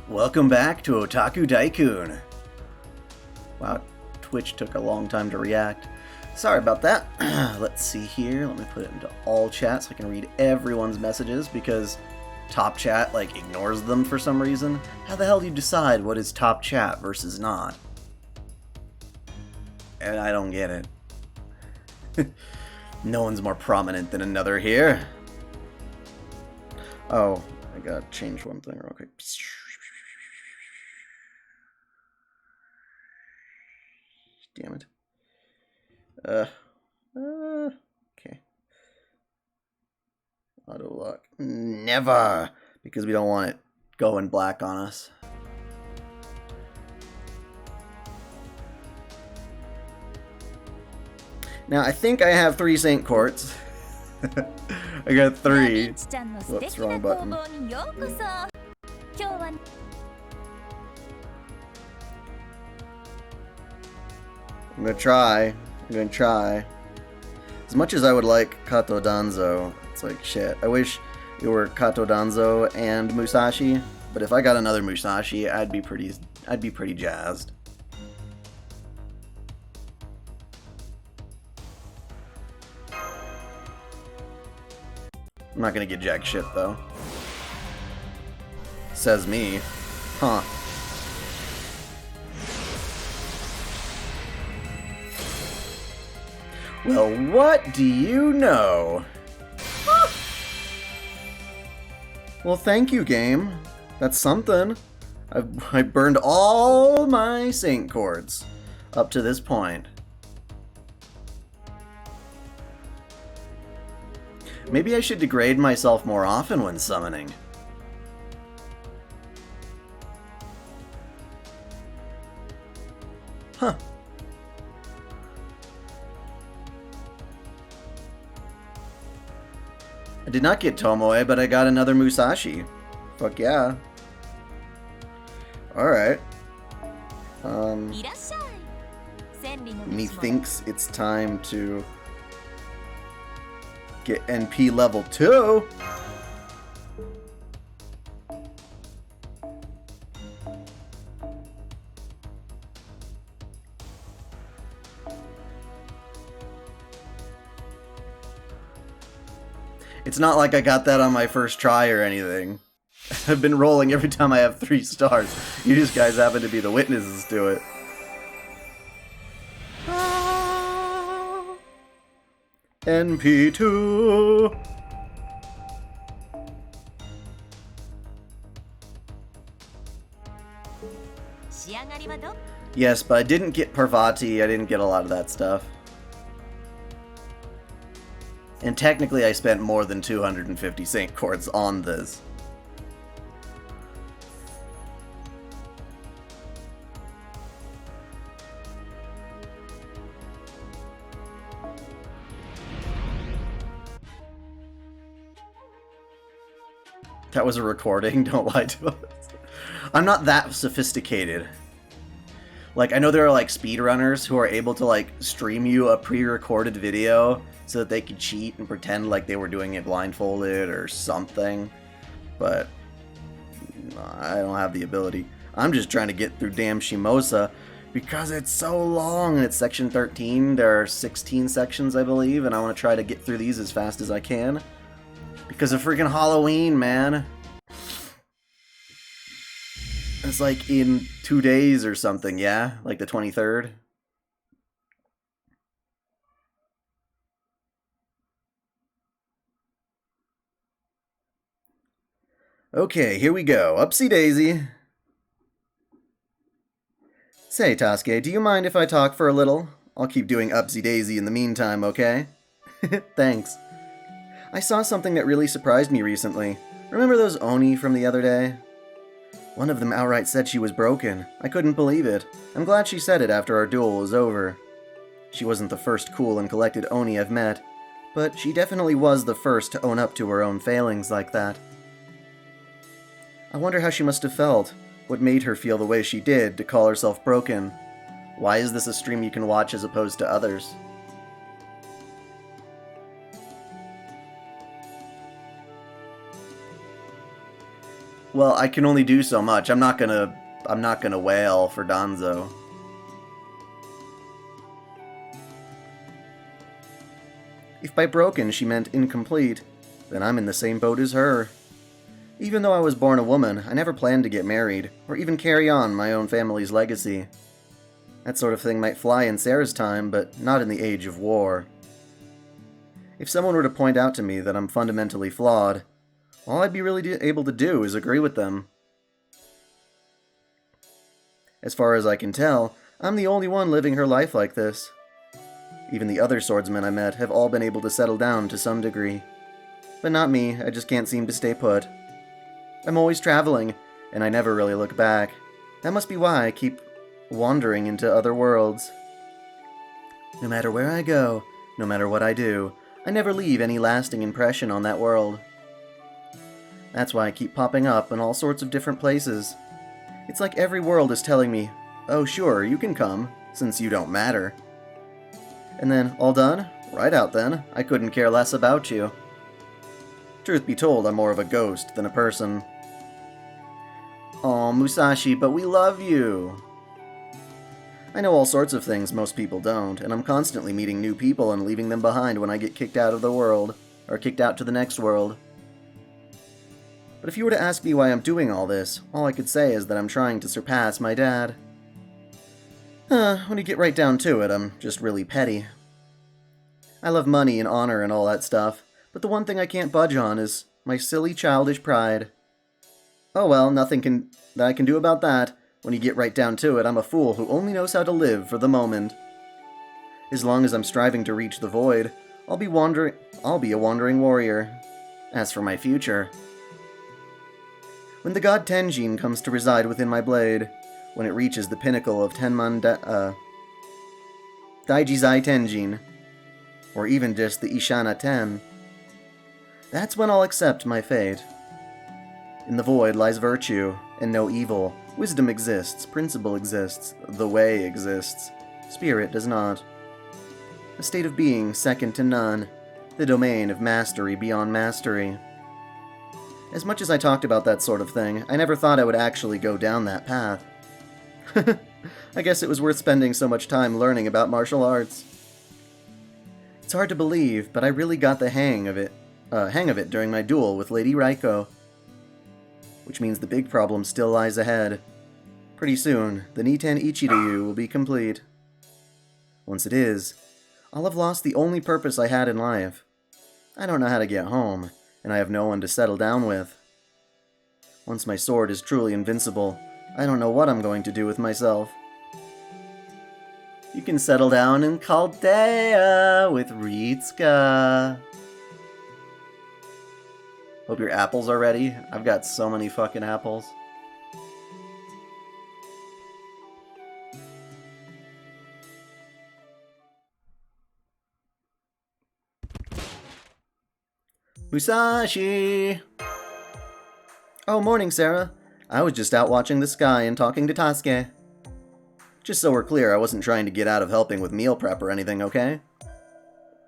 Welcome back to OtakuDaiKun. Wow, Twitch took a long time to react. Sorry about that. Let's see here. Let me put it into all chat so I can read everyone's messages because top chat ignores them for some reason. How the hell do you decide what is top chat versus not? And I don't get it. No one's more prominent than another here. Oh, I gotta change one thing real quick. Damn it. Okay. Auto lock. Never! Because we don't want it going black on us. Now, I think I have 3 Saint Courts. I got 3. Whoops, wrong button. I'm gonna try. As much as I would like Kato Danzo, it's like shit. I wish it were Kato Danzo and Musashi, but if I got another Musashi, I'd be pretty jazzed. I'm not gonna get jack shit though. Says me. Huh. Well, what do you know? Well, thank you, game. That's something. I burned all my Saint Chords up to this point. Maybe I should degrade myself more often when summoning. Huh. I did not get Tomoe, but I got another Musashi. Fuck yeah. Alright. Methinks it's time to get NP level 2. It's not like I got that on my first try or anything. I've been rolling every time I have 3 stars. You just guys happen to be the witnesses to it. NP2. Yes, but I didn't get Parvati. I didn't get a lot of that stuff. And technically I spent more than 250 Saint Courts on this. That was a recording, don't lie to us. I'm not that sophisticated. I know there are speedrunners who are able to stream you a pre-recorded video so that they could cheat and pretend like they were doing it blindfolded or something. But I don't have the ability. I'm just trying to get through damn Shimousa because it's so long and it's section 13. There are 16 sections, I believe, and I want to try to get through these as fast as I can. Because of freaking Halloween, man. It's in 2 days or something, yeah? The 23rd. Okay, here we go. Upsy daisy. Say, Tasuke, do you mind if I talk for a little? I'll keep doing upsy daisy in the meantime, okay? Thanks. I saw something that really surprised me recently. Remember those Oni from the other day? One of them outright said she was broken. I couldn't believe it. I'm glad she said it after our duel was over. She wasn't the first cool and collected Oni I've met, but she definitely was the first to own up to her own failings like that. I wonder how she must have felt. What made her feel the way she did to call herself broken? Why is this a stream you can watch as opposed to others? Well, I can only do so much. I'm not gonna wail for Danzo. If by broken she meant incomplete, then I'm in the same boat as her. Even though I was born a woman, I never planned to get married, or even carry on my own family's legacy. That sort of thing might fly in Sarah's time, but not in the age of war. If someone were to point out to me that I'm fundamentally flawed, all I'd be really able to do is agree with them. As far as I can tell, I'm the only one living her life like this. Even the other swordsmen I met have all been able to settle down to some degree. But not me, I just can't seem to stay put. I'm always traveling, and I never really look back. That must be why I keep wandering into other worlds. No matter where I go, no matter what I do, I never leave any lasting impression on that world. That's why I keep popping up in all sorts of different places. It's like every world is telling me, oh sure, you can come, since you don't matter. And then, all done? Right out then, I couldn't care less about you. Truth be told, I'm more of a ghost than a person. Aw, Musashi, but we love you! I know all sorts of things most people don't, and I'm constantly meeting new people and leaving them behind when I get kicked out of the world, or kicked out to the next world. But if you were to ask me why I'm doing all this, all I could say is that I'm trying to surpass my dad. When you get right down to it, I'm just really petty. I love money and honor and all that stuff, but the one thing I can't budge on is my silly childish pride. Oh well, nothing that I can do about that. When you get right down to it, I'm a fool who only knows how to live for the moment. As long as I'm striving to reach the void, I'll be a wandering warrior. As for my future, when the god Tenjin comes to reside within my blade, when it reaches the pinnacle of Daijizai Tenjin, or even just the Ishana Ten, that's when I'll accept my fate. In the void lies virtue, and no evil. Wisdom exists, principle exists, the way exists. Spirit does not. A state of being second to none, the domain of mastery beyond mastery. As much as I talked about that sort of thing, I never thought I would actually go down that path. I guess it was worth spending so much time learning about martial arts. It's hard to believe, but I really got the hang of it during my duel with Lady Raiko. Which means the big problem still lies ahead. Pretty soon, the Niten Ichiryu will be complete. Once it is, I'll have lost the only purpose I had in life. I don't know how to get home, and I have no one to settle down with. Once my sword is truly invincible, I don't know what I'm going to do with myself. You can settle down in Chaldea with Ritsuka. Hope your apples are ready. I've got so many fucking apples. Musashi! Oh, morning, Sarah. I was just out watching the sky and talking to Tasuke. Just so we're clear, I wasn't trying to get out of helping with meal prep or anything, okay?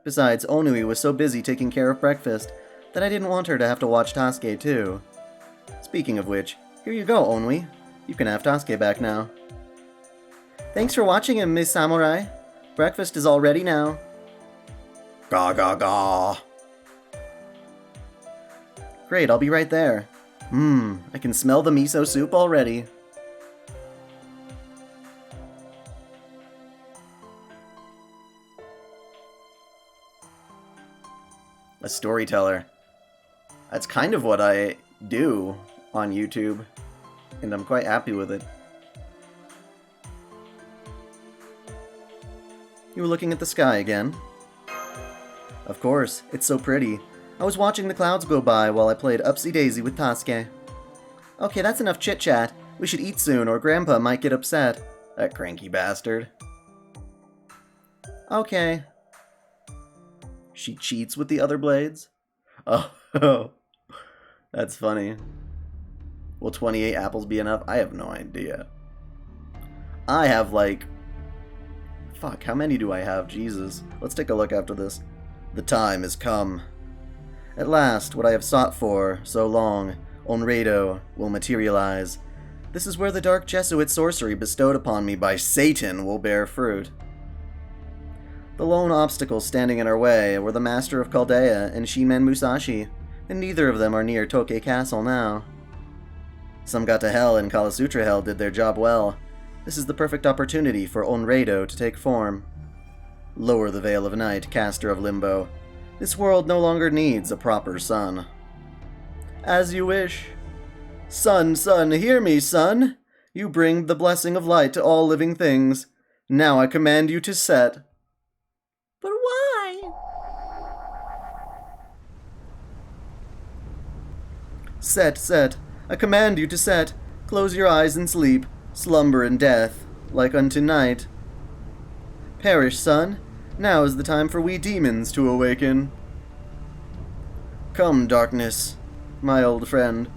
Besides, Onui was so busy taking care of breakfast that I didn't want her to have to watch Tasuke too. Speaking of which, here you go, Onui. You can have Tasuke back now. Thanks for watching him, Miss Samurai. Breakfast is all ready now. Ga ga ga. Great, I'll be right there. I can smell the miso soup already. A storyteller. That's kind of what I do on YouTube, and I'm quite happy with it. You were looking at the sky again? Of course, it's so pretty. I was watching the clouds go by while I played Upsy Daisy with Tasuke. Okay, that's enough chit-chat. We should eat soon, or Grandpa might get upset. That cranky bastard. Okay. She cheats with the other blades? Oh, that's funny. Will 28 apples be enough? I have no idea. I have like... Fuck, how many do I have? Jesus. Let's take a look after this. The time has come. At last, what I have sought for so long, Onreido will materialize. This is where the dark Jesuit sorcery bestowed upon me by Satan will bear fruit. The lone obstacles standing in our way were the Master of Chaldea and Shinmen Musashi, and neither of them are near Tokei Castle now. Some got to hell and Kala Sutra Hell did their job well. This is the perfect opportunity for Onreido to take form. Lower the veil of night, caster of Limbo. This world no longer needs a proper sun. As you wish. Sun, sun, hear me, sun! You bring the blessing of light to all living things. Now I command you to set. But why? Set, set. I command you to set. Close your eyes and sleep. Slumber in death, like unto night. Perish, sun. Now is the time for we demons to awaken. Come, darkness, my old friend,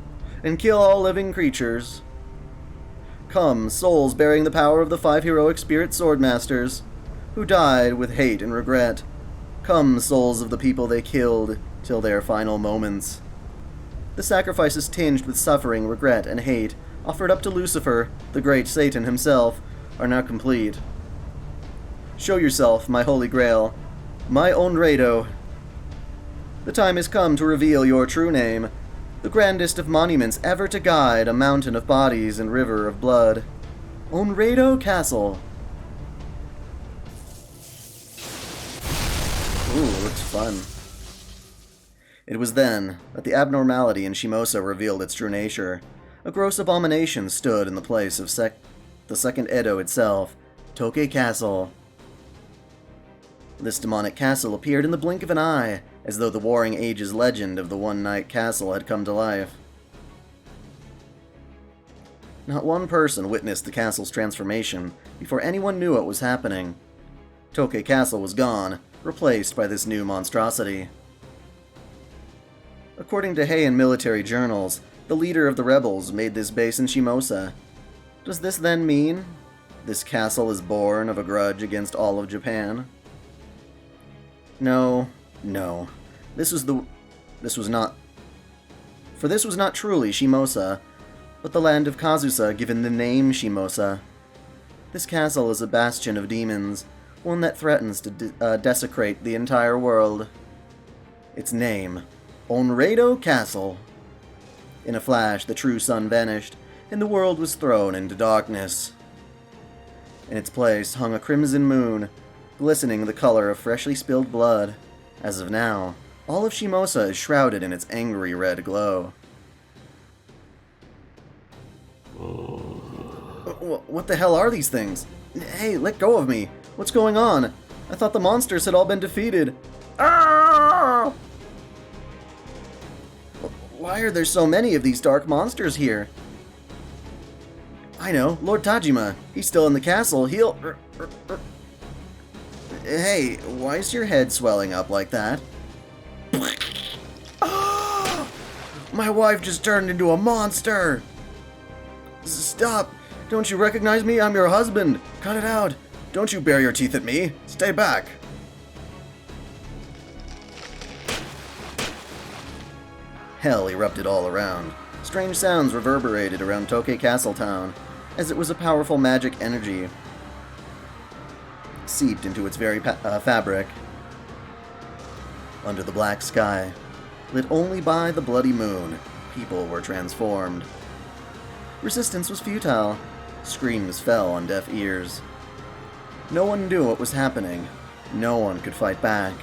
and kill all living creatures. Come, souls bearing the power of the 5 heroic spirit swordmasters, who died with hate and regret. Come, souls of the people they killed till their final moments. The sacrifices tinged with suffering, regret, and hate, offered up to Lucifer, the great Satan himself, are now complete. Show yourself, my holy grail, my Onreido. The time has come to reveal your true name, the grandest of monuments ever to guide a mountain of bodies and river of blood. Onreido Castle. Ooh, looks fun. It was then that the abnormality in Shimousa revealed its true nature. A gross abomination stood in the place of the second Edo itself, Tokei Castle. This demonic castle appeared in the blink of an eye, as though the Warring Ages legend of the one-night castle had come to life. Not one person witnessed the castle's transformation before anyone knew what was happening. Tokei Castle was gone, replaced by this new monstrosity. According to Heian military journals, the leader of the rebels made this base in Shimousa. Does this then mean this castle is born of a grudge against all of Japan? No. This was not truly Shimousa, but the land of Kazusa given the name Shimousa. This castle is a bastion of demons, one that threatens to desecrate the entire world. Its name, Onreido Castle. In a flash, the true sun vanished, and the world was thrown into darkness. In its place hung a crimson moon, glistening the color of freshly spilled blood. As of now, all of Shimousa is shrouded in its angry red glow. What the hell are these things? Hey, let go of me! What's going on? I thought the monsters had all been defeated. Ah! Why are there so many of these dark monsters here? I know, Lord Tajima. He's still in the castle. He'll... Hey, why is your head swelling up like that? My wife just turned into a monster! Stop! Don't you recognize me? I'm your husband! Cut it out! Don't you bare your teeth at me! Stay back! Hell erupted all around. Strange sounds reverberated around Tokei Castle Town, as it was a powerful magic energy seeped into its very fabric. Under the black sky, lit only by the bloody moon, people were transformed. Resistance was futile. Screams fell on deaf ears. No one knew what was happening. No one could fight back.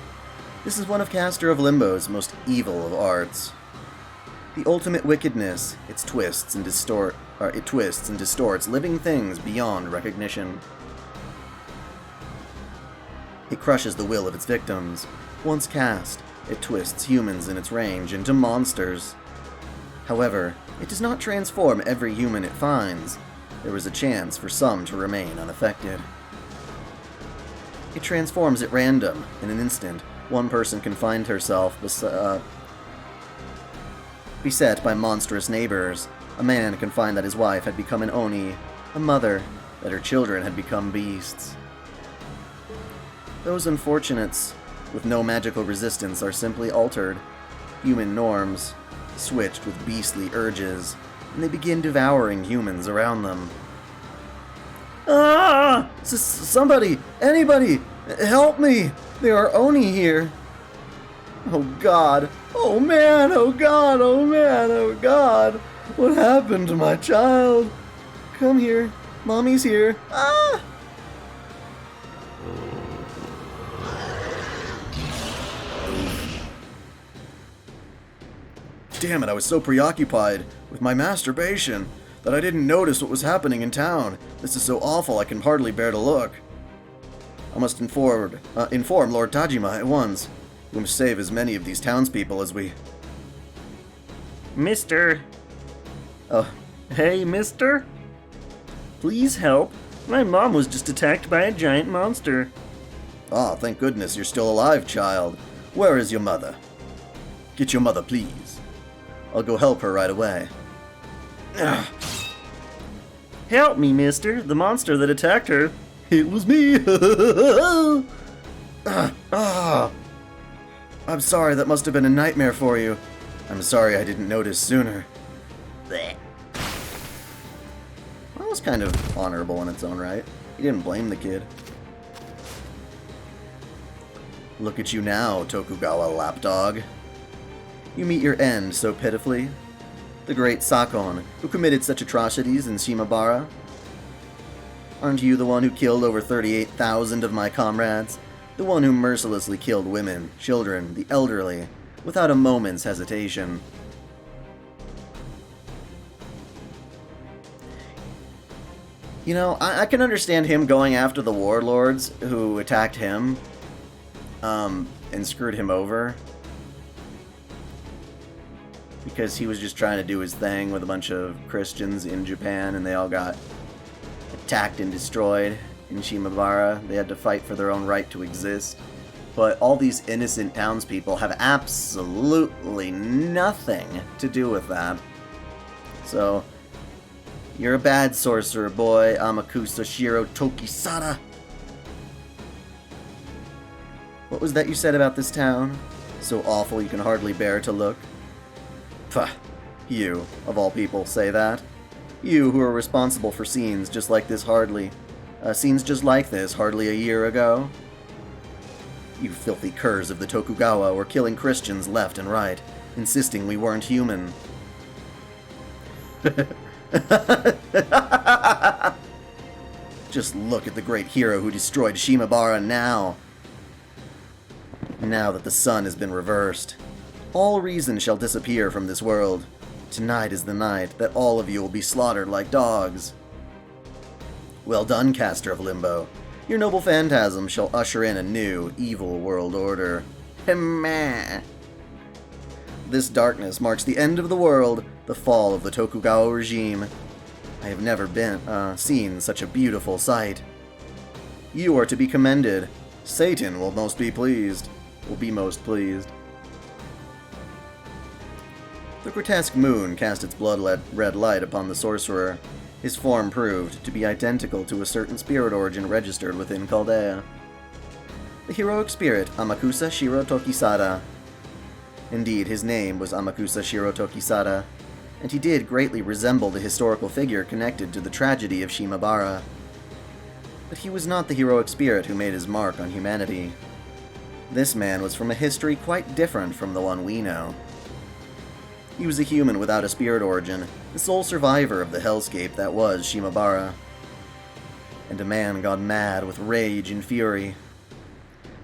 This is one of Caster of Limbo's most evil of arts. The ultimate wickedness, it twists and distorts living things beyond recognition. It crushes the will of its victims. Once cast, it twists humans in its range into monsters. However, it does not transform every human it finds. There is a chance for some to remain unaffected. It transforms at random. In an instant, one person can find herself beset by monstrous neighbors. A man can find that his wife had become an oni, a mother, that her children had become beasts. Those unfortunates with no magical resistance are simply altered. Human norms, switched with beastly urges, and they begin devouring humans around them. Ah! Somebody! Anybody! Help me! There are Oni here! Oh god! Oh man! Oh god! Oh man! Oh god! What happened to my child? Come here. Mommy's here. Ah! Damn it, I was so preoccupied with my masturbation that I didn't notice what was happening in town. This is so awful I can hardly bear to look. I must inform Lord Tajima at once. We must save as many of these townspeople as we... Mister. Hey, mister? Please help. My mom was just attacked by a giant monster. Ah, thank goodness you're still alive, child. Where is your mother? Get your mother, please. I'll go help her right away. Ugh. Help me, mister. The monster that attacked her. It was me! I'm sorry, that must have been a nightmare for you. I'm sorry I didn't notice sooner. Blech. That was kind of honorable in its own right. He didn't blame the kid. Look at you now, Tokugawa lapdog. You meet your end so pitifully. The great Sakon, who committed such atrocities in Shimabara. Aren't you the one who killed over 38,000 of my comrades? The one who mercilessly killed women, children, the elderly, without a moment's hesitation. You know, I can understand him going after the warlords who attacked him, and screwed him over. Because he was just trying to do his thing with a bunch of Christians in Japan, and they all got attacked and destroyed in Shimabara. They had to fight for their own right to exist. But all these innocent townspeople have absolutely nothing to do with that. So, you're a bad sorcerer, boy, Amakusa Shiro Tokisada. What was that you said about this town? So awful you can hardly bear to look? Pah, you, of all people, say that. You who are responsible for scenes just like this hardly a year ago. You filthy curs of the Tokugawa were killing Christians left and right, insisting we weren't human. Just look at the great hero who destroyed Shimabara now. Now that the sun has been reversed, all reason shall disappear from this world. Tonight is the night that all of you will be slaughtered like dogs. Well done, caster of Limbo. Your noble phantasm shall usher in a new, evil world order. Hemma. This darkness marks the end of the world, the fall of the Tokugawa regime. I have never seen such a beautiful sight. You are to be commended. Satan will be most pleased. The grotesque moon cast its blood-red light upon the sorcerer. His form proved to be identical to a certain spirit origin registered within Chaldea. The heroic spirit Amakusa Shiro Tokisada. Indeed, his name was Amakusa Shiro Tokisada, and he did greatly resemble the historical figure connected to the tragedy of Shimabara. But he was not the heroic spirit who made his mark on humanity. This man was from a history quite different from the one we know. He was a human without a spirit origin, the sole survivor of the hellscape that was Shimabara. And a man gone mad with rage and fury.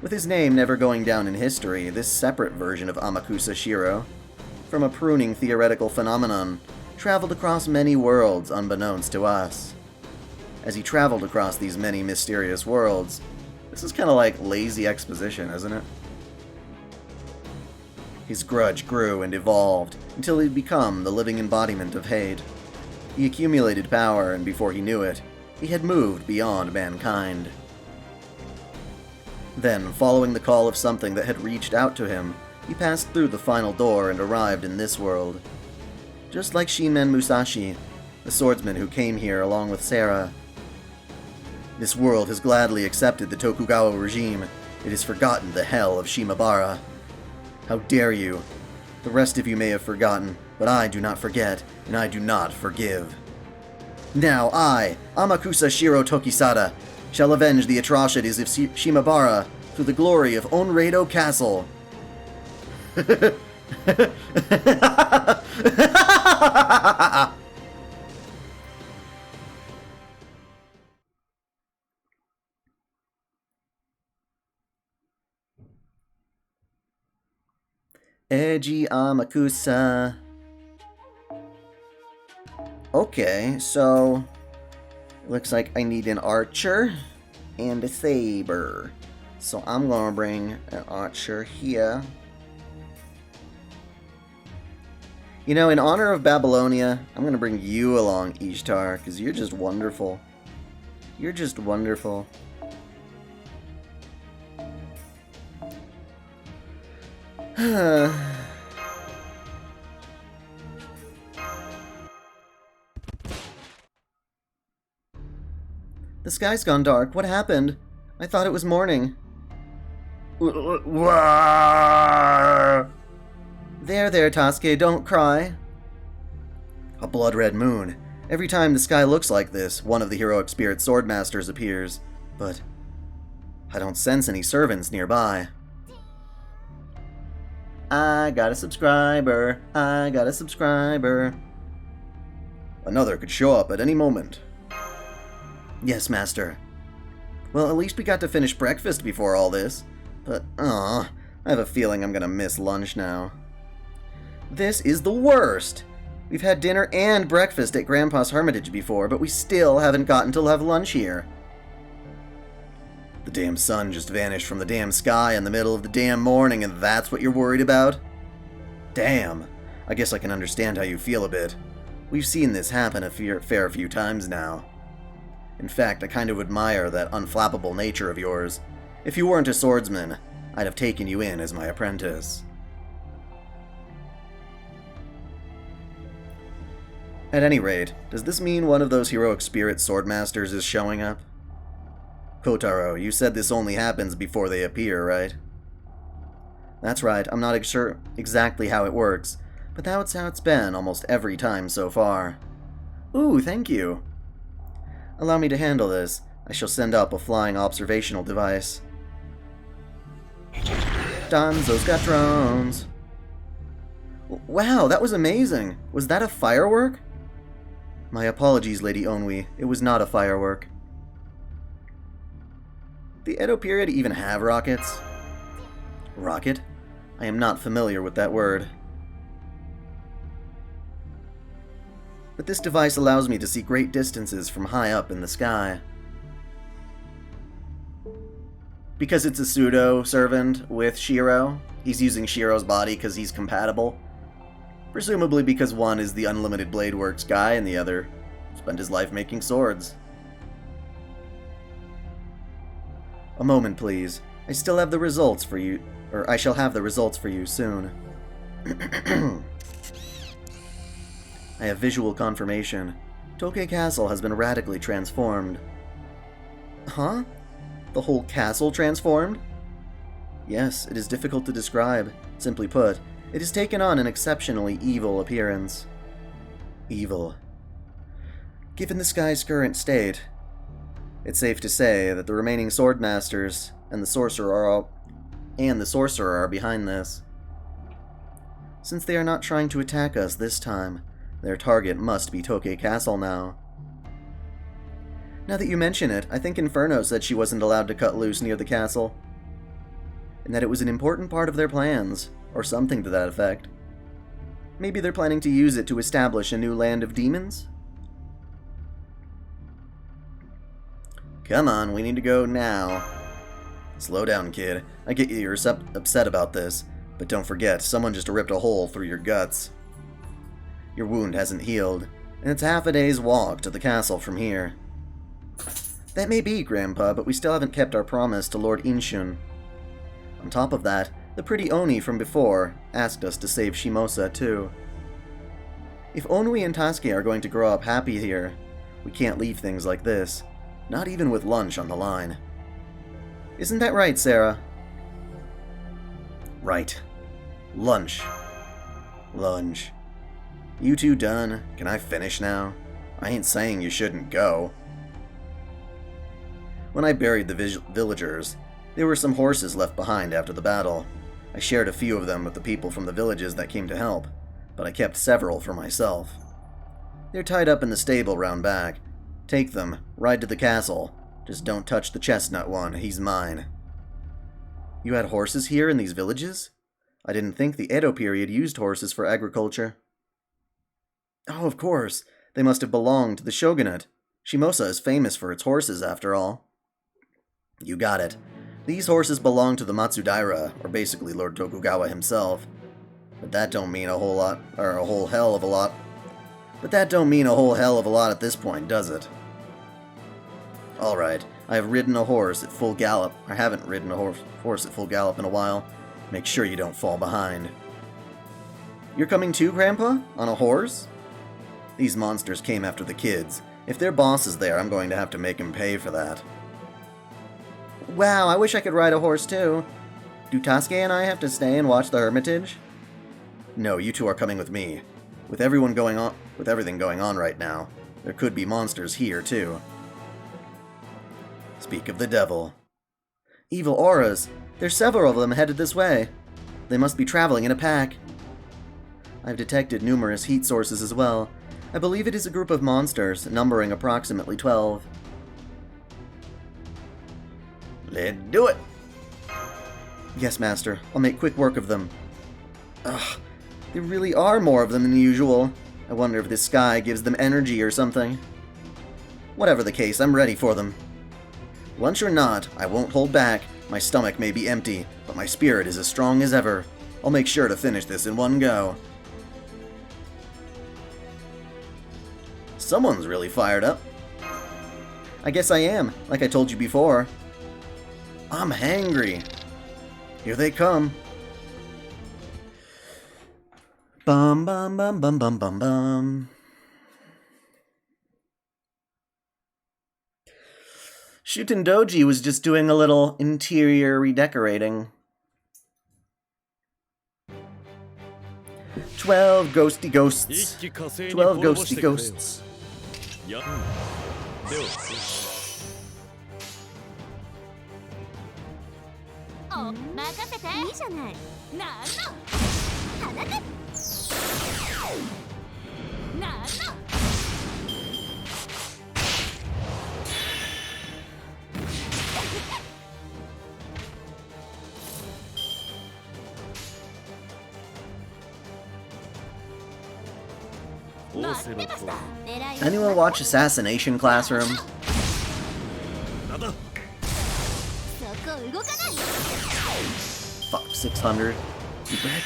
With his name never going down in history, this separate version of Amakusa Shiro, from a pruning theoretical phenomenon, traveled across many worlds unbeknownst to us. As he traveled across these many mysterious worlds, this is kind of like lazy exposition, isn't it? His grudge grew and evolved, until he'd become the living embodiment of hate. He accumulated power, and before he knew it, he had moved beyond mankind. Then, following the call of something that had reached out to him, he passed through the final door and arrived in this world. Just like Shinmen Musashi, the swordsman who came here along with Sarah. This world has gladly accepted the Tokugawa regime. It has forgotten the hell of Shimabara. How dare you? The rest of you may have forgotten, But I do not forget, and I do not forgive. Now I, Amakusa Shiro Tokisada, shall avenge the atrocities of Shimabara through the glory of Onreido Castle. Edgy Amakusa. Okay, so looks like I need an archer and a saber. So I'm gonna bring an archer here. You know, in honor of Babylonia, I'm gonna bring you along, Ishtar, because you're just wonderful. You're just wonderful. The sky's gone dark. What happened? I thought it was morning. There, Tasuke, don't cry. A blood-red moon. Every time the sky looks like this, one of the heroic spirit swordmasters appears. But I don't sense any servants nearby. I got a subscriber. I got a subscriber. Another could show up at any moment. Yes, Master. Well, at least we got to finish breakfast before all this. But, I have a feeling I'm gonna miss lunch now. This is the worst! We've had dinner and breakfast at Grandpa's Hermitage before, but we still haven't gotten to have lunch here. The damn sun just vanished from the damn sky in the middle of the damn morning, and that's what you're worried about? Damn. I guess I can understand how you feel a bit. We've seen this happen a fair few times now. In fact, I kind of admire that unflappable nature of yours. If you weren't a swordsman, I'd have taken you in as my apprentice. At any rate, does this mean one of those heroic spirit swordmasters is showing up? Kotaro, you said this only happens before they appear, right? That's right, I'm not sure exactly how it works, but that's how it's been almost every time so far. Ooh, thank you. Allow me to handle this. I shall send up a flying observational device. Danzo's got drones. Wow, that was amazing. Was that a firework? My apologies, Lady Onwi. It was not a firework. The Edo period even have rockets? Rocket? I am not familiar with that word. But this device allows me to see great distances from high up in the sky. Because it's a pseudo-servant with Shiro, he's using Shiro's body because he's compatible. Presumably because one is the Unlimited Blade Works guy and the other spent his life making swords. A moment, please. I still have the results for you, or I shall have the results for you soon. I have visual confirmation. Tokei Castle has been radically transformed. Huh? The whole castle transformed? Yes, it is difficult to describe. Simply put, it has taken on an exceptionally evil appearance. Evil. Given the sky's current state, it's safe to say that the remaining swordmasters and the sorcerer are behind this. Since they are not trying to attack us this time, their target must be Tokei Castle now. Now that you mention it, I think Inferno said she wasn't allowed to cut loose near the castle, and that it was an important part of their plans, or something to that effect. Maybe they're planning to use it to establish a new land of demons? Come on, we need to go now. Slow down, kid. I get you're upset about this, but don't forget, someone just ripped a hole through your guts. Your wound hasn't healed, and it's half a day's walk to the castle from here. That may be, Grandpa, but we still haven't kept our promise to Lord Inshun. On top of that, the pretty Oni from before asked us to save Shimousa too. If Onwi and Tasuke are going to grow up happy here, we can't leave things like this, not even with lunch on the line. Isn't that right, Sarah? Right. Lunch. Lunch. You two done? Can I finish now? I ain't saying you shouldn't go. When I buried the villagers, there were some horses left behind after the battle. I shared a few of them with the people from the villages that came to help, but I kept several for myself. They're tied up in the stable round back. Take them, ride to the castle. Just don't touch the chestnut one, he's mine. You had horses here in these villages? I didn't think the Edo period used horses for agriculture. Oh, of course. They must have belonged to the shogunate. Shimousa is famous for its horses, after all. You got it. These horses belong to the Matsudaira, or basically Lord Tokugawa himself. But that don't mean a whole lot, or a whole hell of a lot. But that don't mean a whole hell of a lot at this point, does it? Alright, I have ridden a horse at full gallop. I haven't ridden a horse at full gallop in a while. Make sure you don't fall behind. You're coming too, Grandpa? On a horse? These monsters came after the kids. If their boss is there, I'm going to have to make him pay for that. Wow, I wish I could ride a horse too. Do Tasuke and I have to stay and watch the hermitage? No, you two are coming with me. With everything going on right now, there could be monsters here too. Speak of the devil. Evil auras. There's several of them headed this way. They must be traveling in a pack. I've detected numerous heat sources as well. I believe it is a group of monsters, numbering approximately 12. Let's do it! Yes, Master. I'll make quick work of them. Ugh, there really are more of them than usual. I wonder if this sky gives them energy or something. Whatever the case, I'm ready for them. Lunch or not, I won't hold back. My stomach may be empty, but my spirit is as strong as ever. I'll make sure to finish this in one go. Someone's really fired up. I guess I am, like I told you before. I'm hangry. Here they come. Bum bum bum bum bum bum bum. Shutendoji was just doing a little interior redecorating. 12 ghosty ghosts. 12 ghosty ghosts. Oh, 任せて。いいじゃない。なんの。放て。なんの。Anyone watch Assassination Classroom? Fuck, 600. You bet.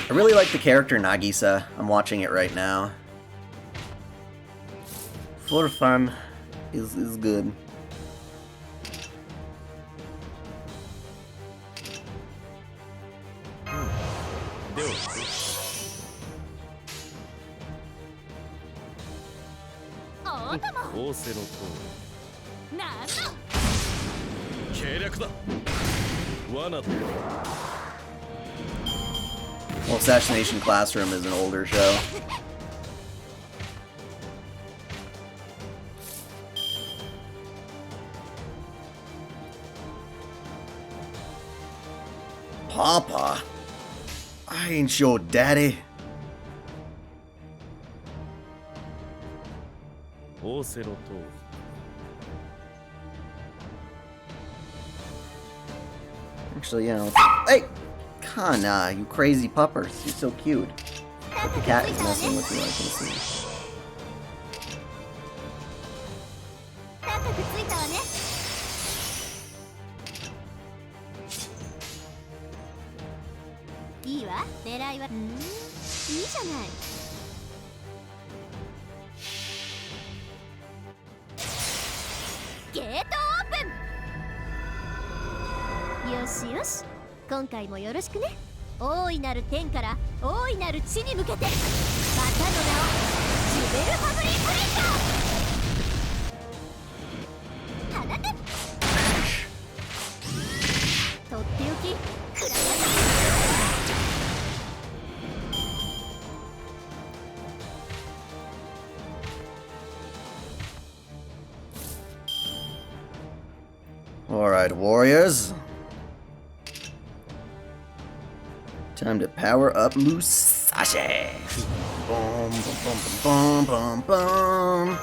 I really like the character Nagisa. I'm watching it right now. For fun is good. Well, Assassination Classroom is an older show. Papa? I ain't your daddy. Actually, yeah. Hey! Kana, you crazy puppers. You're so cute. But the cat is messing with you, I can see. よし、今回もよろしくね。大いなる天から大いなる地に向けて、またの名をジュベルファブリープレイト。放て。とっておきくらさい。Alright, warriors. Time to power up Musashi. Boom, boom, boom, boom, boom, boom.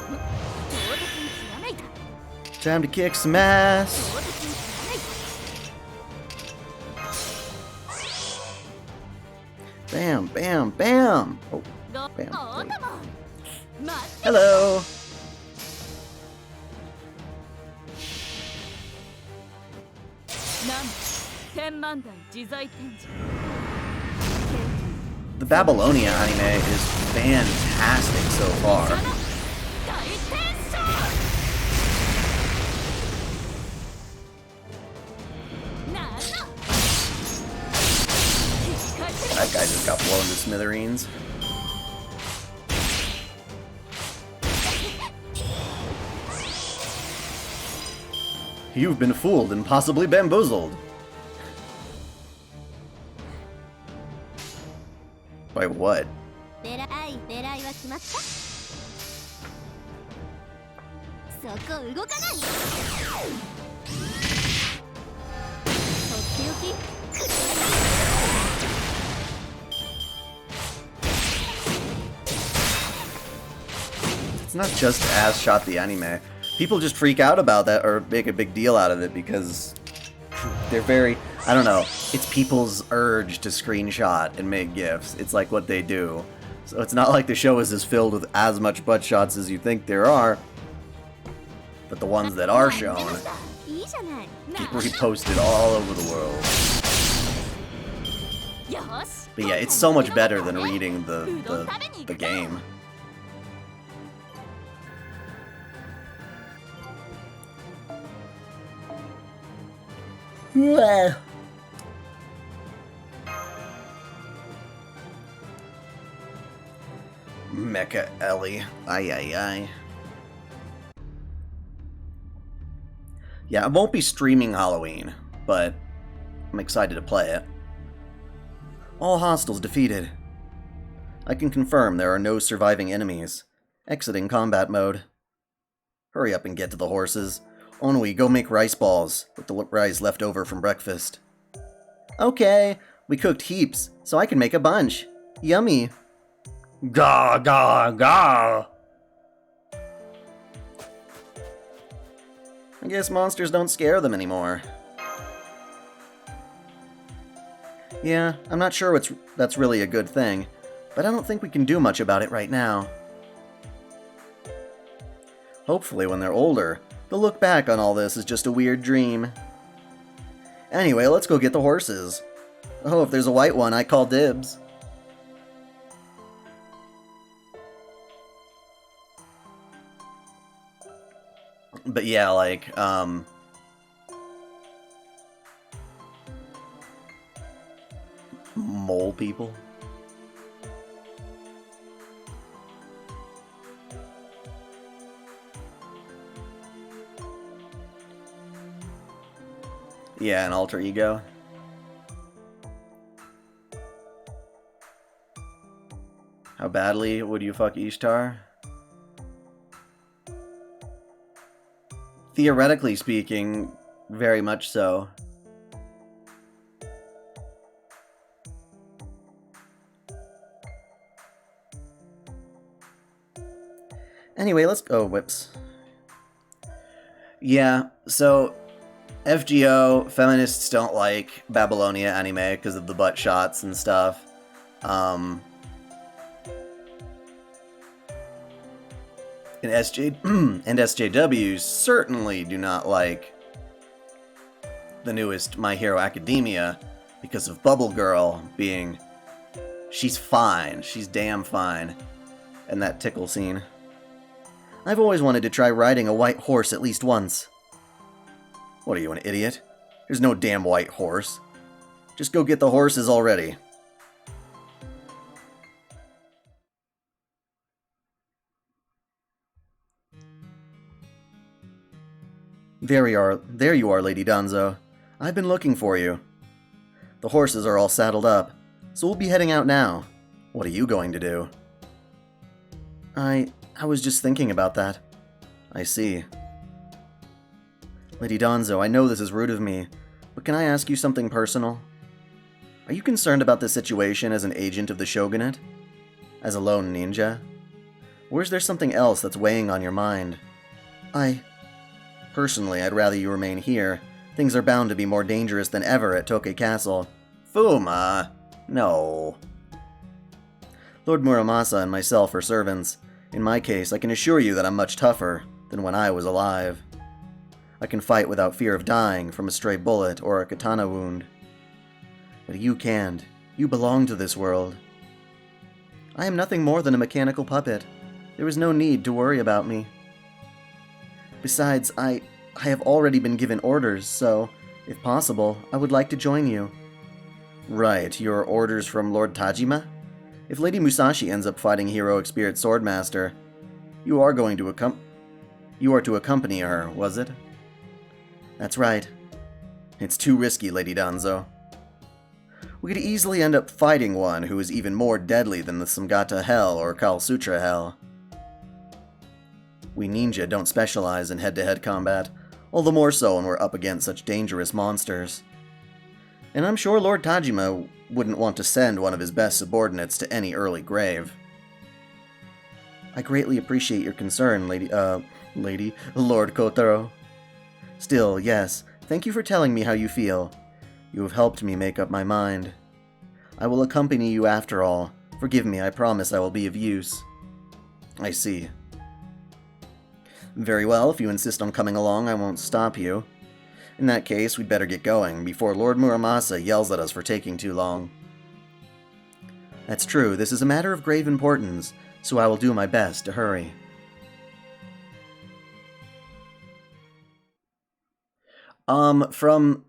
Time to kick some ass. Bam, bam, bam. Oh, bam. Hello. The Babylonia anime is fantastic so far. That guy just got blown to smithereens. You've been fooled and possibly bamboozled. By what? It's not just ass shot the anime. People just freak out about that or make a big deal out of it because they're very, I don't know, it's people's urge to screenshot and make GIFs. It's like what they do. So it's not like the show is as filled with as much butt shots as you think there are. But the ones that are shown get reposted all over the world. But yeah, it's so much better than reading the game. Mecha Ellie. Ay ay ay. Yeah, I won't be streaming Halloween, but I'm excited to play it. All hostiles defeated. I can confirm there are no surviving enemies. Exiting combat mode. Hurry up and get to the horses. Onui, go make rice balls with the rice left over from breakfast. Okay, we cooked heaps, so I can make a bunch. Yummy. Gah, gah, gah. I guess monsters don't scare them anymore. Yeah, I'm not sure that's really a good thing, but I don't think we can do much about it right now. Hopefully when they're older, they'll look back on all this as just a weird dream. Anyway, let's go get the horses. Oh, if there's a white one, I call dibs. But yeah, like, mole people. Yeah, an alter ego. How badly would you fuck Ishtar? Theoretically speaking, very much so. Anyway, let's go. Whips. Yeah, so FGO, feminists don't like Babylonia anime because of the butt shots and stuff. And SJWs certainly do not like the newest My Hero Academia because of Bubble Girl being... She's fine. She's damn fine. And that tickle scene. I've always wanted to try riding a white horse at least once. What are you, an idiot? There's no damn white horse. Just go get the horses already. There you are, Lady Danzo. I've been looking for you. The horses are all saddled up, so we'll be heading out now. What are you going to do? I was just thinking about that. I see. Lady Danzo, I know this is rude of me, but can I ask you something personal? Are you concerned about this situation as an agent of the shogunate? As a lone ninja? Or is there something else that's weighing on your mind? Personally, I'd rather you remain here. Things are bound to be more dangerous than ever at Toke Castle. Fuma! No. Lord Muramasa and myself are servants. In my case, I can assure you that I'm much tougher than when I was alive. I can fight without fear of dying from a stray bullet or a katana wound. But you can't. You belong to this world. I am nothing more than a mechanical puppet. There is no need to worry about me. Besides, I have already been given orders, so, if possible, I would like to join you. Right, your orders from Lord Tajima? If Lady Musashi ends up fighting Heroic Spirit Swordmaster, you are to accompany her, was it? That's right. It's too risky, Lady Danzo. We could easily end up fighting one who is even more deadly than the Samgata Hell or Kalsutra Hell. We ninja don't specialize in head-to-head combat, all the more so when we're up against such dangerous monsters. And I'm sure Lord Tajima wouldn't want to send one of his best subordinates to any early grave. I greatly appreciate your concern, Lord Kotaro. Still, yes, thank you for telling me how you feel. You have helped me make up my mind. I will accompany you after all. Forgive me, I promise I will be of use. I see. Very well, if you insist on coming along, I won't stop you. In that case, we'd better get going, before Lord Muramasa yells at us for taking too long. That's true, this is a matter of grave importance, so I will do my best to hurry. From,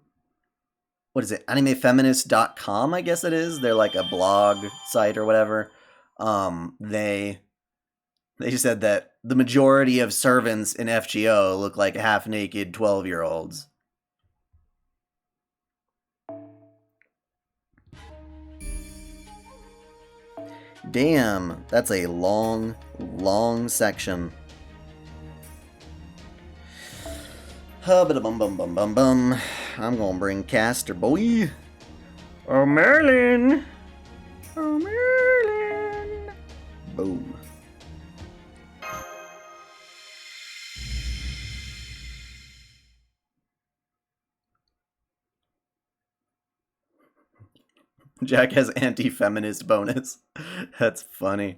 what is it, animefeminist.com, I guess it is? They're like a blog site or whatever. They said that the majority of servants in FGO look like half-naked 12-year-olds. Damn, that's a long, long section. Hubba-da-bum-bum-bum-bum-bum. I'm gonna bring Caster, boy. Oh, Merlin! Oh, Merlin! Boom. Jack has anti-feminist bonus. That's funny.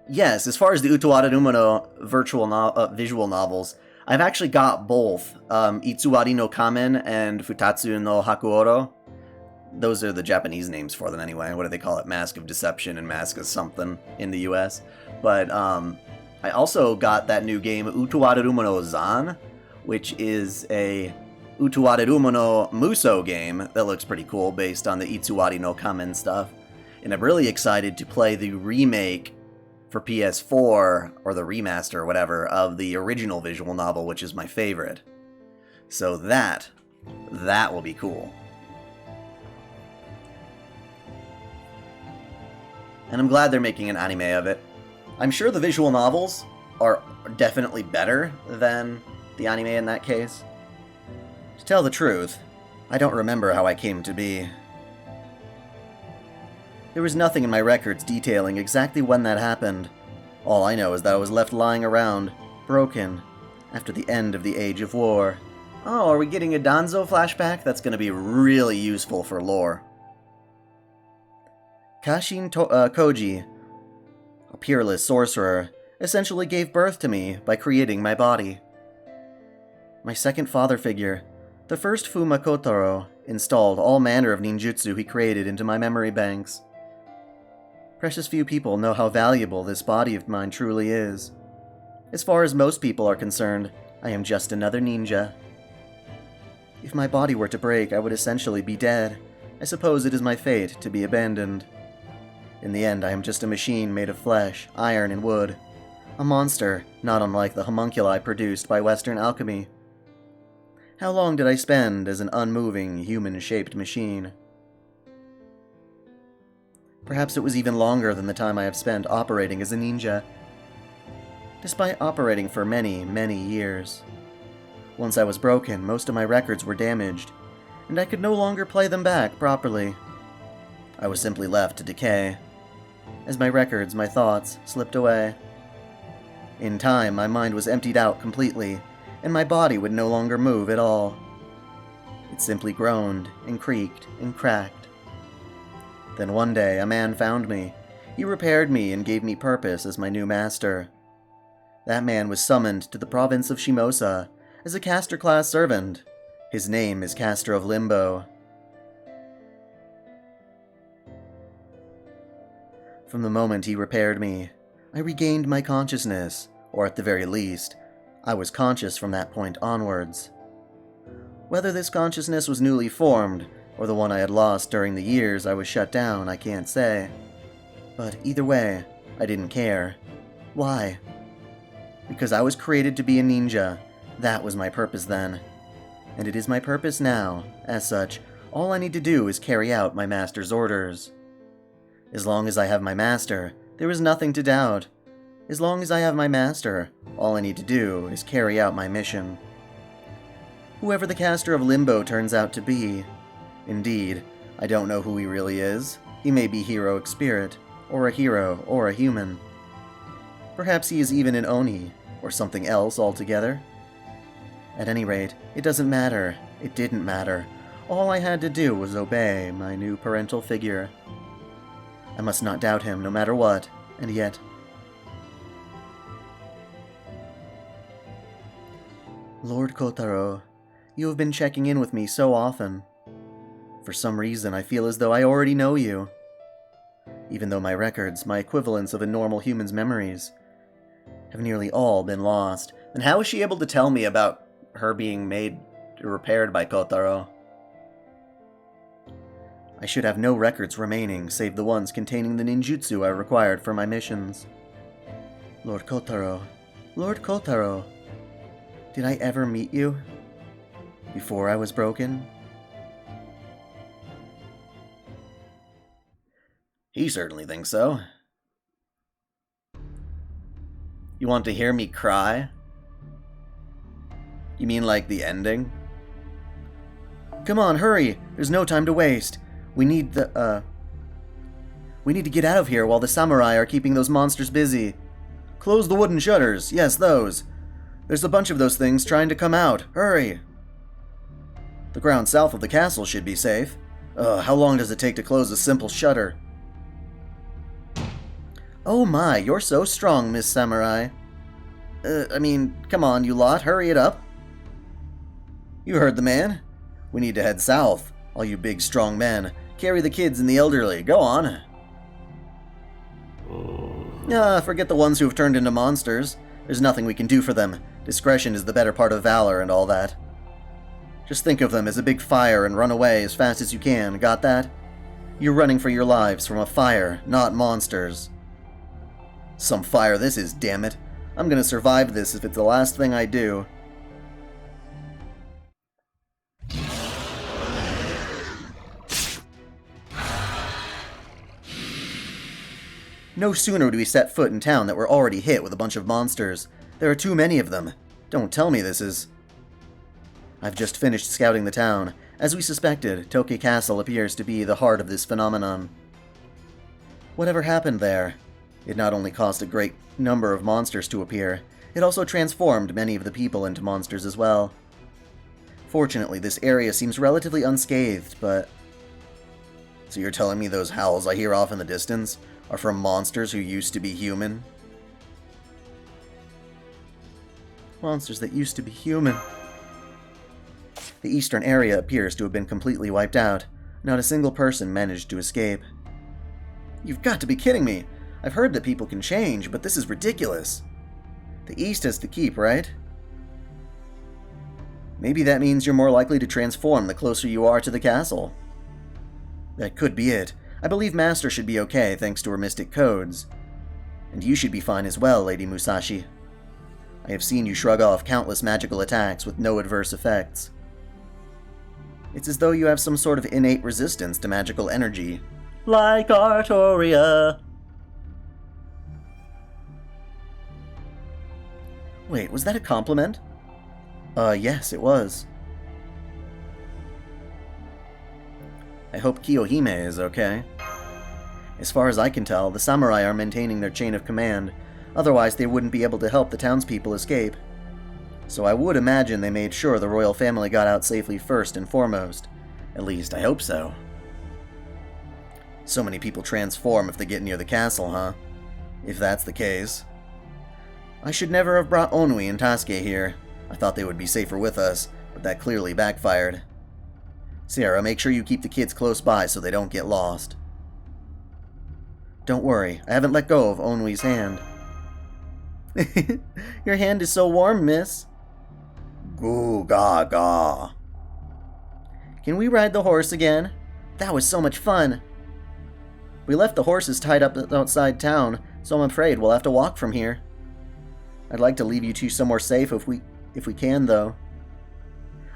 Yes, as far as the Utoada Umano visual novels, I've actually got both, Itsuwari no Kamen and Futatsu no Hakuoro. Those are the Japanese names for them anyway. What do they call it? Mask of Deception and Mask of something in the US. But, I also got that new game, Utoada Umano Zan, which is a Utoada Umano Muso game that looks pretty cool based on the Itsuwari no Kamen stuff. And I'm really excited to play the remake for PS4, or the remaster or whatever, of the original visual novel, which is my favorite. So that will be cool. And I'm glad they're making an anime of it. I'm sure the visual novels are definitely better than the anime in that case. To tell the truth, I don't remember how I came to be. There was nothing in my records detailing exactly when that happened. All I know is that I was left lying around, broken, after the end of the Age of War. Oh, are we getting a Danzo flashback? That's going to be really useful for lore. Kashin Koji, a peerless sorcerer, essentially gave birth to me by creating my body. My second father figure, the first Fuma Kotaro, installed all manner of ninjutsu he created into my memory banks. Precious few people know how valuable this body of mine truly is. As far as most people are concerned, I am just another ninja. If my body were to break, I would essentially be dead. I suppose it is my fate to be abandoned. In the end, I am just a machine made of flesh, iron, and wood. A monster, not unlike the homunculi produced by Western alchemy. How long did I spend as an unmoving, human-shaped machine? Perhaps it was even longer than the time I have spent operating as a ninja. Despite operating for many, many years. Once I was broken, most of my records were damaged, and I could no longer play them back properly. I was simply left to decay. As my records, my thoughts, slipped away. In time, my mind was emptied out completely, and my body would no longer move at all. It simply groaned, and creaked, and cracked. Then one day, a man found me. He repaired me and gave me purpose as my new master. That man was summoned to the province of Shimousa as a caster-class servant. His name is Caster of Limbo. From the moment he repaired me, I regained my consciousness, or at the very least, I was conscious from that point onwards. Whether this consciousness was newly formed, or the one I had lost during the years I was shut down, I can't say. But either way, I didn't care. Why? Because I was created to be a ninja. That was my purpose then. And it is my purpose now. As such, all I need to do is carry out my master's orders. As long as I have my master, there is nothing to doubt. As long as I have my master, all I need to do is carry out my mission. Whoever the Caster of Limbo turns out to be. Indeed, I don't know who he really is. He may be heroic spirit, or a hero, or a human. Perhaps he is even an Oni, or something else altogether. At any rate, it doesn't matter. It didn't matter. All I had to do was obey my new parental figure. I must not doubt him no matter what, and yet... Lord Kotaro, you have been checking in with me so often. For some reason, I feel as though I already know you. Even though my records, my equivalents of a normal human's memories, have nearly all been lost. Then how is she able to tell me about her being repaired by Kotaro? I should have no records remaining, save the ones containing the ninjutsu I required for my missions. Lord Kotaro. Lord Kotaro. Did I ever meet you? Before I was broken? He certainly thinks so. You want to hear me cry? You mean like the ending? Come on, hurry! There's no time to waste. We need to get out of here while the samurai are keeping those monsters busy. Close the wooden shutters. Yes, those. There's a bunch of those things trying to come out. Hurry! The ground south of the castle should be safe. How long does it take to close a simple shutter? Oh my, you're so strong, Miss Samurai. Come on, you lot, hurry it up. You heard the man. We need to head south. All you big, strong men. Carry the kids and the elderly. Go on. Forget the ones who have turned into monsters. There's nothing we can do for them. Discretion is the better part of valor and all that. Just think of them as a big fire and run away as fast as you can. Got that? You're running for your lives from a fire, not monsters. Some fire this is, damn it. I'm gonna survive this if it's the last thing I do. No sooner do we set foot in town that we're already hit with a bunch of monsters. There are too many of them. Don't tell me this is... I've just finished scouting the town. As we suspected, Toki Castle appears to be the heart of this phenomenon. Whatever happened there? It not only caused a great number of monsters to appear, it also transformed many of the people into monsters as well. Fortunately, this area seems relatively unscathed, but... So you're telling me those howls I hear off in the distance are from monsters who used to be human? Monsters that used to be human. The eastern area appears to have been completely wiped out. Not a single person managed to escape. You've got to be kidding me. I've heard that people can change, but this is ridiculous. The East has to keep, right? Maybe that means you're more likely to transform the closer you are to the castle. That could be it. I believe Master should be okay thanks to her mystic codes. And you should be fine as well, Lady Musashi. I have seen you shrug off countless magical attacks with no adverse effects. It's as though you have some sort of innate resistance to magical energy. Like Artoria. Wait, was that a compliment? Yes, it was. I hope Kiyohime is okay. As far as I can tell, the samurai are maintaining their chain of command, otherwise they wouldn't be able to help the townspeople escape. So I would imagine they made sure the royal family got out safely first and foremost. At least, I hope so. So many people transform if they get near the castle, huh? If that's the case. I should never have brought Onui and Tasuke here. I thought they would be safer with us, but that clearly backfired. Sarah, make sure you keep the kids close by so they don't get lost. Don't worry, I haven't let go of Onui's hand. Your hand is so warm, miss. Goo ga ga. Can we ride the horse again? That was so much fun. We left the horses tied up outside town, so I'm afraid we'll have to walk from here. I'd like to leave you two somewhere safe if we can, though.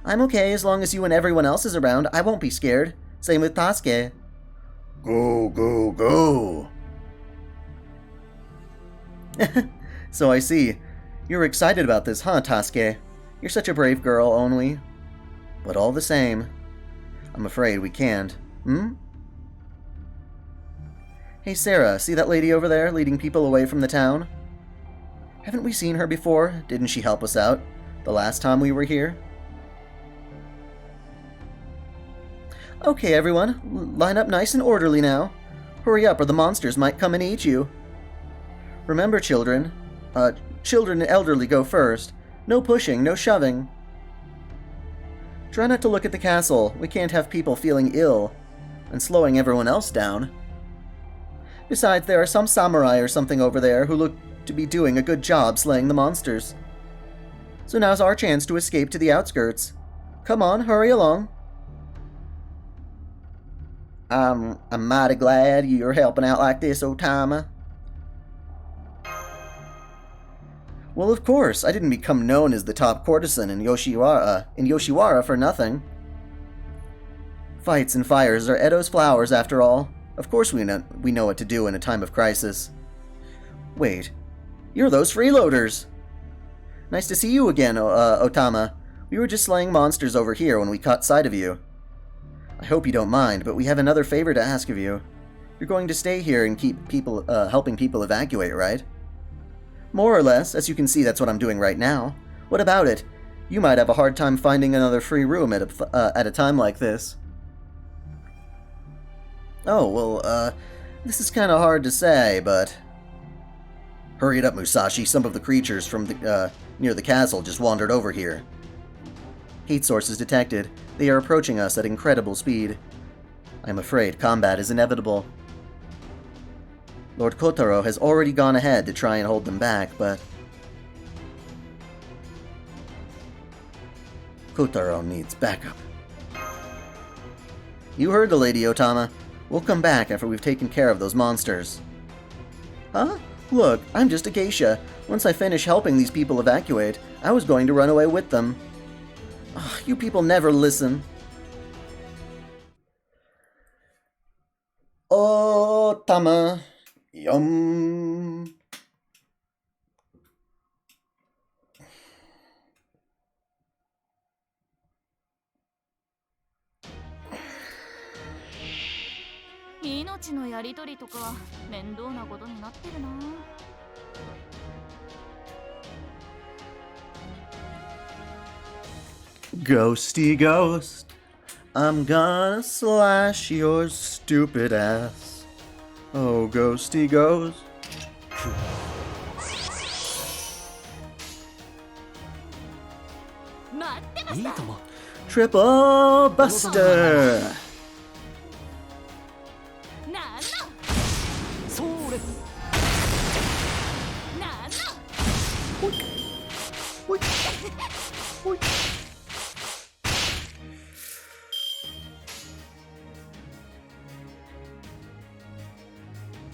I'm okay as long as you and everyone else is around. I won't be scared. Same with Tasuke. Go, go, go. So I see. You're excited about this, huh, Tasuke? You're such a brave girl, Onui. But all the same, I'm afraid we can't. Hey, Sarah, see that lady over there leading people away from the town? Haven't we seen her before? Didn't she help us out the last time we were here? Okay, everyone, line up nice and orderly now. Hurry up or the monsters might come and eat you. Remember, children. Children and elderly go first. No pushing, no shoving. Try not to look at the castle. We can't have people feeling ill and slowing everyone else down. Besides, there are some samurai or something over there who look to be doing a good job slaying the monsters. So now's our chance to escape to the outskirts. Come on, hurry along. I'm mighty glad you're helping out like this, Otama. Well, of course, I didn't become known as the top courtesan in Yoshiwara for nothing. Fights and fires are Edo's flowers, after all. Of course we know what to do in a time of crisis. Wait, you're those freeloaders! Nice to see you again, Otama. We were just slaying monsters over here when we caught sight of you. I hope you don't mind, but we have another favor to ask of you. You're going to stay here and keep people, helping people evacuate, right? More or less, as you can see, that's what I'm doing right now. What about it? You might have a hard time finding another free room at a time like this. Oh, well, this is kind of hard to say, but... Hurry it up, Musashi. Some of the creatures from near the castle just wandered over here. Heat sources detected. They are approaching us at incredible speed. I'm afraid combat is inevitable. Lord Kotaro has already gone ahead to try and hold them back, but... Kotaro needs backup. You heard the lady, Otama. We'll come back after we've taken care of those monsters. Huh? Look, I'm just a geisha. Once I finish helping these people evacuate, I was going to run away with them. Ugh, you people never listen. Otama. Yum. Ghosty ghost, I'm gonna slash your stupid ass. Oh, ghosty ghost. Triple Buster!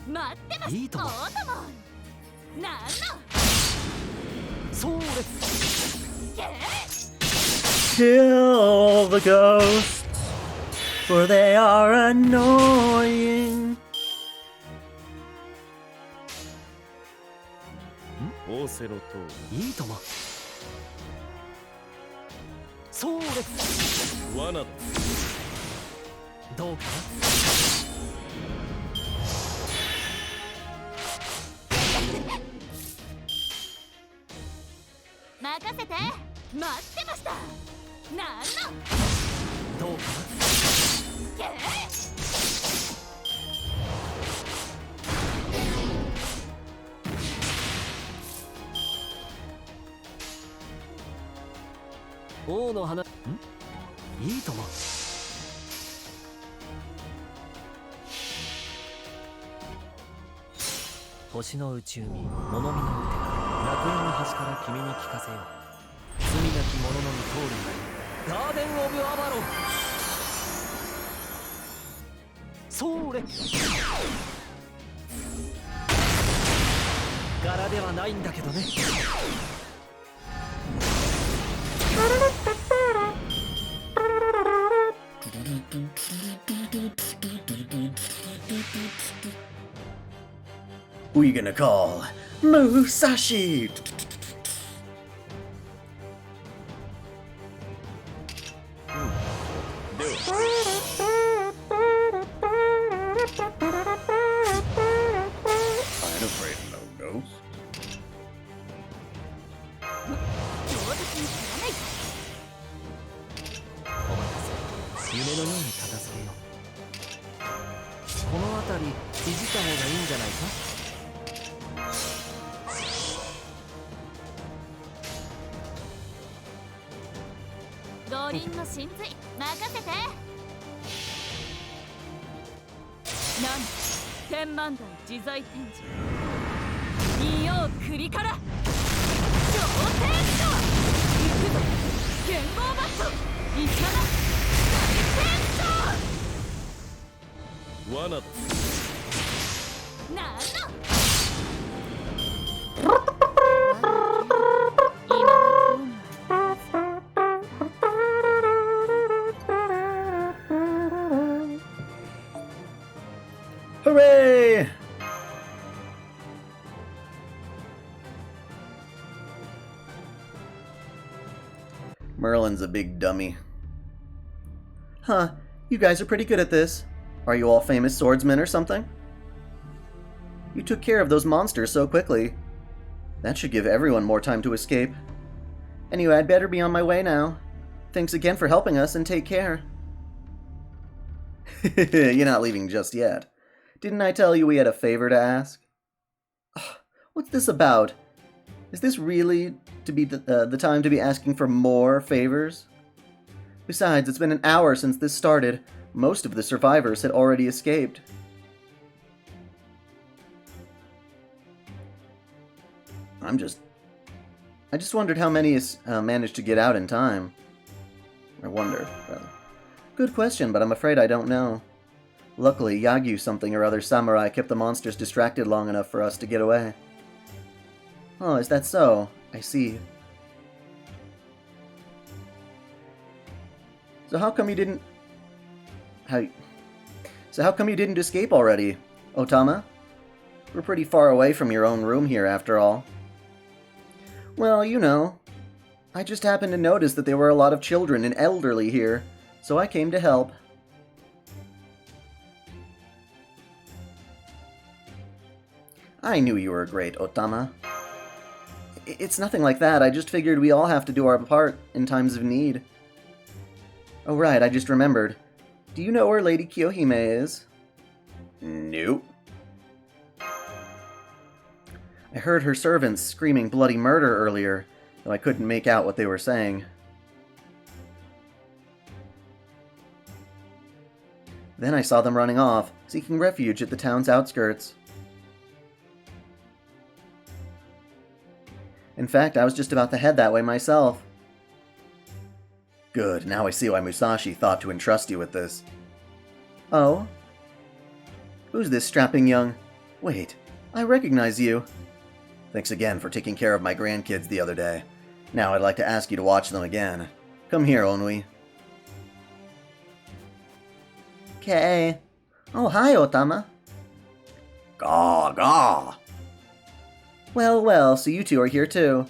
待ってまいいともお供なんのそうれ Kill the ghosts, for they are annoying. オーセロトいいともそうれ罠どうか任せて待ってましたなんのどうかけ王の花いいとも星の内海物見の歌楽園の端から君に聞かせよう罪なき者のみ通るがいガーデン・オブ・アバロンそれ柄ではないんだけどねWho you gonna call? Musashi! I'm afraid of no ghosts. 上手に切らないお任せ夢のように片付けようこの辺りいじった方がいいんじゃないか五輪の神髄任せてなん天満台自在天神見よう栗から上天使行くぞ剣豪バットイカナ大天使罠なんの今だ Hooray! Merlin's a big dummy. Huh, you guys are pretty good at this. Are you all famous swordsmen or something? You took care of those monsters so quickly. That should give everyone more time to escape. Anyway, I'd better be on my way now. Thanks again for helping us and take care. You're not leaving just yet. Didn't I tell you we had a favor to ask? Ugh, what's this about? Is this really to be the time to be asking for more favors? Besides, it's been an hour since this started. Most of the survivors had already escaped. I just wondered how many managed to get out in time. I wondered, rather. Good question, but I'm afraid I don't know. Luckily, Yagyu something or other samurai kept the monsters distracted long enough for us to get away. Oh, is that so? I see. So how come you didn't... So how come you didn't escape already, Otama? We're pretty far away from your own room here, after all. Well, you know. I just happened to notice that there were a lot of children and elderly here, so I came to help. I knew you were great, Otama. It's nothing like that. I just figured we all have to do our part in times of need. Oh right, I just remembered. Do you know where Lady Kiyohime is? Nope. I heard her servants screaming bloody murder earlier, though I couldn't make out what they were saying. Then I saw them running off, seeking refuge at the town's outskirts. In fact, I was just about to head that way myself. Good, now I see why Musashi thought to entrust you with this. Oh? Who's this strapping young... Wait, I recognize you. Thanks again for taking care of my grandkids the other day. Now I'd like to ask you to watch them again. Come here, Onui. Okay. Oh, hi, Otama. Gaw, gaw. Well, well, so you two are here too.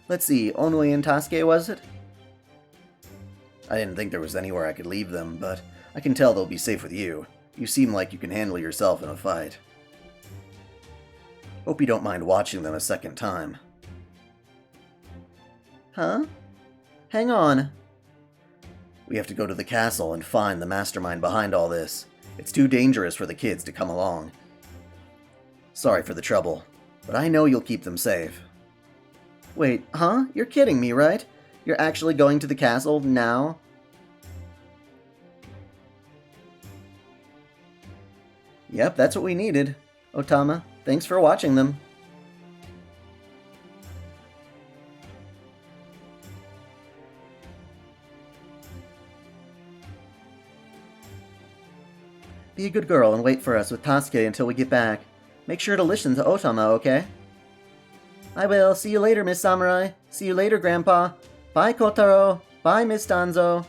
Let's see, Onui and Tasuke, was it? I didn't think there was anywhere I could leave them, but I can tell they'll be safe with you. You seem like you can handle yourself in a fight. Hope you don't mind watching them a second time. Huh? Hang on. We have to go to the castle and find the mastermind behind all this. It's too dangerous for the kids to come along. Sorry for the trouble, but I know you'll keep them safe. Wait, huh? You're kidding me, right? You're actually going to the castle now? Yep, that's what we needed. Otama, thanks for watching them. Be a good girl and wait for us with Tasuke until we get back. Make sure to listen to Otama, okay? I will. See you later, Miss Samurai. See you later, Grandpa. Bye, Kotaro. Bye, Miss Danzo.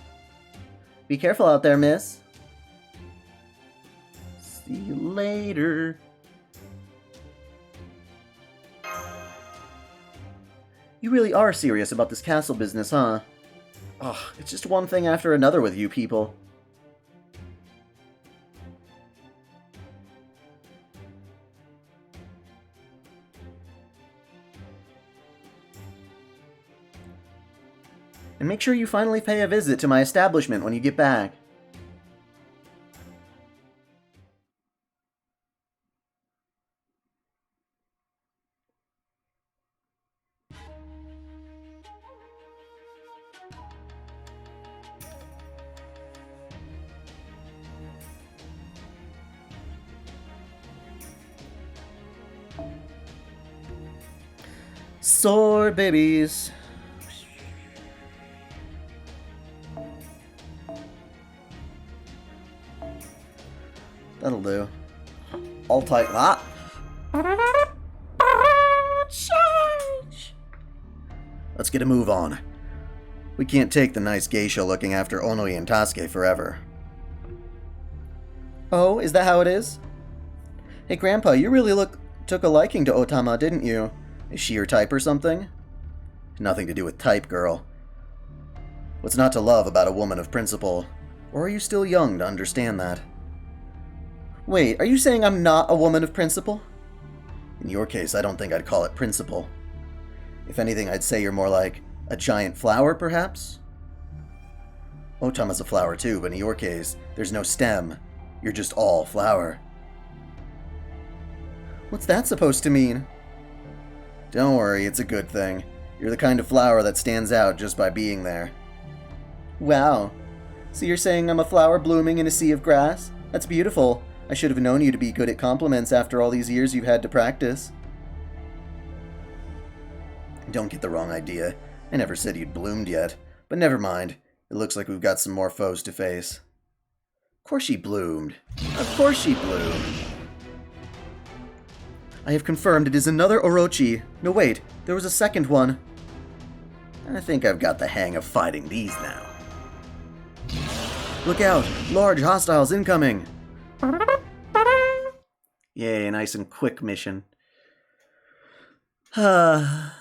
Be careful out there, miss. See you later. You really are serious about this castle business, huh? Ugh, it's just one thing after another with you people. And make sure you finally pay a visit to my establishment when you get back. Sword babies. That'll do. I'll take that. Let's get a move on. We can't take the nice geisha looking after Onoi and Tasuke forever. Oh, is that how it is? Hey Grandpa, you really took a liking to Otama, didn't you? Is she your type or something? Nothing to do with type, girl. What's not to love about a woman of principle? Or are you still young to understand that? Wait, are you saying I'm not a woman of principle? In your case, I don't think I'd call it principle. If anything, I'd say you're more like a giant flower, perhaps? Otama's a flower too, but in your case, there's no stem. You're just all flower. What's that supposed to mean? Don't worry, it's a good thing. You're the kind of flower that stands out just by being there. Wow. So you're saying I'm a flower blooming in a sea of grass? That's beautiful. I should have known you to be good at compliments after all these years you've had to practice. Don't get the wrong idea. I never said you'd bloomed yet. But never mind. It looks like we've got some more foes to face. Of course she bloomed. Of course she bloomed. I have confirmed it is another Orochi. No wait, there was a second one. I think I've got the hang of fighting these now. Look out! Large hostiles incoming! Yay, nice and quick mission. I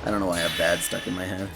don't know why I have bad stuck in my head.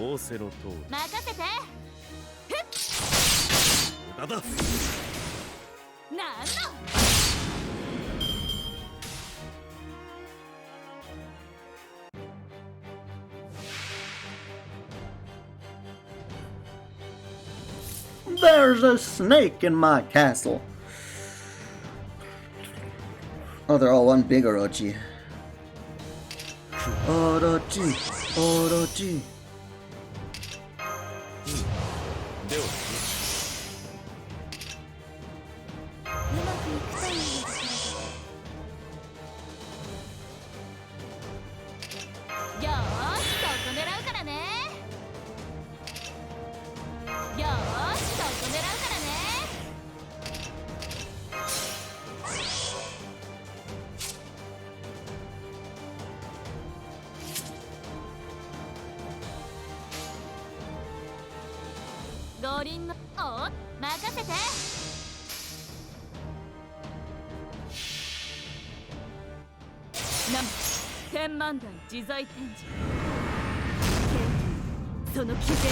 仰せろと任せて。無駄だ。なんの。There's a snake in my castle. Oh, they're all one big Orochi. Orochi, Orochi. ではうまくいくといいんですけど。よーし、そこ狙うからね。よーし、そこ狙うからね。五輪のお任せて。天満台自在天示。その規制を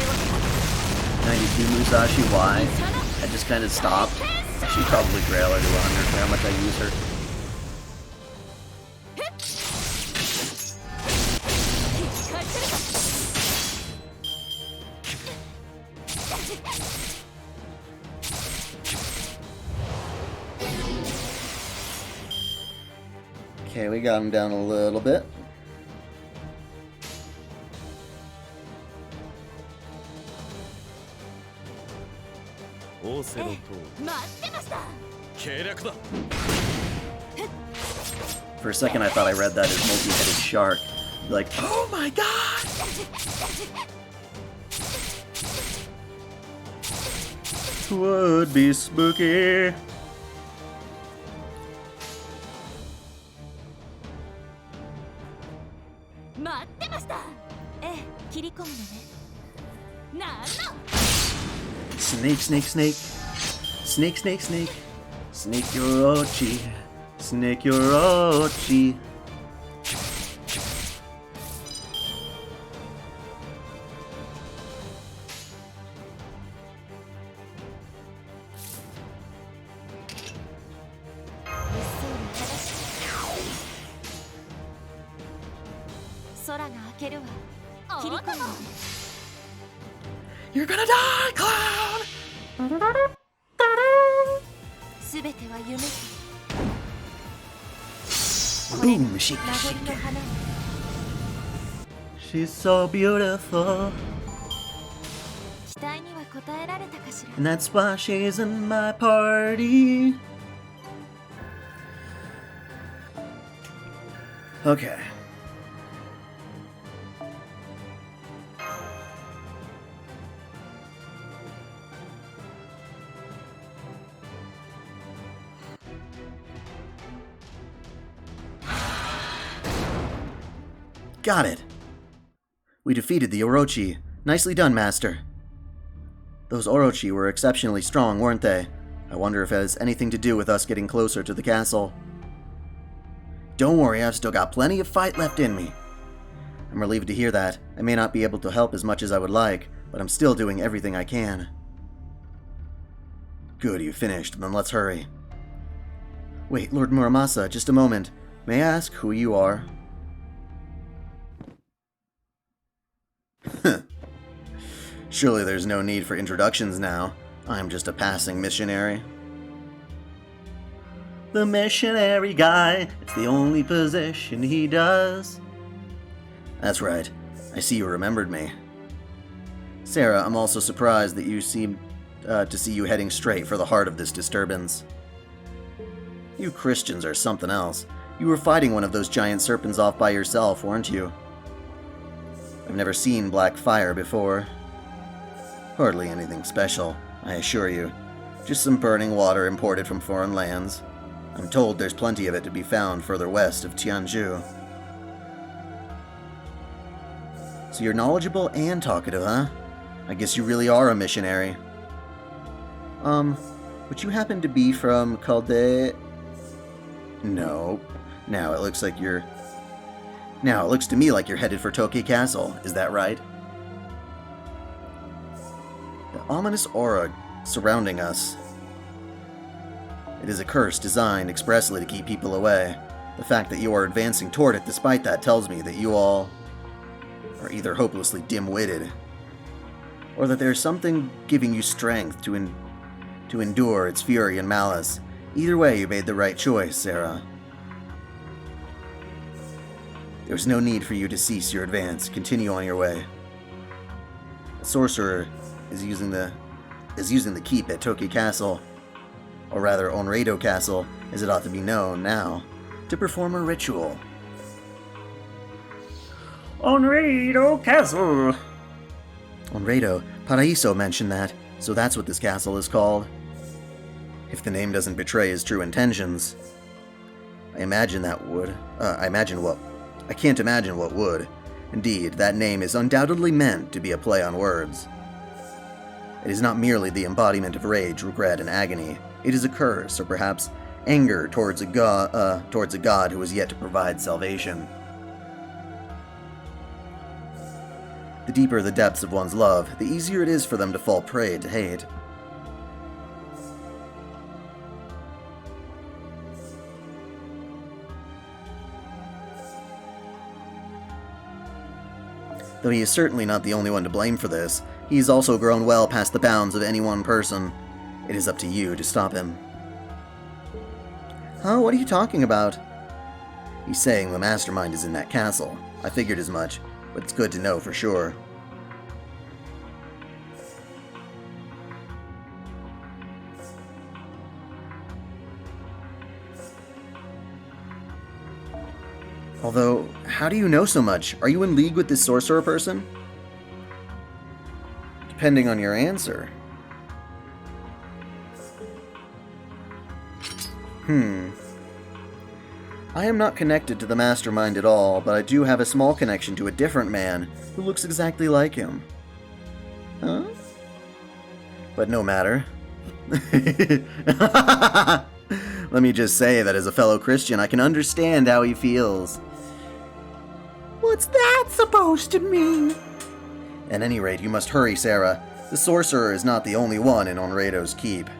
92 Musashi, why? I just kind of stopped. She'd probably grail her to 100 for how much I use her. Okay, we got him down a little bit. For a second, I thought I read that as multi-headed shark. Like, oh my god! Would be spooky. Snake, snake, snake. Snake, snake, snake. Snake your Orochi. Snake your Orochi. You're gonna die, clown! Boom, shake, shake. She's so beautiful. And that's why she's in my party. Okay. Got it. We defeated the Orochi. Nicely done, Master. Those Orochi were exceptionally strong, weren't they? I wonder if it has anything to do with us getting closer to the castle. Don't worry, I've still got plenty of fight left in me. I'm relieved to hear that. I may not be able to help as much as I would like, but I'm still doing everything I can. Good, you finished. Then let's hurry. Wait, Lord Muramasa, just a moment. May I ask who you are? Surely there's no need for introductions now. I'm just a passing missionary. The missionary guy, it's the only position he does. That's right. I see you remembered me. Sarah, I'm also surprised that you seem to see you heading straight for the heart of this disturbance. You Christians are something else. You were fighting one of those giant serpents off by yourself, weren't you? I've never seen black fire before. Hardly anything special, I assure you. Just some burning water imported from foreign lands. I'm told there's plenty of it to be found further west of Tianjin. So you're knowledgeable and talkative, huh? I guess you really are a missionary. Would you happen to be from Chaldea? No. Now it looks to me like you're headed for Tokyo Castle. Is that right? The ominous aura surrounding us. It is a curse designed expressly to keep people away. The fact that you are advancing toward it despite that tells me that you all are either hopelessly dim-witted, or that there's something giving you strength to endure its fury and malice. Either way, you made the right choice, Sarah. There's no need for you to cease your advance. Continue on your way. The sorcerer is using the keep at Toki Castle, or rather Onreido Castle, as it ought to be known now, to perform a ritual. Onreido Castle! Onreido, Paraiso mentioned that, so that's what this castle is called. If the name doesn't betray his true intentions, I can't imagine what would. Indeed, that name is undoubtedly meant to be a play on words. It is not merely the embodiment of rage, regret, and agony. It is a curse, or perhaps anger towards a god who has yet to provide salvation. The deeper the depths of one's love, the easier it is for them to fall prey to hate. Though he is certainly not the only one to blame for this, he has also grown well past the bounds of any one person. It is up to you to stop him. Huh? What are you talking about? He's saying the mastermind is in that castle. I figured as much, but it's good to know for sure. Although, how do you know so much? Are you in league with this sorcerer person? Depending on your answer. I am not connected to the mastermind at all, but I do have a small connection to a different man who looks exactly like him. Huh? But no matter. Let me just say that as a fellow Christian, I can understand how he feels. What's that supposed to mean? At any rate, you must hurry, Sarah. The sorcerer is not the only one in Onreido's keep.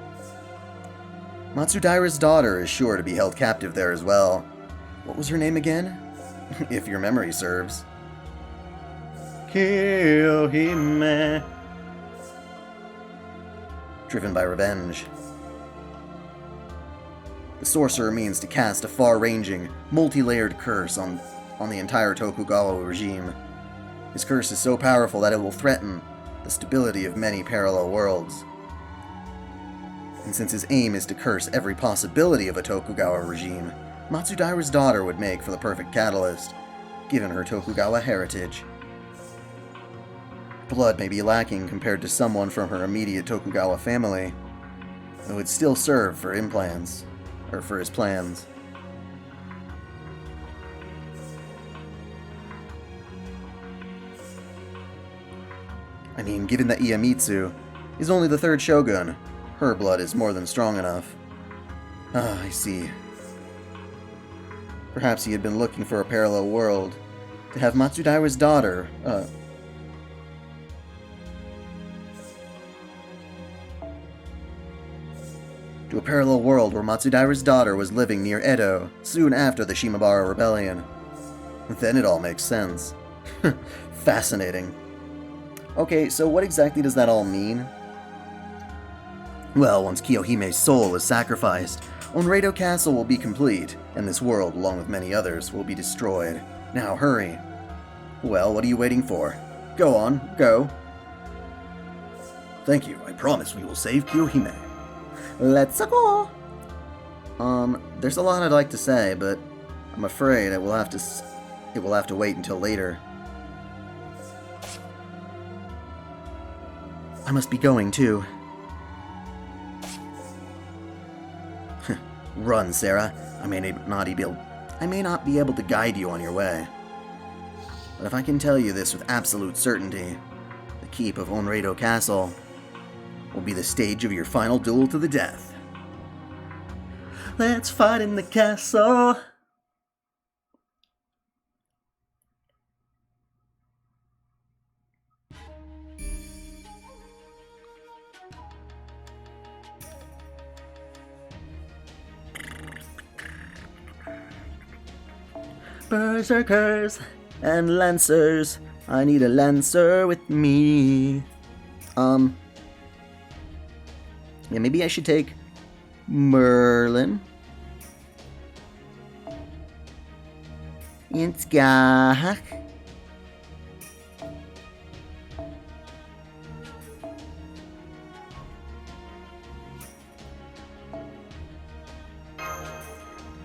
Matsudaira's daughter is sure to be held captive there as well. What was her name again? If your memory serves. Kiyohime. Driven by revenge. The sorcerer means to cast a far-ranging, multi-layered curse on the entire Tokugawa regime. His curse is so powerful that it will threaten the stability of many parallel worlds. And since his aim is to curse every possibility of a Tokugawa regime, Matsudaira's daughter would make for the perfect catalyst, given her Tokugawa heritage. Blood may be lacking compared to someone from her immediate Tokugawa family, though it would still serve for implants, or for his plans. I mean, given that Iemitsu is only the third shogun, her blood is more than strong enough. Ah, I see. Perhaps he had been looking for a parallel world to have Matsudaira's daughter, to a parallel world where Matsudaira's daughter was living near Edo soon after the Shimabara Rebellion. Then it all makes sense. Fascinating. Okay, so what exactly does that all mean? Well, once Kiyohime's soul is sacrificed, Onreido Castle will be complete, and this world, along with many others, will be destroyed. Now hurry. Well, what are you waiting for? Go on, go. Thank you, I promise we will save Kiyohime. Let's go! There's a lot I'd like to say, but I'm afraid it will have to wait until later. I must be going, too. Run, Sarah. I may not be able to guide you on your way. But if I can tell you this with absolute certainty, the keep of Onreido Castle will be the stage of your final duel to the death. Let's fight in the castle! Berserkers and Lancers. I need a Lancer with me. Yeah, maybe I should take Merlin. It's Gak.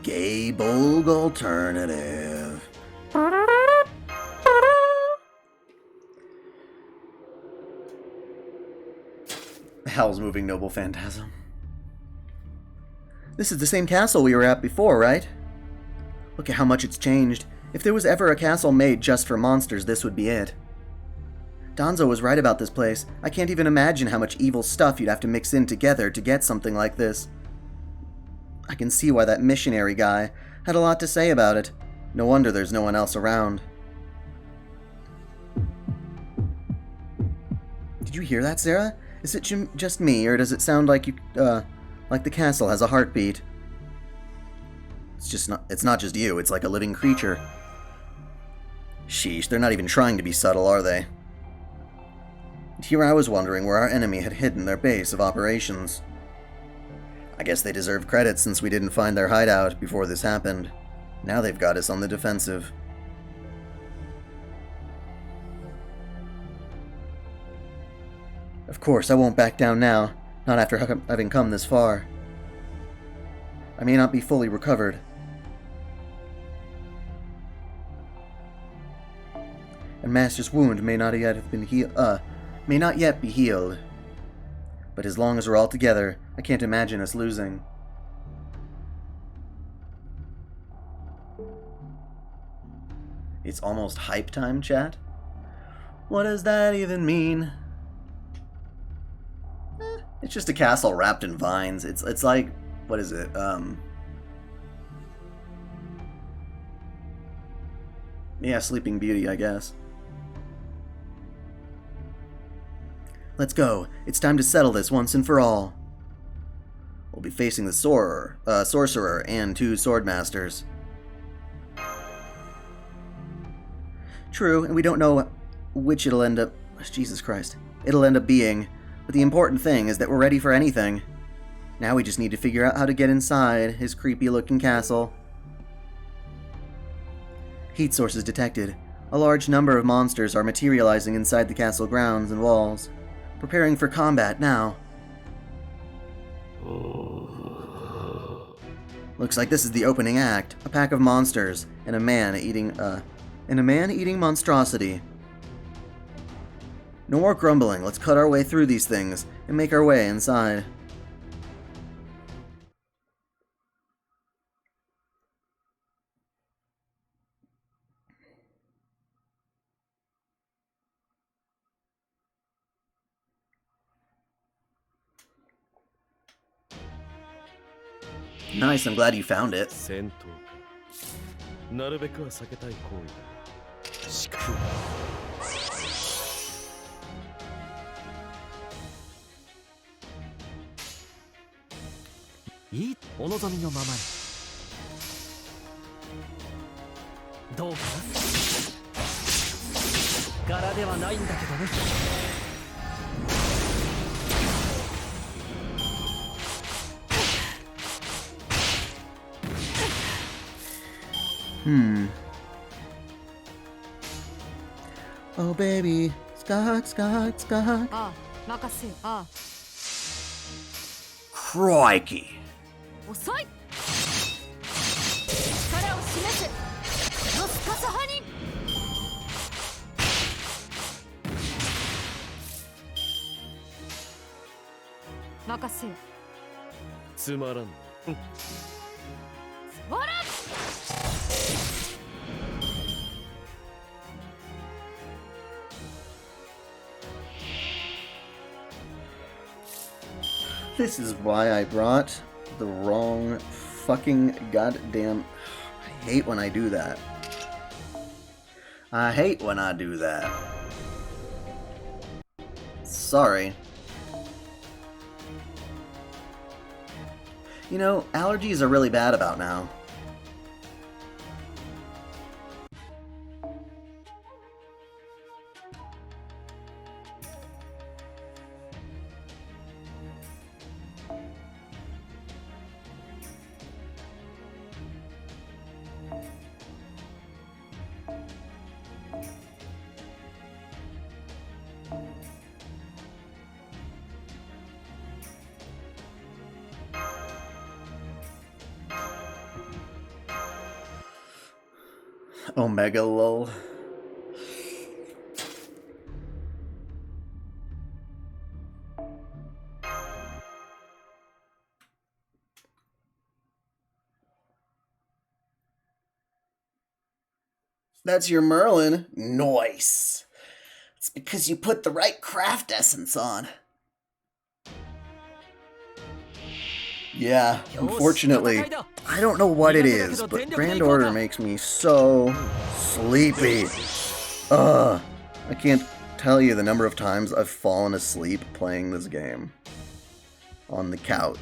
Gay Bold Alternative. Hell's moving noble phantasm. This is the same castle we were at before, right? Look at how much it's changed. If there was ever a castle made just for monsters, this would be it. Danzo was right about this place. I can't even imagine how much evil stuff you'd have to mix in together to get something like this. I can see why that missionary guy had a lot to say about it. No wonder there's no one else around. Did you hear that, Sarah? Is it just me, or does it sound like like the castle has a heartbeat? It's not just you, it's like a living creature. Sheesh, they're not even trying to be subtle, are they? And here I was wondering where our enemy had hidden their base of operations. I guess they deserve credit since we didn't find their hideout before this happened. Now they've got us on the defensive. Of course, I won't back down now, not after having come this far. I may not be fully recovered. And Master's wound may not yet be healed. But as long as we're all together, I can't imagine us losing. It's almost hype time, chat? What does that even mean? It's just a castle wrapped in vines. It's like, what is it? Yeah, Sleeping Beauty, I guess. Let's go. It's time to settle this once and for all. We'll be facing the sorcerer and 2 swordmasters. True, and we don't know which it'll end up... Jesus Christ. It'll end up being... But the important thing is that we're ready for anything. Now we just need to figure out how to get inside his creepy-looking castle. Heat sources detected. A large number of monsters are materializing inside the castle grounds and walls. Preparing for combat now. Looks like this is the opening act. A pack of monsters and a man eating monstrosity. No more grumbling, let's cut our way through these things and make our way inside. Nice, I'm glad you found it. 戦闘かなるべくは避けたい行為だしかしいいお望みのままにどうかな柄ではないんだけどねOh baby, Skak, Skak, Skak. ああ任せよああ Crikey. 遅い力を示せのスカサハに任せよつまらんなほら This is why I brought the wrong fucking goddamn... I hate when I do that. I hate when I do that. Sorry. You know, allergies are really bad about now. Omega lol. That's your Merlin? Nice. It's because you put the right craft essence on. Yeah, unfortunately, I don't know what it is, but Grand Order makes me so sleepy. I can't tell you the number of times I've fallen asleep playing this game. On the couch.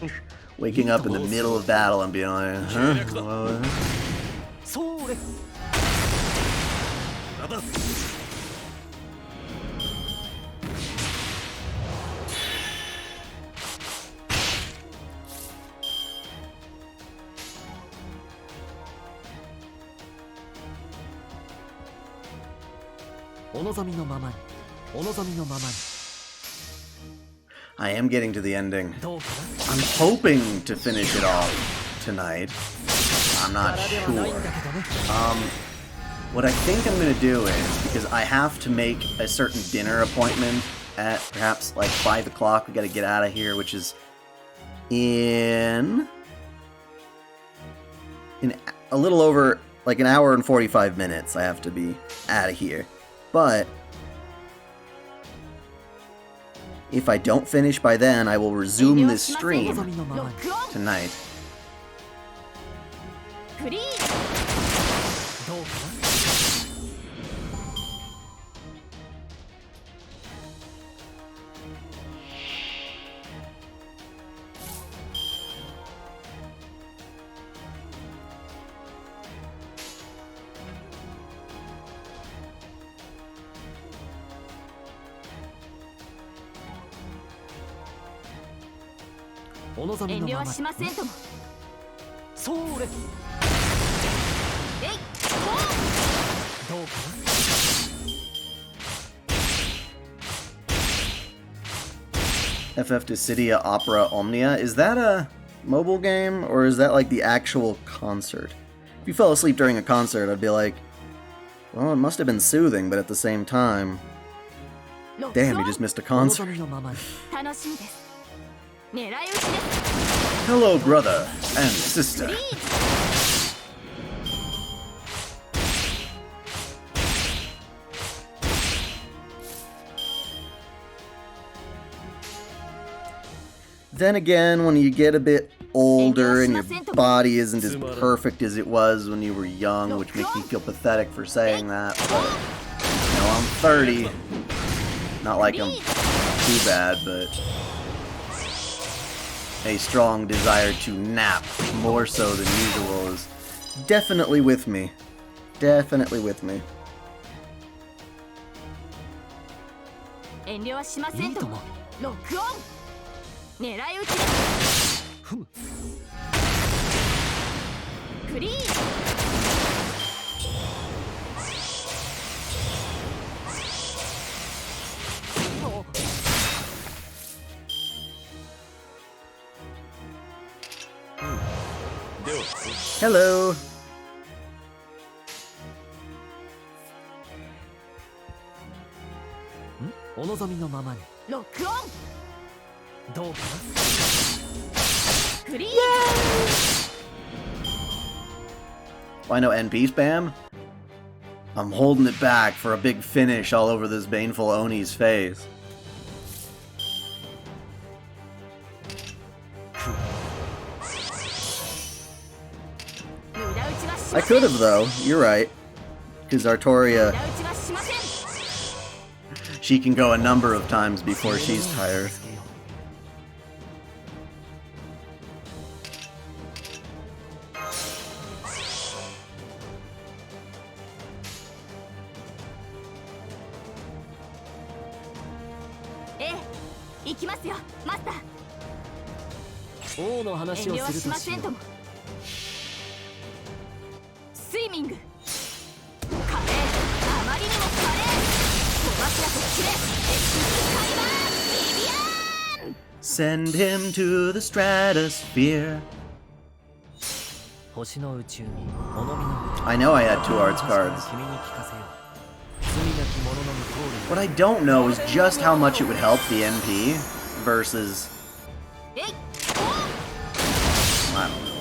Waking up in the middle of battle and being like, huh? What? お望みのままに、お望みのままに。 I am getting to the ending. どうかな？ I'm hoping to finish it off tonight. I'm not sure. What I think I'm gonna do is, because I have to make a certain dinner appointment at perhaps like 5 o'clock, we gotta get out of here, which is in a little over like an hour and 45 minutes. I have to be out of here. But if I don't finish by then, I will resume this stream tonight. どうかな？ お望みのままに。それ。どうかな？ FF Dissidia Opera Omnia. Is that a mobile game, or is that like the actual concert? If you fell asleep during a concert, I'd be like, well, it must have been soothing, but at the same time, damn, you just missed a concert. Hello, brother and sister. Then again, when you get a bit older and your body isn't as perfect as it was when you were young, which makes me feel pathetic for saying that, but, you know, I'm 30. Not like I'm too bad, but a strong desire to nap more so than usual is definitely with me. Definitely with me. 遠慮はしませんとも。ロックオン。狙い撃ちです。ふむ。クリーン。Hello. お望みのままに。ロックオン。どうかな？クリーン。Why no NP spam? I'm holding it back for a big finish all over this baneful Oni's face. I could have, though. You're right. Because Artoria, she can go a number of times before she's tired. Send him to the stratosphere. 星の宇宙に物見の I know I had two arts cards. 君に聞かせよう。罪なき者の無効 What I don't know is just how much it would help the NP versus... I don't know.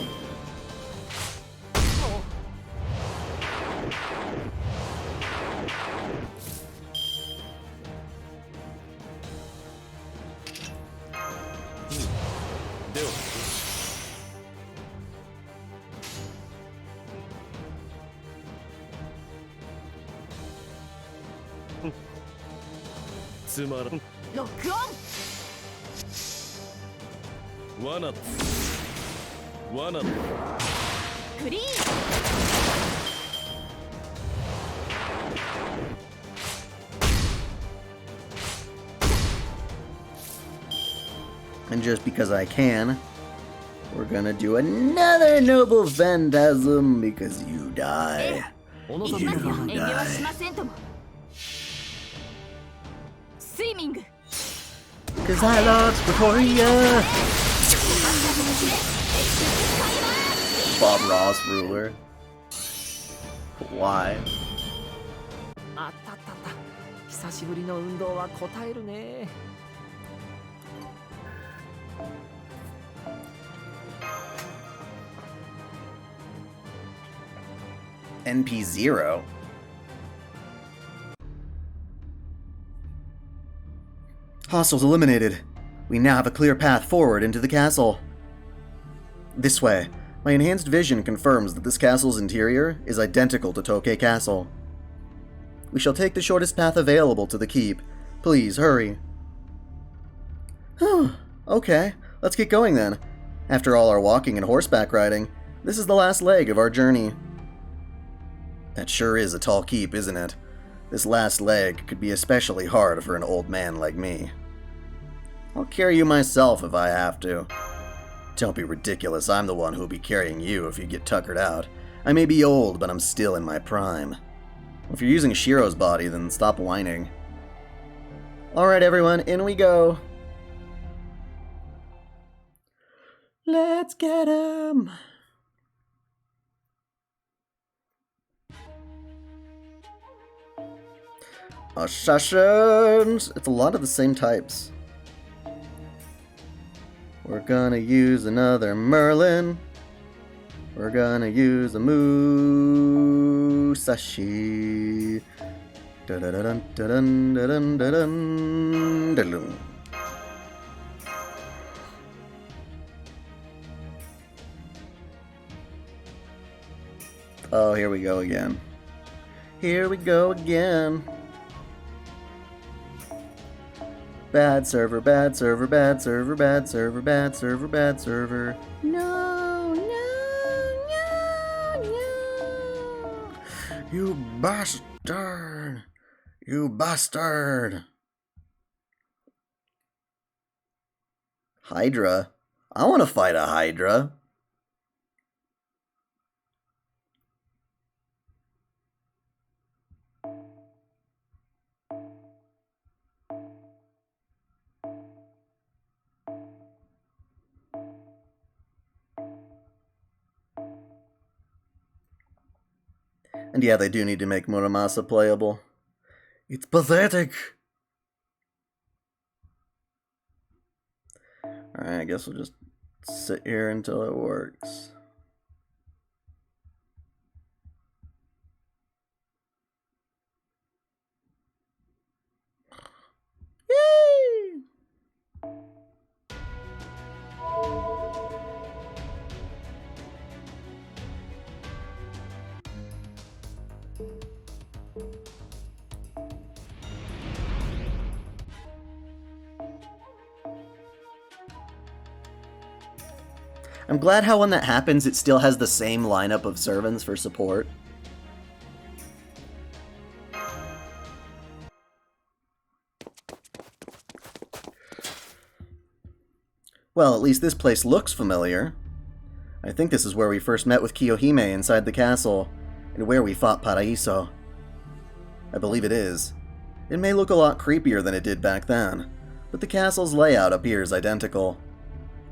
Duel. つまらん。ロックオン。罠だ。罠だ。クリーン。 And just because I can, we're gonna do another noble phantasm because you die. おの い ざ きますよ。 You 遠慮は die. しませんとも。スイミング。 Cause I lost before ya. Bob Ross ruler. Why? あったったった。久しぶりの運動は応えるね。 NP0. Hostiles eliminated. We now have a clear path forward into the castle. This way. My enhanced vision confirms that this castle's interior is identical to Tokei Castle. We shall take the shortest path available to the keep. Please, hurry. Okay, let's get going then. After all our walking and horseback riding, this is the last leg of our journey. That sure is a tall keep, isn't it? This last leg could be especially hard for an old man like me. I'll carry you myself if I have to. Don't be ridiculous, I'm the one who'll be carrying you if you get tuckered out. I may be old, but I'm still in my prime. If you're using Shiro's body, then stop whining. Alright everyone, in we go! Let's get 'em! Assassins! It's a lot of the same types. We're gonna use another Merlin. We're gonna use a Musashi. Da-da-da-dun, da-dun, da-dun, da-dun, da-dun. Oh, here we go again. Here we go again. Bad server, bad server, bad server, bad server, bad server, bad server. No, no, no, no. You bastard! You bastard! Hydra? I want to fight a Hydra. And yeah, they do need to make Muramasa playable. It's pathetic! Alright, I guess we'll just sit here until it works. Yay! I'm glad how when that happens, it still has the same lineup of servants for support. Well, at least this place looks familiar. I think this is where we first met with Kiyohime inside the castle, and where we fought Paraiso. I believe it is. It may look a lot creepier than it did back then, but the castle's layout appears identical.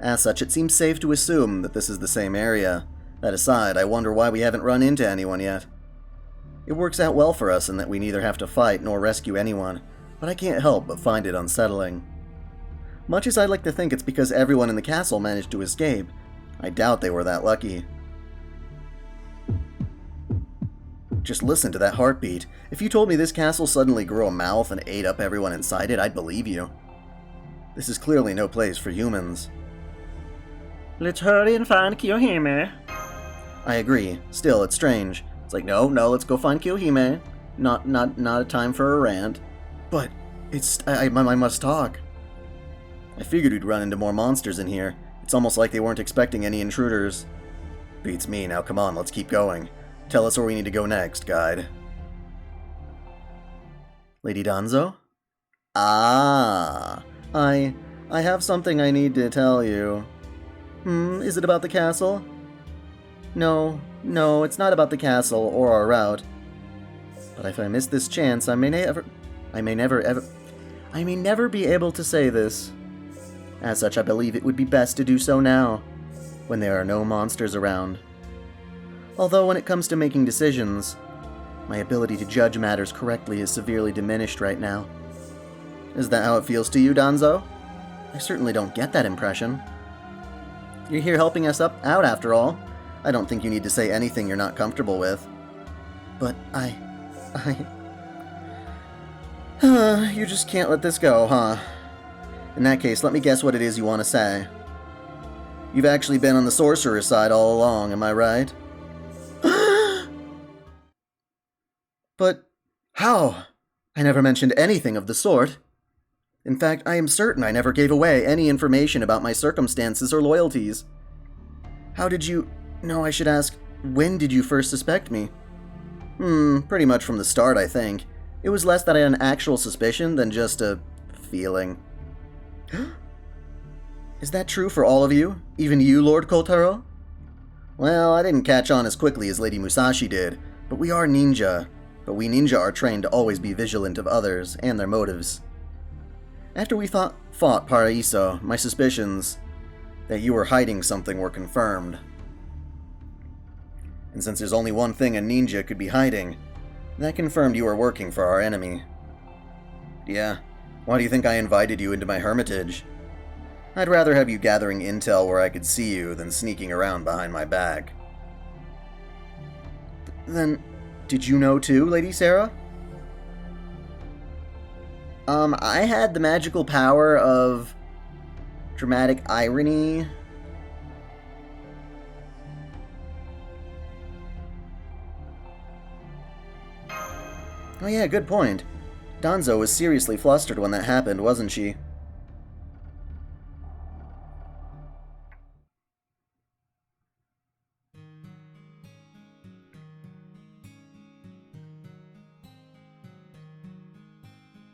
As such, it seems safe to assume that this is the same area, That aside, I wonder why we haven't run into anyone yet. It works out well for us in that we neither have to fight nor rescue anyone, but I can't help but find it unsettling. Much as I'd like to think it's because everyone in the castle managed to escape, I doubt they were that lucky. Just listen to that heartbeat. If you told me this castle suddenly grew a mouth and ate up everyone inside it, I'd believe you. This is clearly no place for humans. Let's hurry and find Kiyohime. I agree. Still, it's strange. It's like, no, let's go find Kiyohime. Not a time for a rant. But, I must talk. I figured we'd run into more monsters in here. It's almost like they weren't expecting any intruders. Beats me. Now come on, let's keep going. Tell us where we need to go next, guide. Lady Danzo? Ah, I have something I need to tell you. Is it about the castle? No, it's not about the castle or our route. But if I miss this chance, I may never be able to say this. As such, I believe it would be best to do so now, when there are no monsters around. Although when it comes to making decisions, my ability to judge matters correctly is severely diminished right now. Is that how it feels to you, Danzo? I certainly don't get that impression. You're here helping us out after all. I don't think you need to say anything you're not comfortable with. But you just can't let this go, huh? In that case, let me guess what it is you want to say. You've actually been on the sorcerer's side all along, am I right? But how? I never mentioned anything of the sort. In fact, I am certain I never gave away any information about my circumstances or loyalties. How did you... No, I should ask, when did you first suspect me? Pretty much from the start, I think. It was less that I had an actual suspicion than just a feeling. Is that true for all of you? Even you, Lord Kotaro? Well, I didn't catch on as quickly as Lady Musashi did, but we are ninja. But we ninja are trained to always be vigilant of others and their motives. After we fought Paraiso, my suspicions that you were hiding something were confirmed. And since there's only one thing a ninja could be hiding, that confirmed you were working for our enemy. Yeah, why do you think I invited you into my hermitage? I'd rather have you gathering intel where I could see you than sneaking around behind my back. Then, did you know too, Lady Sarah? I had the magical power of dramatic irony. Oh yeah, good point. Danzo was seriously flustered when that happened, wasn't she?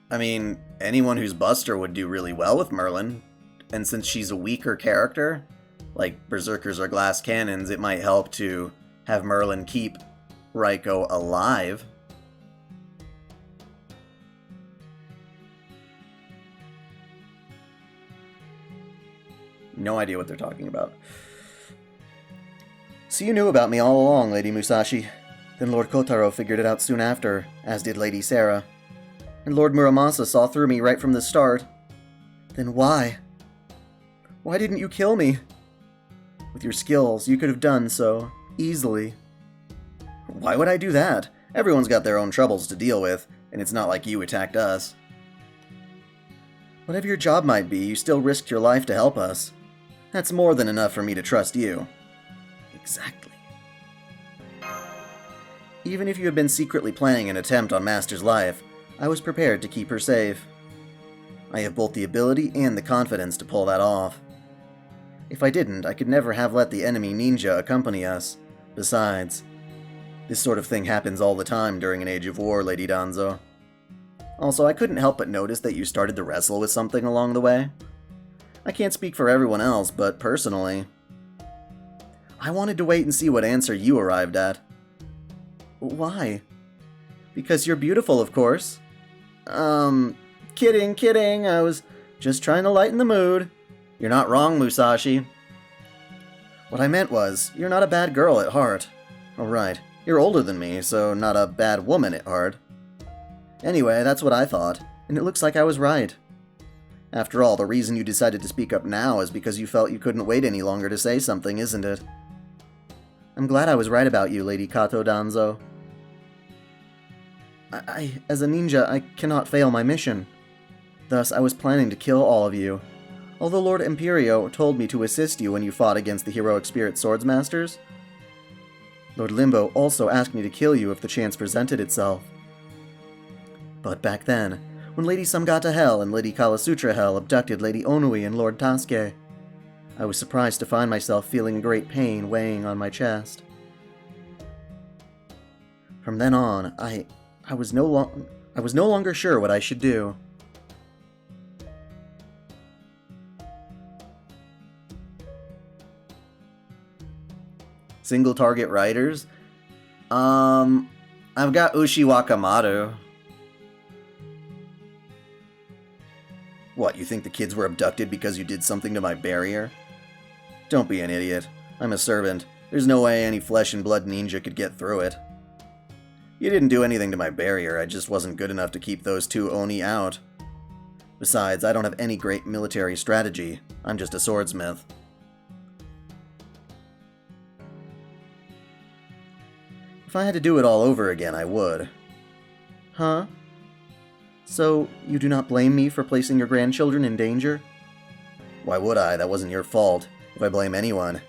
I mean, anyone who's Buster would do really well with Merlin. And since she's a weaker character, like Berserkers or Glass Cannons, it might help to have Merlin keep Raiko alive. No idea what they're talking about. So you knew about me all along, Lady Musashi. Then Lord Kotaro figured it out soon after, as did Lady Sarah. And Lord Muramasa saw through me right from the start. Then why? Why didn't you kill me? With your skills, you could have done so, easily. Why would I do that? Everyone's got their own troubles to deal with, and it's not like you attacked us. Whatever your job might be, you still risked your life to help us. That's more than enough for me to trust you. Exactly. Even if you had been secretly planning an attempt on Master's life, I was prepared to keep her safe. I have both the ability and the confidence to pull that off. If I didn't, I could never have let the enemy ninja accompany us. Besides, this sort of thing happens all the time during an age of war, Lady Danzo. Also, I couldn't help but notice that you started to wrestle with something along the way. I can't speak for everyone else, but personally, I wanted to wait and see what answer you arrived at. Why? Because you're beautiful, of course. Kidding, I was just trying to lighten the mood. You're not wrong, Musashi. What I meant was, you're not a bad girl at heart. Oh, right. You're older than me, so not a bad woman at heart. Anyway, that's what I thought, and it looks like I was right. After all, the reason you decided to speak up now is because you felt you couldn't wait any longer to say something, isn't it? I'm glad I was right about you, Lady Kato Danzo. As a ninja, I cannot fail my mission. Thus, I was planning to kill all of you. Although Lord Imperio told me to assist you when you fought against the heroic spirit swordsmasters, Lord Limbo also asked me to kill you if the chance presented itself. But back then, when Lady Samgata Hell and Lady Kalasutra Hell abducted Lady Onui and Lord Tasuke, I was surprised to find myself feeling a great pain weighing on my chest. From then on, I was no longer sure what I should do. Single target riders? I've got Ushi Wakamatsu. What, you think the kids were abducted because you did something to my barrier? Don't be an idiot. I'm a servant. There's no way any flesh and blood ninja could get through it. You didn't do anything to my barrier, I just wasn't good enough to keep those two Oni out. Besides, I don't have any great military strategy. I'm just a swordsmith. If I had to do it all over again, I would. Huh? So, you do not blame me for placing your grandchildren in danger? Why would I? That wasn't your fault. If I blame anyone,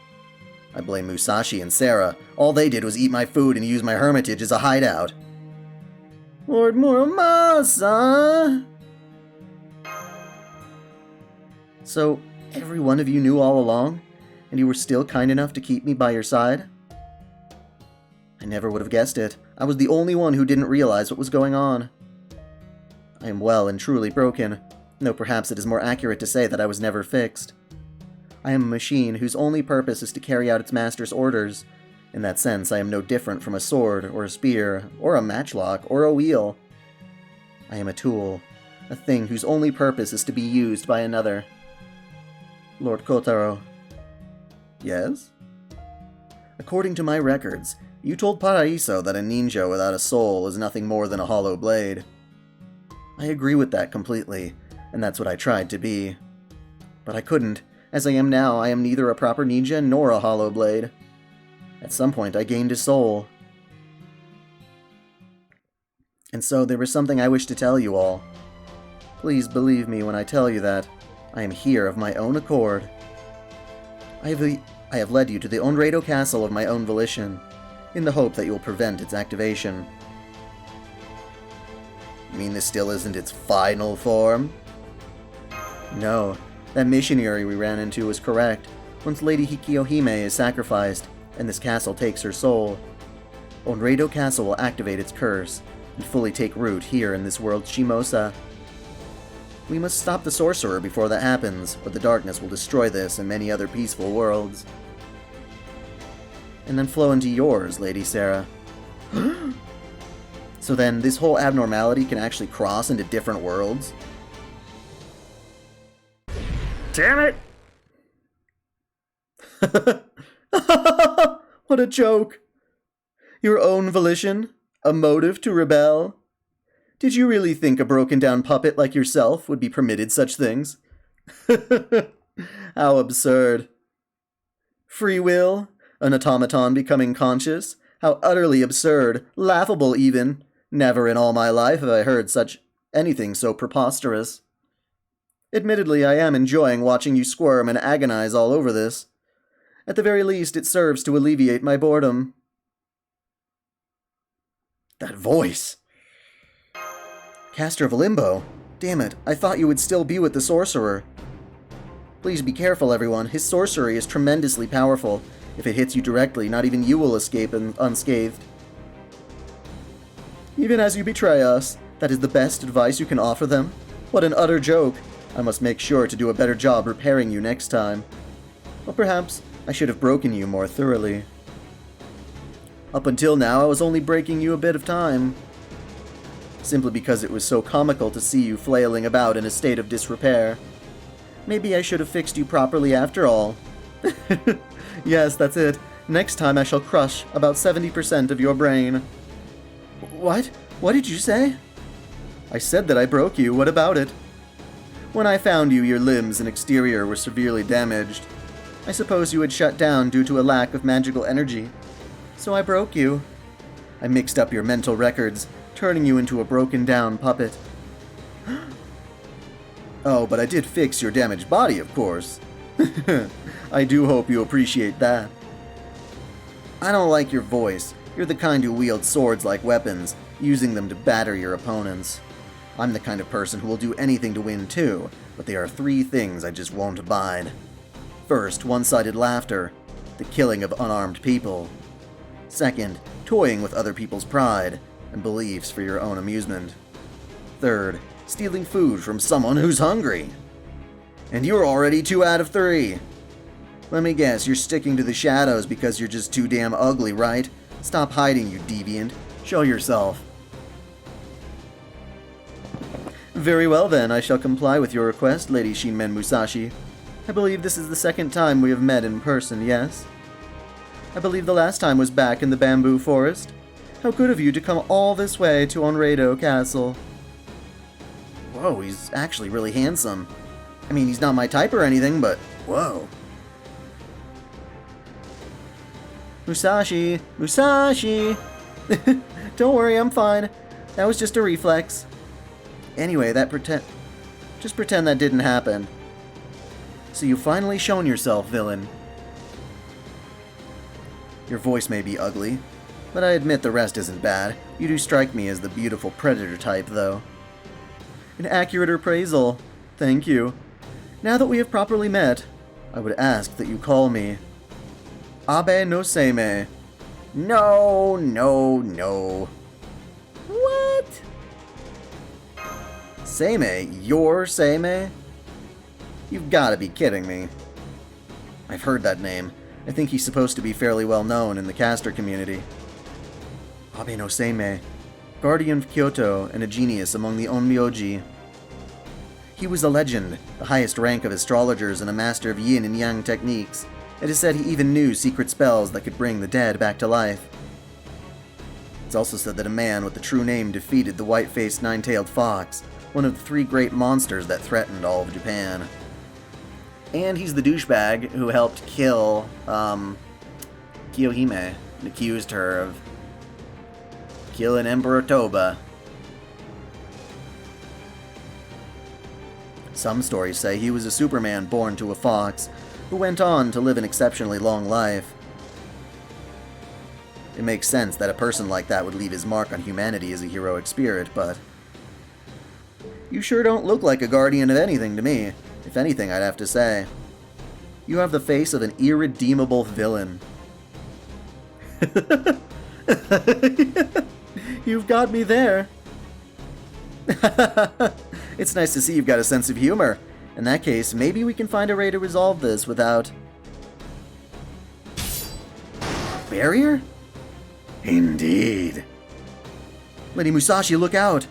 I blame Musashi and Sarah. All they did was eat my food and use my hermitage as a hideout. Lord Muramasa! So, every one of you knew all along, and you were still kind enough to keep me by your side? I never would have guessed it. I was the only one who didn't realize what was going on. I am well and truly broken, though perhaps it is more accurate to say that I was never fixed. I am a machine whose only purpose is to carry out its master's orders. In that sense, I am no different from a sword, or a spear, or a matchlock, or a wheel. I am a tool, a thing whose only purpose is to be used by another. Lord Kotaro. Yes? According to my records, you told Paraiso that a ninja without a soul is nothing more than a hollow blade. I agree with that completely, and that's what I tried to be. But I couldn't. As I am now, I am neither a proper ninja nor a hollow blade. At some point, I gained a soul. And so there was something I wish to tell you all. Please believe me when I tell you that I am here of my own accord. I have led you to the Onreido Castle of my own volition, in the hope that you will prevent its activation. You mean this still isn't its final form? No, that missionary we ran into was correct. Once Lady Hikiohime is sacrificed, and this castle takes her soul, Onreido Castle will activate its curse, and fully take root here in this world's Shimousa. We must stop the sorcerer before that happens, or the darkness will destroy this and many other peaceful worlds. And then flow into yours, Lady Sarah. So then, this whole abnormality can actually cross into different worlds? Damn it! What a joke! Your own volition? A motive to rebel? Did you really think a broken-down puppet like yourself would be permitted such things? How absurd. Free will? An automaton becoming conscious? How utterly absurd, laughable even. Never in all my life have I heard anything so preposterous. Admittedly, I am enjoying watching you squirm and agonize all over this. At the very least, it serves to alleviate my boredom. That voice! Caster of Limbo! Damn it, I thought you would still be with the sorcerer. Please be careful, everyone. His sorcery is tremendously powerful. If it hits you directly, not even you will escape unscathed. Even as you betray us, that is the best advice you can offer them? What an utter joke. I must make sure to do a better job repairing you next time. Or perhaps I should have broken you more thoroughly. Up until now, I was only breaking you a bit of time. Simply because it was so comical to see you flailing about in a state of disrepair. Maybe I should have fixed you properly after all. Yes, that's it. Next time I shall crush about 70% of your brain. What? What did you say? I said that I broke you. What about it? When I found you, your limbs and exterior were severely damaged. I suppose you had shut down due to a lack of magical energy. So I broke you. I mixed up your mental records, turning you into a broken-down puppet. Oh, but I did fix your damaged body, of course. I do hope you appreciate that. I don't like your voice. You're the kind who wields swords like weapons, using them to batter your opponents. I'm the kind of person who will do anything to win too, but there are 3 things I just won't abide. First, one-sided laughter, the killing of unarmed people. Second, toying with other people's pride and beliefs for your own amusement. Third, stealing food from someone who's hungry. And you're already 2 out of 3. Let me guess, you're sticking to the shadows because you're just too damn ugly, right? Stop hiding, you deviant. Show yourself. Very well then, I shall comply with your request, Lady Shinmen Musashi. I believe this is the 2nd time we have met in person, yes? I believe the last time was back in the bamboo forest. How good of you to come all this way to Onreido Castle. Whoa, he's actually really handsome. I mean, he's not my type or anything, but whoa. Musashi! Musashi! Don't worry, I'm fine. That was just a reflex. Anyway, just pretend that didn't happen. So you've finally shown yourself, villain. Your voice may be ugly, but I admit the rest isn't bad. You do strike me as the beautiful predator type, though. An accurate appraisal. Thank you. Now that we have properly met, I would ask that you call me Abe no Seimei. No, no, no. What? Seimei? Your Seimei? You've got to be kidding me. I've heard that name. I think he's supposed to be fairly well known in the caster community. Abe no Seimei, guardian of Kyoto and a genius among the Onmyoji. He was a legend, the highest rank of astrologers and a master of yin and yang techniques. It is said he even knew secret spells that could bring the dead back to life. It's also said that a man with the true name defeated the white-faced nine-tailed fox, one of the 3 great monsters that threatened all of Japan. And he's the douchebag who helped kill, Kiyohime, and accused her of killing Emperor Toba. Some stories say he was a Superman born to a fox, who went on to live an exceptionally long life. It makes sense that a person like that would leave his mark on humanity as a heroic spirit, but you sure don't look like a guardian of anything to me. If anything, I'd have to say. You have the face of an irredeemable villain. You've got me there. It's nice to see you've got a sense of humor. In that case, maybe we can find a way to resolve this without... Barrier? Indeed. Lady Musashi, look out!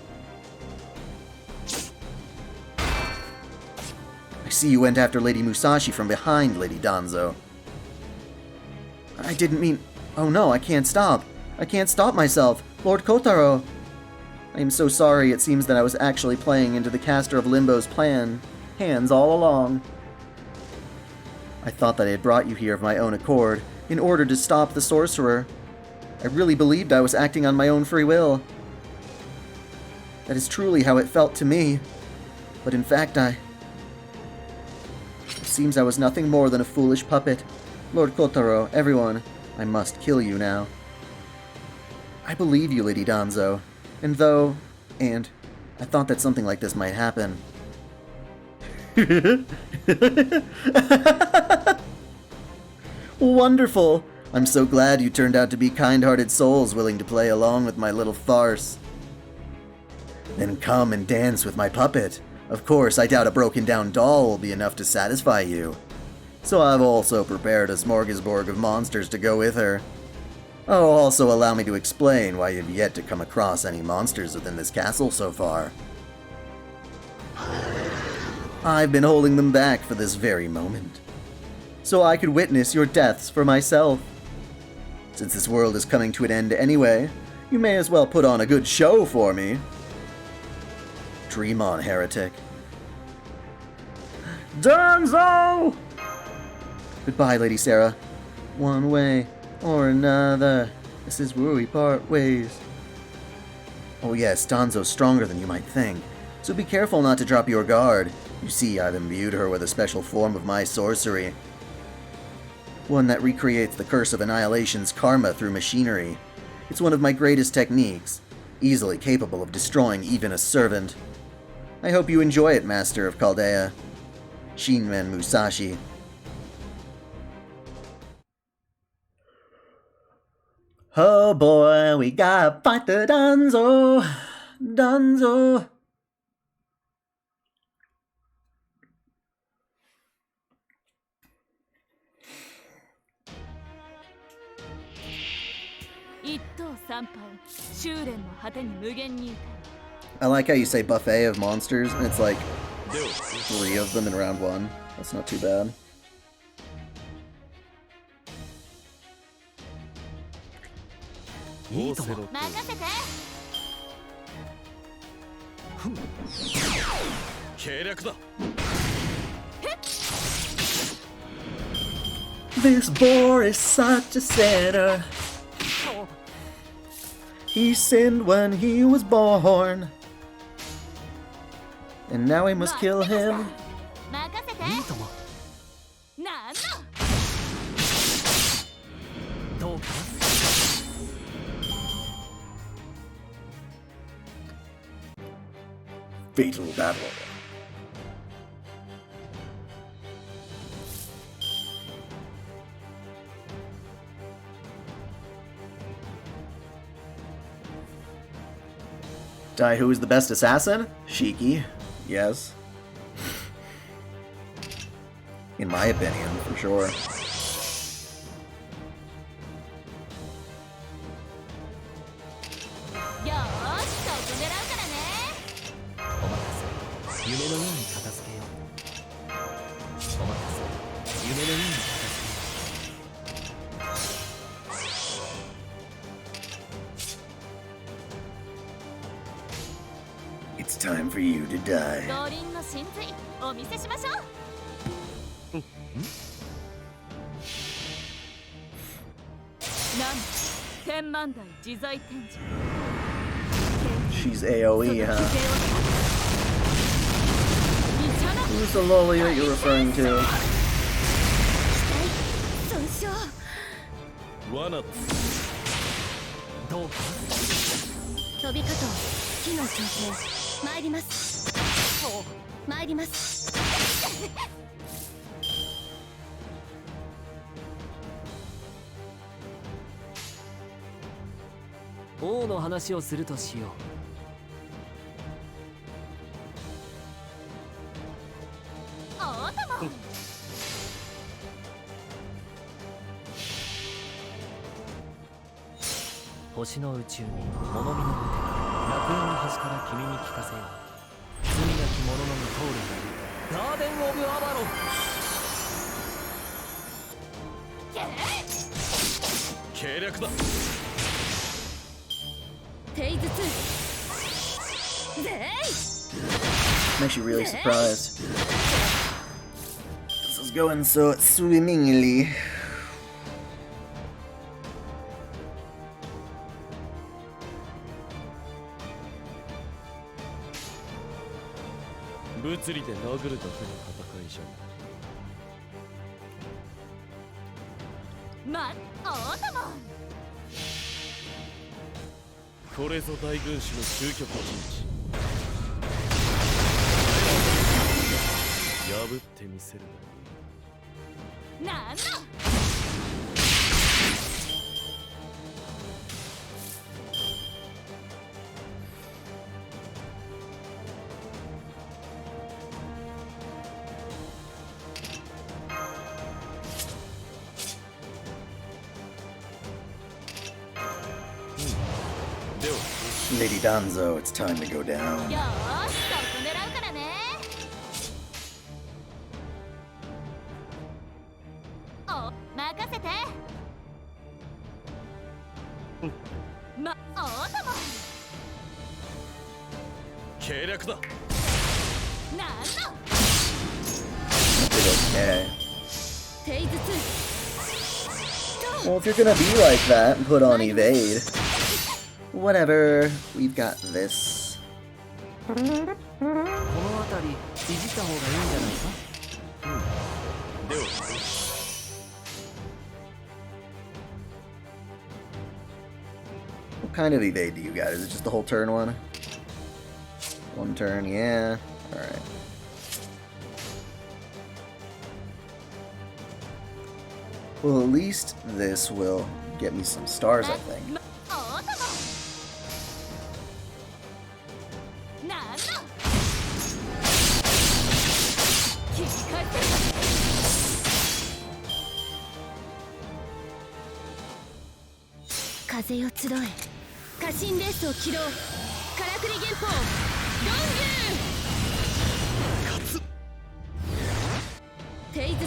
I see you went after Lady Musashi from behind, Lady Danzo. I didn't mean... Oh no, I can't stop. I can't stop myself. Lord Kotaro. I am so sorry, it seems that I was actually playing into the caster of Limbo's hands all along. I thought that I had brought you here of my own accord, in order to stop the sorcerer. I really believed I was acting on my own free will. That is truly how it felt to me. But in fact, it seems I was nothing more than a foolish puppet. Lord Kotaro, everyone, I must kill you now. I believe you, Lady Danzo. And I thought that something like this might happen. Wonderful! I'm so glad you turned out to be kind-hearted souls willing to play along with my little farce. Then come and dance with my puppet. Of course, I doubt a broken-down doll will be enough to satisfy you. So I've also prepared a smorgasbord of monsters to go with her. Oh, also allow me to explain why you've yet to come across any monsters within this castle so far. I've been holding them back for this very moment. so I could witness your deaths for myself. Since this world is coming to an end anyway, you may as well put on a good show for me. Dream on, heretic. Danzo! Goodbye, Lady Sarah. One way or another, this is where we part ways. Oh yes, Danzo's stronger than you might think, so be careful not to drop your guard. You see, I've imbued her with a special form of my sorcery. One that recreates the Curse of Annihilation's karma through machinery. It's one of my greatest techniques, easily capable of destroying even a servant. I hope you enjoy it, Master of Chaldea. Shinmen Musashi. Oh boy, we gotta fight the Danzo. Danzo. I like how you say buffet of monsters, and it's like 3 of them in round 1. That's not too bad. This boar is such a sinner. He sinned when he was born, and now we must kill him. Fatal battle. Who is the best assassin? Shiki. Yes. In my opinion, for sure. It's time for you to die. She's AoE, huh? Who's the lolly that you're referring to? Oh, の話をするとしよう。星の宇宙に物見の無手楽園の端から君に聞かせよう。罪なき者のみ通るなりガーデン・オブ・アバロン。計略だ。テイズ2。ゼイ。 I'm actually really surprised. This is going so swimmingly. Lady Danzo, it's time to go down. お任せてお供計略だ。なんの Okay. テイズ2 Well, if you're gonna be like that, put on evade. Whatever. We've got this. この辺りいじった方がいいんじゃないか。では What kind of evade do you got? Is it just the whole turn one? One turn, yeah. Alright. Well, at least this will get me some stars, I think. お供なんの切り替えて風よ集え家臣レースを起動からくり原稿ロングテイズ2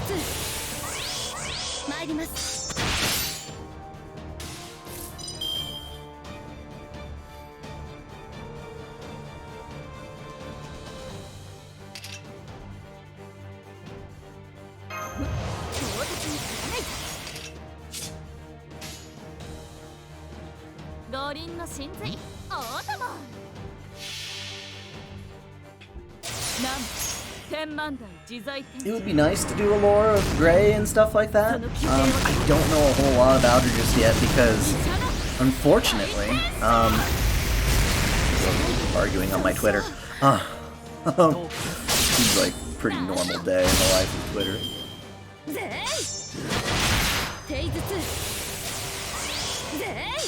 参ります強烈に振らない五輪の神髄大玉なん天満台自在 It would be nice to do a lore of Gray and stuff like that. I don't know a whole lot about her just yet because, unfortunately, arguing on my Twitter. Seems like a pretty normal day in the life of Twitter. ぜいテイズ2ぜい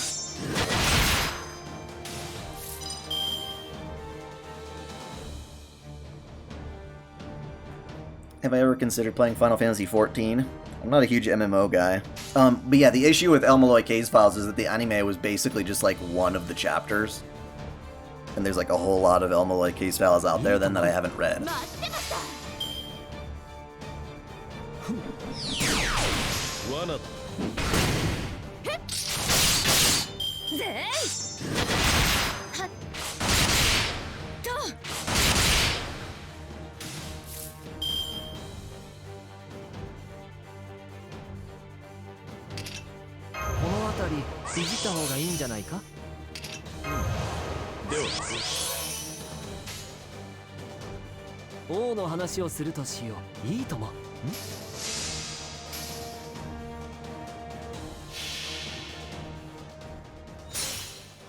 Have I ever considered playing Final Fantasy XIV? I'm not a huge MMO guy. But yeah, the issue with El Malloy Case Files is that the anime was basically just like one of the chapters. And there's like a whole lot of El Malloy Case Files out there then that I haven't read. 待ってました罠だ。ぜいはっとこの辺りいじった方がいいんじゃないか。では王の話をするとしよう。いいとも。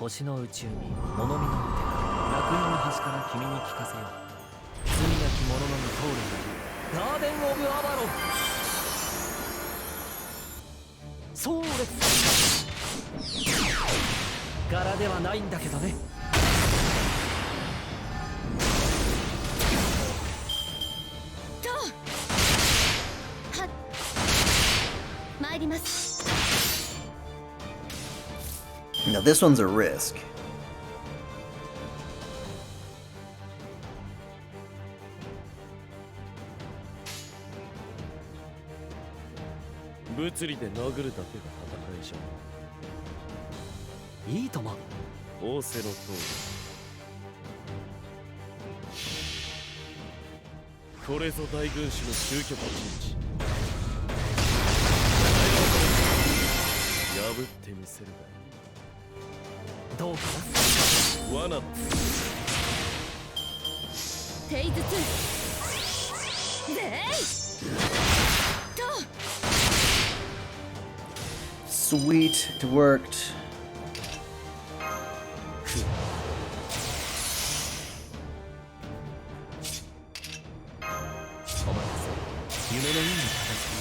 星の宇宙に物見の手楽園の端から君に聞かせよう。罪なき者のみ通るなりガーデン・オブ・アバロン。そうです柄ではないんだけどね。とはっ参ります Now this one's a risk. 物理で殴るだけが戦いじゃ。いいとも。仰せの通り。これぞ大軍師の究極陣地。破ってみせるがいい。どうかな。罠。テイズ2ぜいと Sweet, it worked. お任せ。夢のように形に。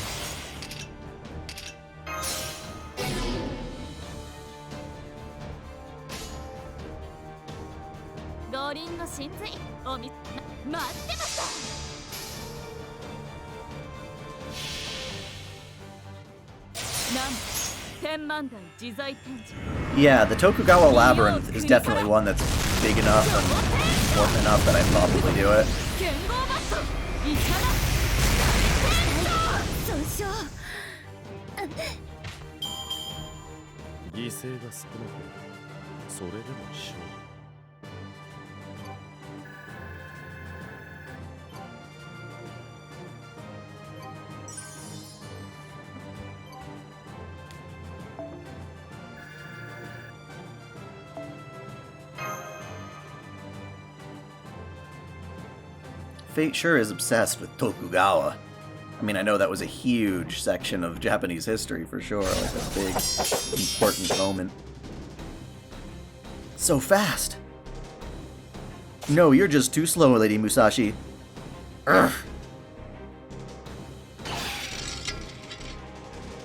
五輪の神髄おみ待ってましたなん天満台自在天神 Yeah, the Tokugawa Labyrinth is definitely one that's big enough and important enough that I'd probably do it. 剣豪バットイカダ損傷勢が少なければそれでも勝利。Fate sure is obsessed with Tokugawa. I mean, I know that was a huge section of Japanese history for sure, like a big, important moment. So fast! No, you're just too slow, Lady Musashi. Urgh.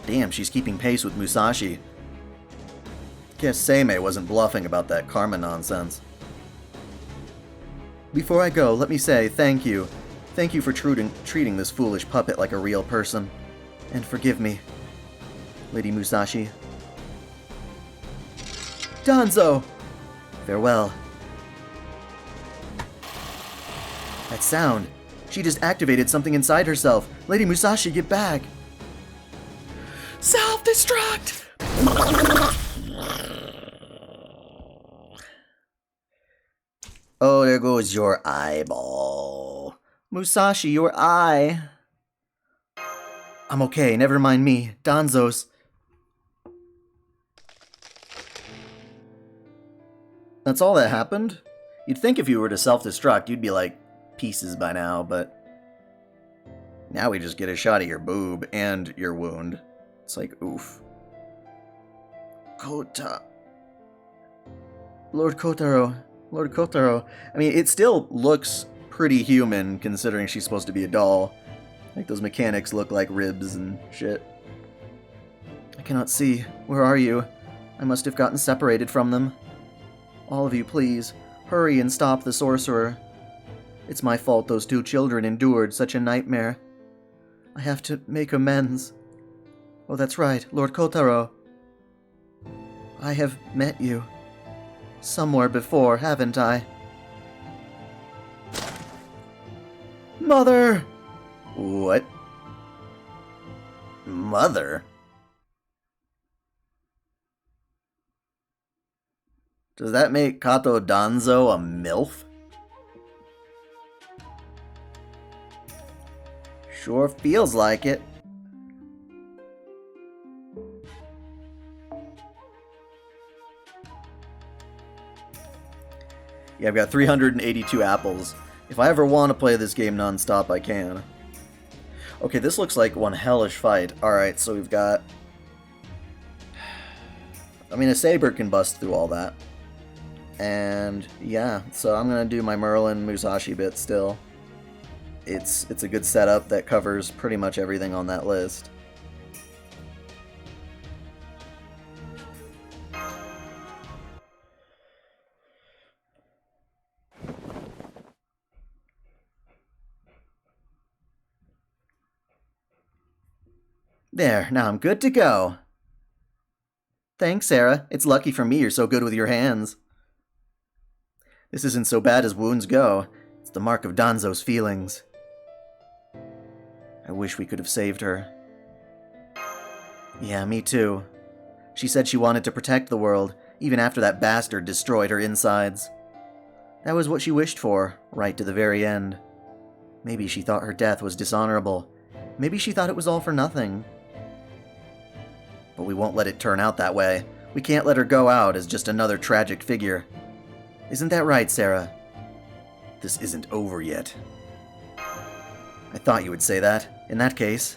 Damn, she's keeping pace with Musashi. Guess Seimei wasn't bluffing about that karma nonsense. Before I go, let me say thank you. Thank you for treating this foolish puppet like a real person. And forgive me, Lady Musashi. Danzo! Farewell. That sound. She just activated something inside herself. Lady Musashi, get back. Self-destruct! Oh, there goes your eyeball. Musashi, your eye. I'm okay, never mind me. Danzo's. That's all that happened? You'd think if you were to self-destruct, you'd be like pieces by now, but now we just get a shot at your boob and your wound. It's like, oof. Lord Kotaro. I mean, it still looks pretty human, considering she's supposed to be a doll. Like, those mechanics look like ribs and shit. I cannot see. Where are you? I must have gotten separated from them. All of you, please, hurry and stop the sorcerer. It's my fault those two children endured such a nightmare. I have to make amends. Oh, that's right, Lord Kotaro. I have met you somewhere before, haven't I? Mother! What? Mother? Does that make Kato Danzo a MILF? Sure feels like it. Yeah, I've got 382 apples. If I ever want to play this game non-stop, I can. Okay, this looks like one hellish fight. Alright, so we've got... I mean, a saber can bust through all that. And, yeah, so I'm gonna do my Merlin Musashi bit still. It's a good setup that covers pretty much everything on that list. There, now I'm good to go. Thanks, Sarah. It's lucky for me you're so good with your hands. This isn't so bad as wounds go. It's the mark of Danzo's feelings. I wish we could have saved her. Yeah, me too. She said she wanted to protect the world, even after that bastard destroyed her insides. That was what she wished for, right to the very end. Maybe she thought her death was dishonorable. Maybe she thought it was all for nothing. But we won't let it turn out that way. We can't let her go out as just another tragic figure. Isn't that right, Sarah? This isn't over yet. I thought you would say that. In that case...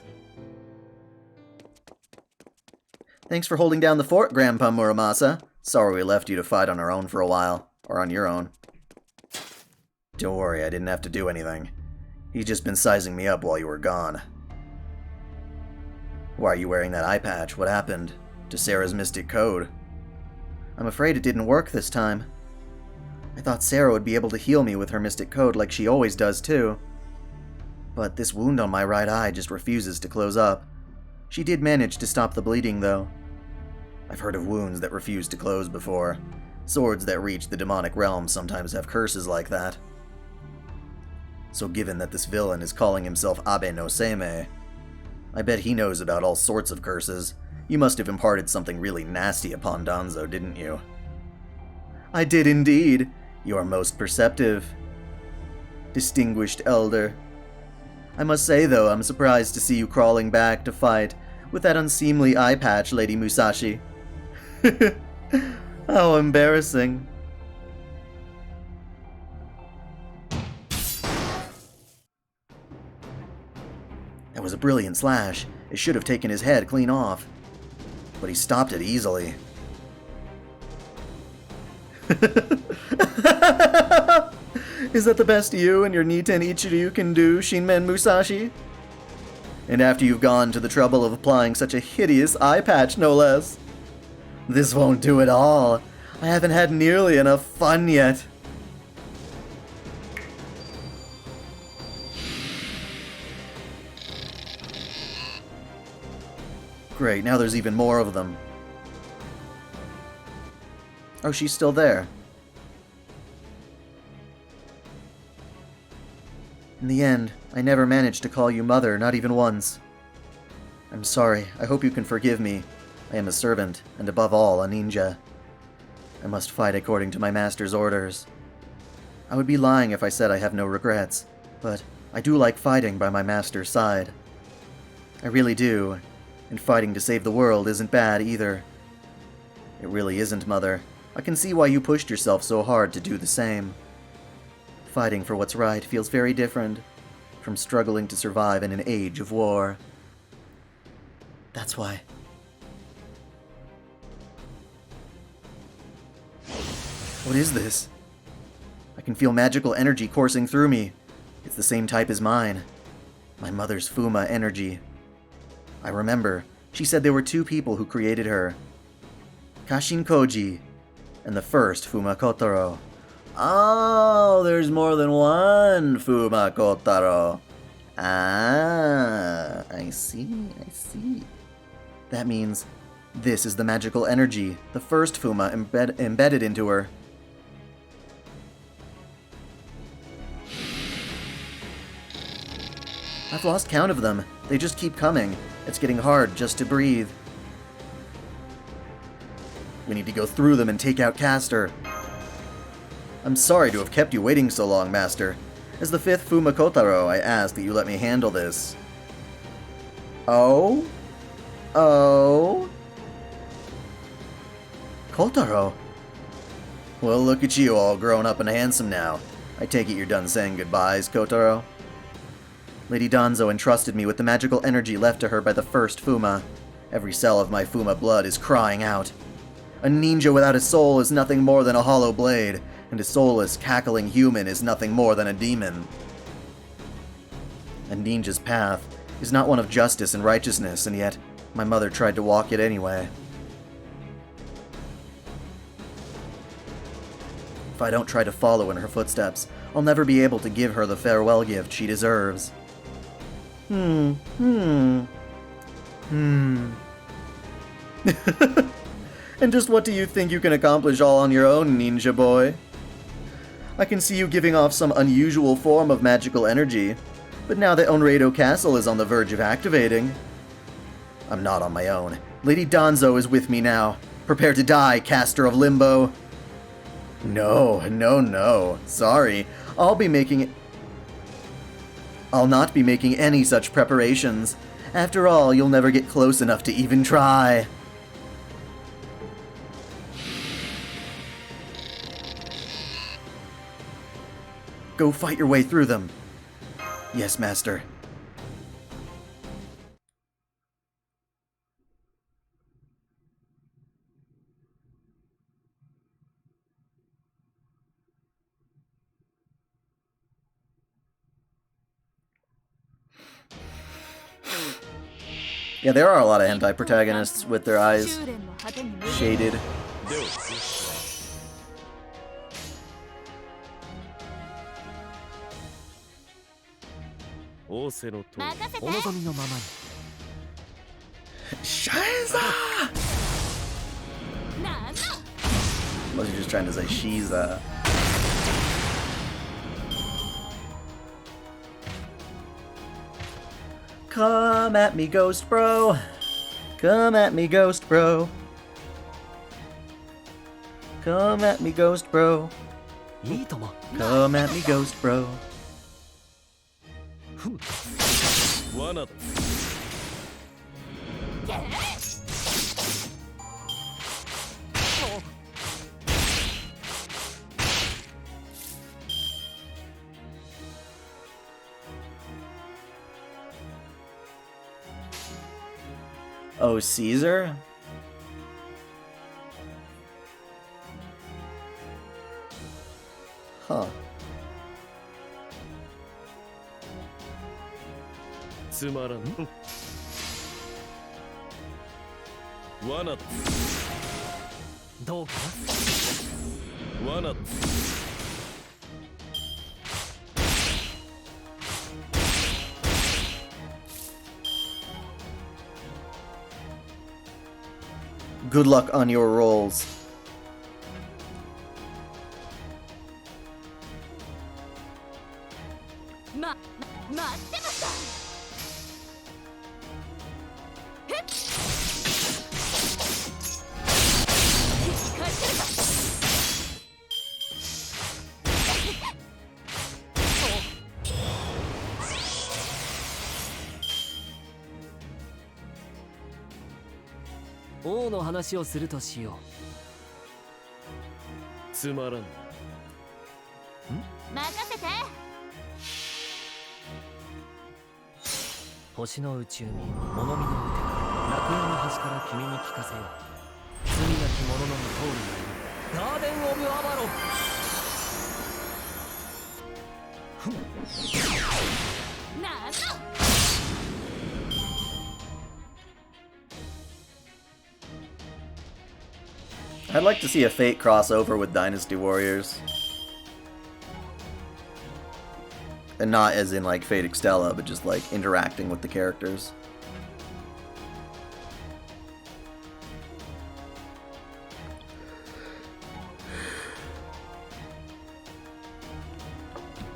Thanks for holding down the fort, Grandpa Muramasa. Sorry we left you to fight on our own for a while. Or on your own. Don't worry, I didn't have to do anything. He's just been sizing me up while you were gone. Why are you wearing that eye patch? What happened to Sarah's mystic code? I'm afraid it didn't work this time. I thought Sarah would be able to heal me with her mystic code like she always does too. But this wound on my right eye just refuses to close up. She did manage to stop the bleeding though. I've heard of wounds that refuse to close before. Swords that reach the demonic realm sometimes have curses like that. So given that this villain is calling himself Abe no Seimei, I bet he knows about all sorts of curses, You must have imparted something really nasty upon Danzo, didn't you? I did indeed. You are most perceptive. Distinguished elder. I must say, though, I'm surprised to see you crawling back to fight with that unseemly eye patch, Lady Musashi. How embarrassing. That was a brilliant slash. It should have taken his head clean off. But he stopped it easily. Is that the best you and your Niten Ichiryu can do, Shinmen Musashi? And after you've gone to the trouble of applying such a hideous eye patch, no less. This won't do at all. I haven't had nearly enough fun yet. Great, now there's even more of them. Oh, she's still there. In the end, I never managed to call you mother, not even once. I'm sorry. I hope you can forgive me. I am a servant, and above all, a ninja. I must fight according to my master's orders. I would be lying if I said I have no regrets, but I do like fighting by my master's side. I really do, and fighting to save the world isn't bad either. It really isn't, Mother. I can see why you pushed yourself so hard to do the same. Fighting for what's right feels very different from struggling to survive in an age of war. That's why. What is this? I can feel magical energy coursing through me. It's the same type as mine. My mother's Fuma energy. I remember, she said there were two people who created her. Kashin Koji, and the first Fuma Kotaro. Oh, there's more than one Fuma Kotaro. Ah, I see. That means this is the magical energy, the first Fuma embedded into her. I've lost count of them. They just keep coming. It's getting hard just to breathe. We need to go through them and take out Castor. I'm sorry to have kept you waiting so long, Master. As the fifth Fuma Kotaro, I ask that you let me handle this. Oh? Kotaro? Well, look at you, all grown up and handsome now. I take it you're done saying goodbyes, Kotaro? Lady Danzo entrusted me with the magical energy left to her by the first Fuma. Every cell of my Fuma blood is crying out. A ninja without a soul is nothing more than a hollow blade, and a soulless, cackling human is nothing more than a demon. A ninja's path is not one of justice and righteousness, and yet my mother tried to walk it anyway. If I don't try to follow in her footsteps, I'll never be able to give her the farewell gift she deserves. And just what do you think you can accomplish all on your own, ninja boy? I can see you giving off some unusual form of magical energy, but now that Onreido Castle is on the verge of activating... I'm not on my own. Lady Danzo is with me now. Prepare to die, caster of Limbo. No. Sorry. I'll not be making any such preparations. After all, you'll never get close enough to even try. Go fight your way through them. Yes, Master. Yeah, there are a lot of hentai protagonists with their eyes shaded. Shiza! Unless you're just trying to say Shiza. Come at me, ghost bro. Come at me, ghost bro. Come at me, ghost bro. いいとも Come at me, ghost bro. 罠だ。Oh, Caesar? Huh. つまらん。罠だ。どうか罠だ。Good luck on your rolls. 待ってました。へっ。引き返せるか。王の話をするとしよつまらん。任せて。う星の宇宙に物見の歌楽園の端から君に聞かせよう罪なき者の通りがいるガーデン・オブ・アバロンなんだ。 I'd like to see a Fate crossover with Dynasty Warriors. And not as in like Fate Extella, but just like interacting with the characters.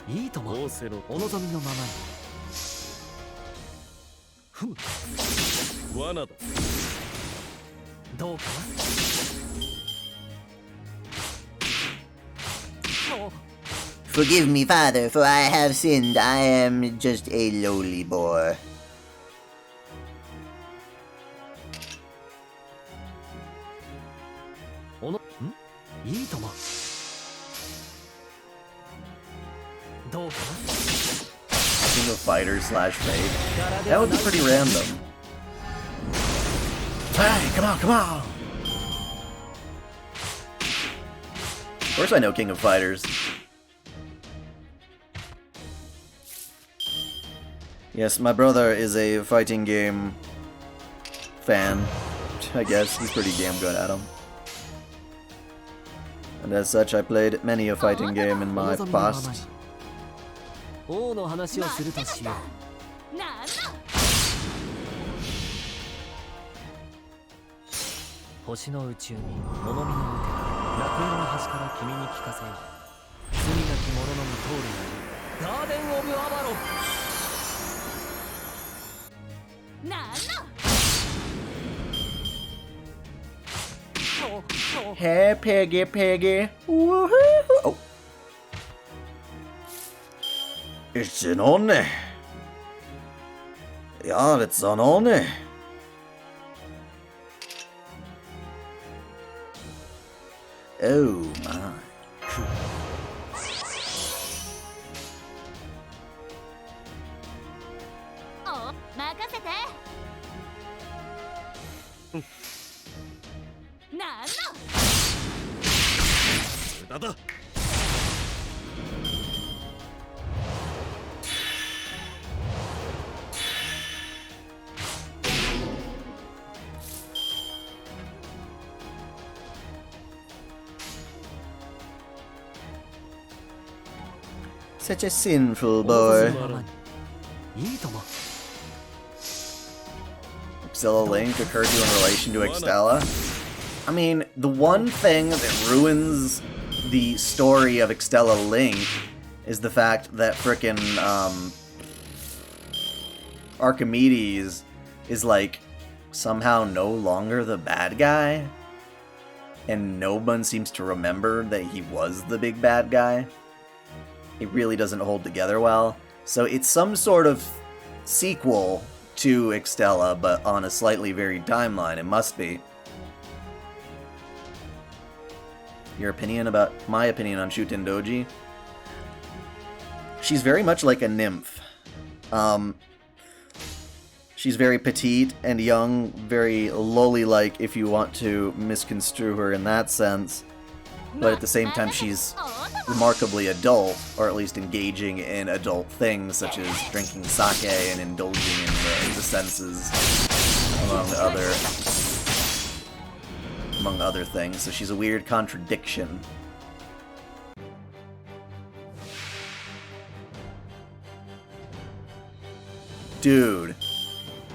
いいとも仰せのお望みのままに罠だ。どうかな Forgive me, father, for I have sinned. I am just a lowly boy. おのいいともどうか King of Fighters slash Fate. That would be pretty random. Hey, come on, come on! Of course I know King of Fighters. Yes, my brother is a fighting game fan. I guess he's pretty damn good at them. And as such, I played many a fighting game in my past. 王の話をするとしようなんだ。星の宇宙に物見の歌楽園の端から君に聞かせよう罪なき者の無通りがいるガーデン・オブ・アバロンなんだ。 Hey, piggy, piggy. Woohoo! Oh. It's an honor. Yeah, it's an honor. Oh my. お、任せて。なんだ。無駄だ。Such a sinful お望 boy. みのままにいいとも Extella Link occurred to you in relation to Extella? I mean, the one thing that ruins the story of Extella Link is the fact that frickin' Archimedes is like somehow no longer the bad guy, and no one seems to remember that he was the big bad guy. It really doesn't hold together well. So it's some sort of sequel to Extella, but on a slightly varied timeline. It must be. Your opinion about my opinion on Shuten Doji? She's very much like a nymph. She's very petite and young, very loli-like if you want to misconstrue her in that sense. But at the same time, she's remarkably adult, or at least engaging in adult things, such as drinking sake and indulging in the senses, among other things. So she's a weird contradiction. Dude,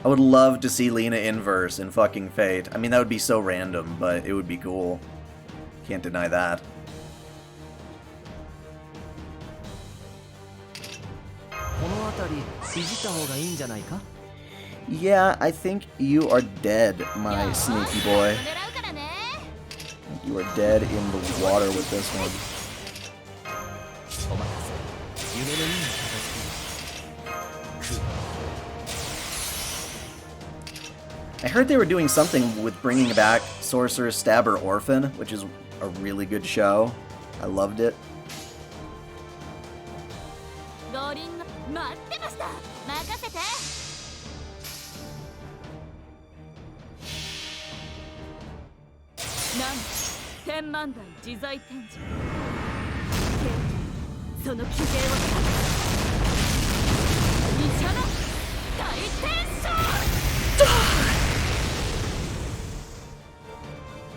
I would love to see Lena inverse in fucking Fate. I mean, that would be so random, but it would be cool. Can't deny that. Yeah, I think you are dead, my sneaky boy. You are dead in the water with this one. I heard they were doing something with bringing back Sorcerer, Stabber, Orphan, which is a really good show. I loved it.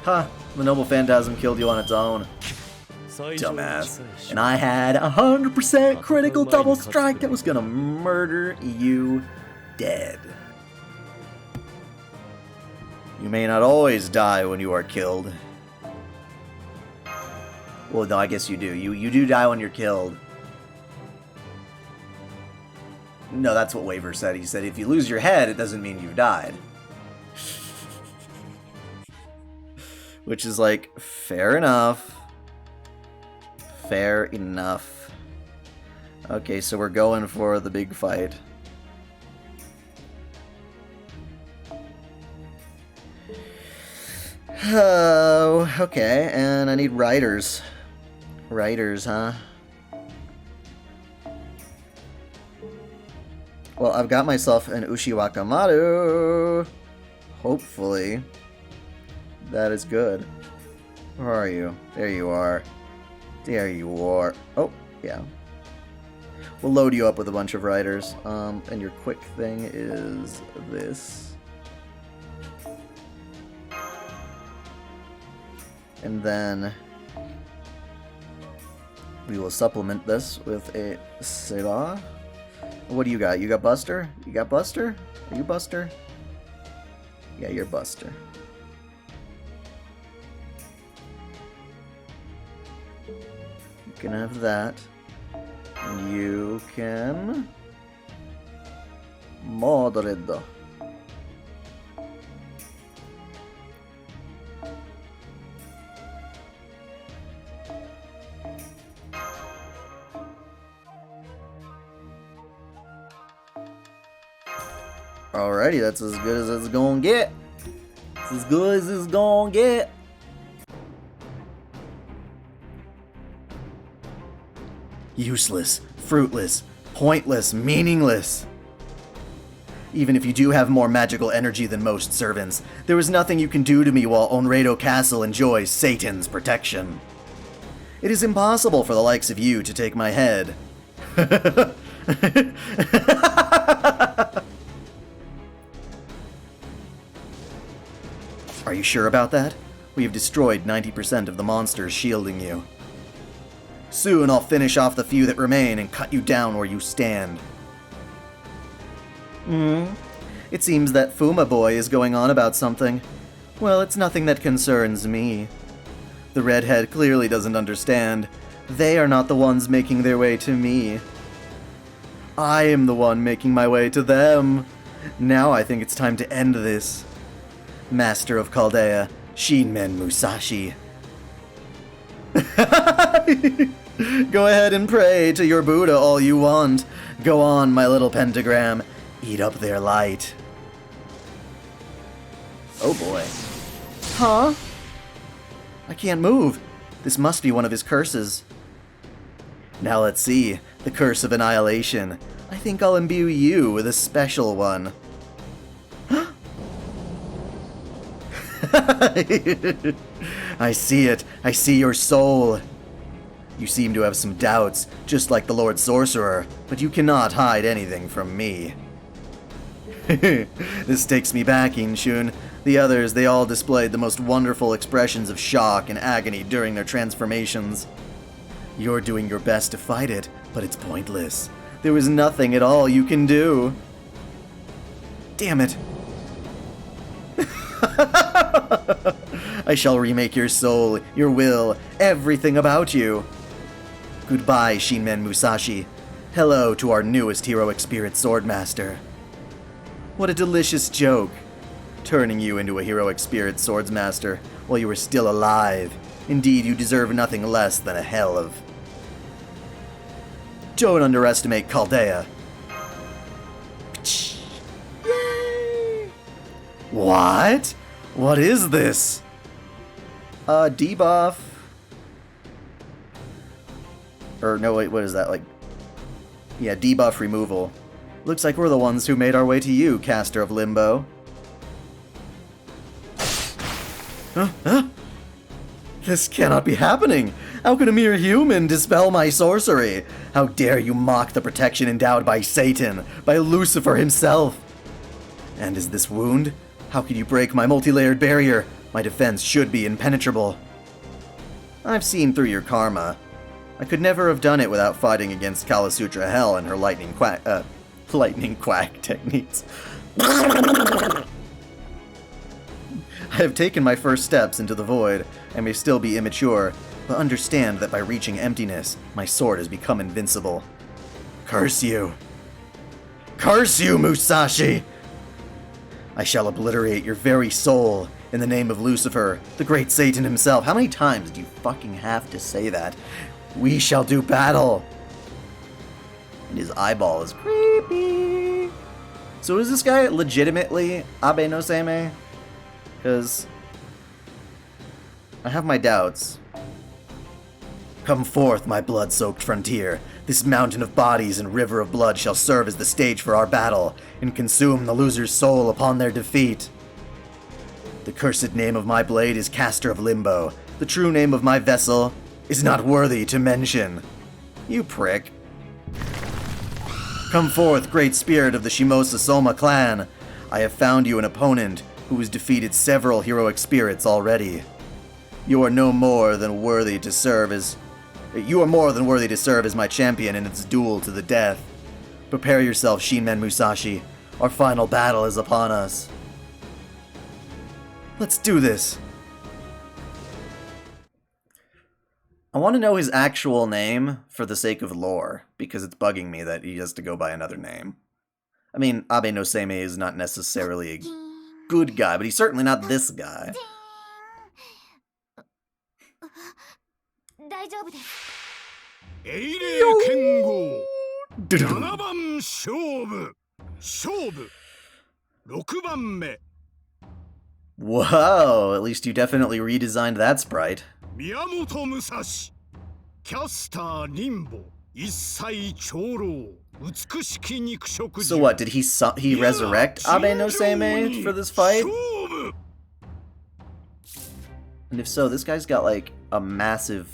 Huh, the Noble Phantasm killed you on its own. Dumbass. And I had 100% critical double strike that was gonna murder you dead. You may not always die when you are killed. Well, no, I guess you do. You do die when you're killed. No, that's what Waver said. He said if you lose your head, it doesn't mean you've died. Which is like, fair enough. Fair enough. Okay, so we're going for the big fight. Oh, okay, and I need writers. Writers, huh? Well, I've got myself an Ushiwakamaru. Hopefully. That is good. Where are you? There you are. There you are. Oh, yeah. We'll load you up with a bunch of writers. And your quick thing is this. And then we will supplement this with a Seba. What do you got? You got Buster? You got Buster? Are you Buster? Yeah, you're Buster. You can have that. And you can... Madrid. Alrighty, that's as good as it's gonna get. It's as good as it's gonna get. Useless, fruitless, pointless, meaningless. Even if you do have more magical energy than most servants, there is nothing you can do to me while Onredo Castle enjoys Satan's protection. It is impossible for the likes of you to take my head. Are you sure about that? We have destroyed 90% of the monsters shielding you. Soon I'll finish off the few that remain and cut you down where you stand. It seems that Fuma boy is going on about something. Well, it's nothing that concerns me. The redhead clearly doesn't understand. They are not the ones making their way to me. I am the one making my way to them. Now I think it's time to end this. Master of Chaldea, Shinmen Musashi. Go ahead and pray to your Buddha all you want. Go on, my little pentagram. Eat up their light. Oh boy. Huh? I can't move. This must be one of his curses. Now let's see. The curse of annihilation. I think I'll imbue you with a special one. I see it. I see your soul. You seem to have some doubts, just like the Lord Sorcerer, but you cannot hide anything from me. This takes me back, Inshun. The others, they all displayed the most wonderful expressions of shock and agony during their transformations. You're doing your best to fight it, but it's pointless. There is nothing at all you can do. Damn it. I shall remake your soul, your will, everything about you. Goodbye, Shinmen Musashi. Hello to our newest heroic spirit swordmaster. What a delicious joke. Turning you into a heroic spirit swordsmaster while you are still alive. Indeed, you deserve nothing less than a hell of... Don't underestimate Chaldea. What? What is this? Debuff. Or no, wait, what is that? Like, yeah, debuff removal. Looks like we're the ones who made our way to you, caster of Limbo. Huh? This cannot be happening! How can a mere human dispel my sorcery? How dare you mock the protection endowed by Satan, by Lucifer himself? And is this wound? How could you break my multi-layered barrier? My defense should be impenetrable. I've seen through your karma. I could never have done it without fighting against Kalasutra Hell and her lightning quack techniques. I have taken my first steps into the void, and may still be immature, but understand that by reaching emptiness, my sword has become invincible. Curse you! Curse you, Musashi! I shall obliterate your very soul in the name of Lucifer, the great Satan himself. How many times do you fucking have to say that? We shall do battle! And his eyeball is creepy. So is this guy legitimately Abe no Seimei? Because I have my doubts. Come forth, my blood-soaked frontier. This mountain of bodies and river of blood shall serve as the stage for our battle, and consume the loser's soul upon their defeat. The cursed name of my blade is Caster of Limbo. The true name of my vessel is not worthy to mention. You prick. Come forth, great spirit of the Shimousa Soma clan. I have found you an opponent who has defeated several heroic spirits already. You are more than worthy to serve as my champion in its duel to the death. Prepare yourself, Shinmen Musashi. Our final battle is upon us. Let's do this. I want to know his actual name for the sake of lore, because it's bugging me that he has to go by another name. I mean, Abe no Seimei is not necessarily a good guy, but he's certainly not this guy. Whoa, at least you definitely redesigned that sprite. Miyamoto Musashi, Caster Limbo, Issai Choro, Utsukushiki Nikushokuji. So what, did he resurrect Abe no Seimei for this fight? And if so, this guy's got like a massive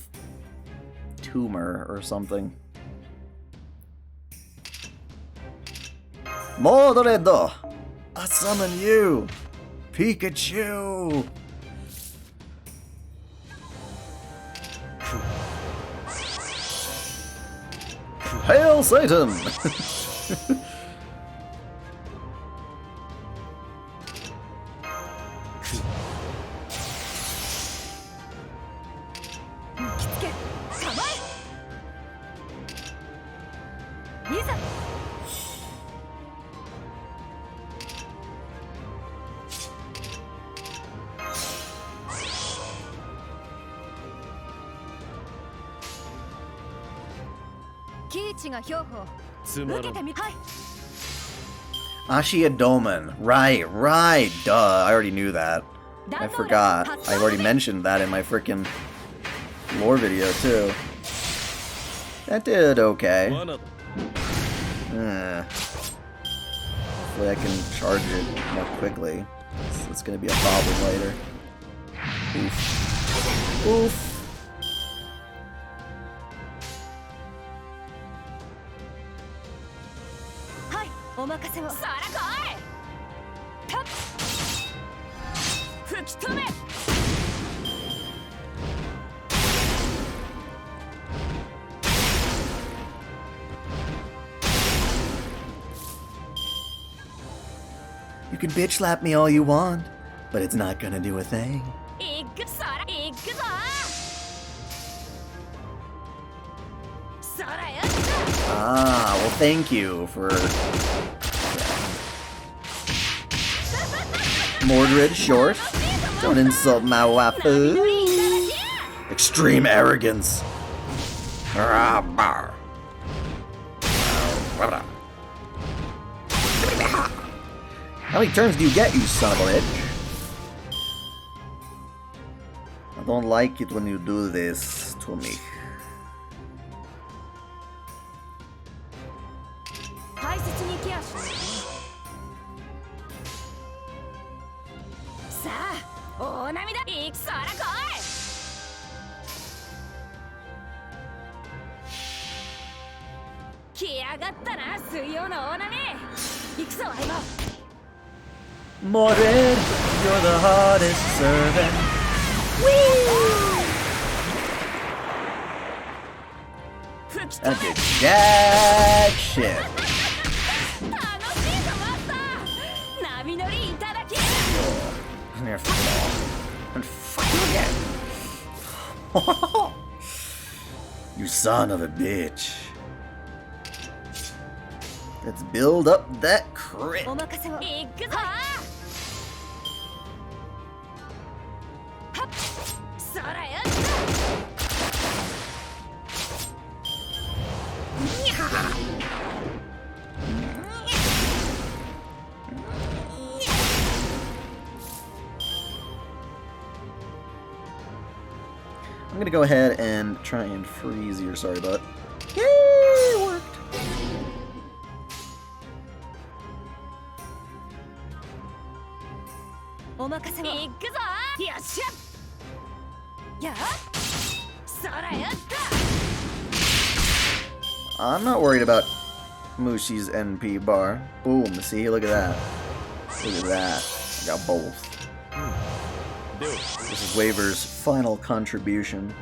tumor or something. Modoredo! I summon you! Pikachu! Hail Satan! Ashiadoman. Right. Duh. I already knew that. I forgot. I already mentioned that in my freaking lore video, too. That did okay. Hopefully I can charge it more quickly. It's gonna be a problem later. Oof. You can bitch slap me all you want, but it's not gonna do a thing. Ah, well thank you for... Mordred, short. Don't insult my waifu. Extreme arrogance. How many turns do you get, you son of a bitch? I don't like it when you do this to me. Mordred, you're the hardest servant. That did jack shit. I'm here for fall. And fuck you again. You son of a bitch. Let's build up that crit. I'm gonna go ahead and try and freeze your sorry butt. Yay, it worked. I'm not worried about Mushi's NP bar. Boom, see, look at that. Look at that. I got both. This is Waver's final contribution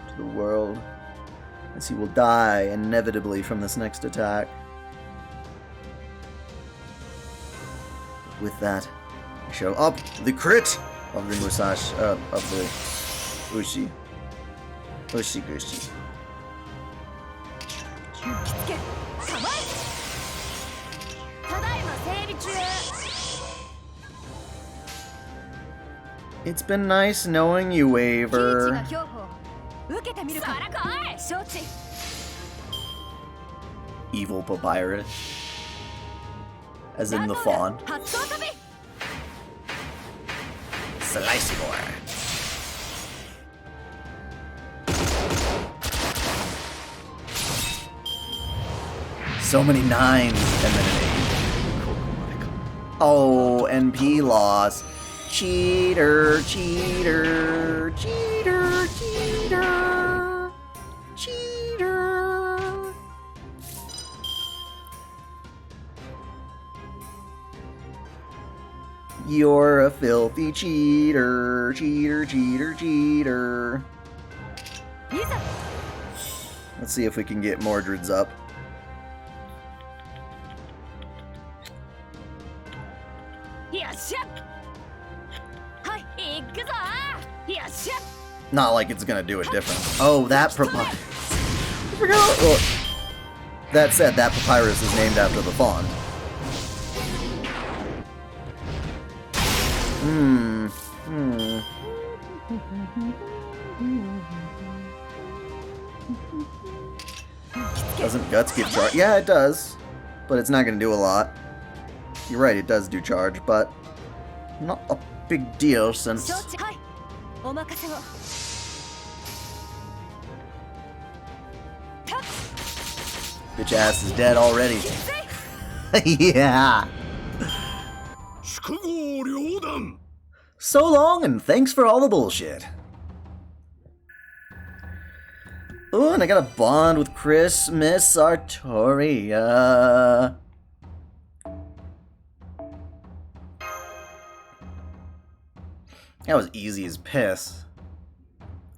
to the world, as he will die inevitably from this next attack. With that, I show up the crit of the Musashi, of the Ushi. Ushi-gushi. It's been nice knowing you, Waver. Evil papyrus. As in the fawn. Slicey boy. So many 9s and then an 8. Oh, NP loss. Cheater, cheater, cheater, cheater, cheater. You're a filthy cheater, cheater, cheater, cheater. Let's see if we can get Mordred's up. Not like it's gonna do a difference. Oh, that papyrus. I forgot. Well, that said, that papyrus is named after the fawn. Doesn't Guts give charge? Yeah, it does. But it's not going to do a lot. You're right, it does do charge, but not a big deal since... はいお任せを Bitch ass is dead already. Yeah. 宿豪両断 So long, and thanks for all the bullshit. Ooh, and I got a bond with Chris Miss Sartoria. That was easy as piss.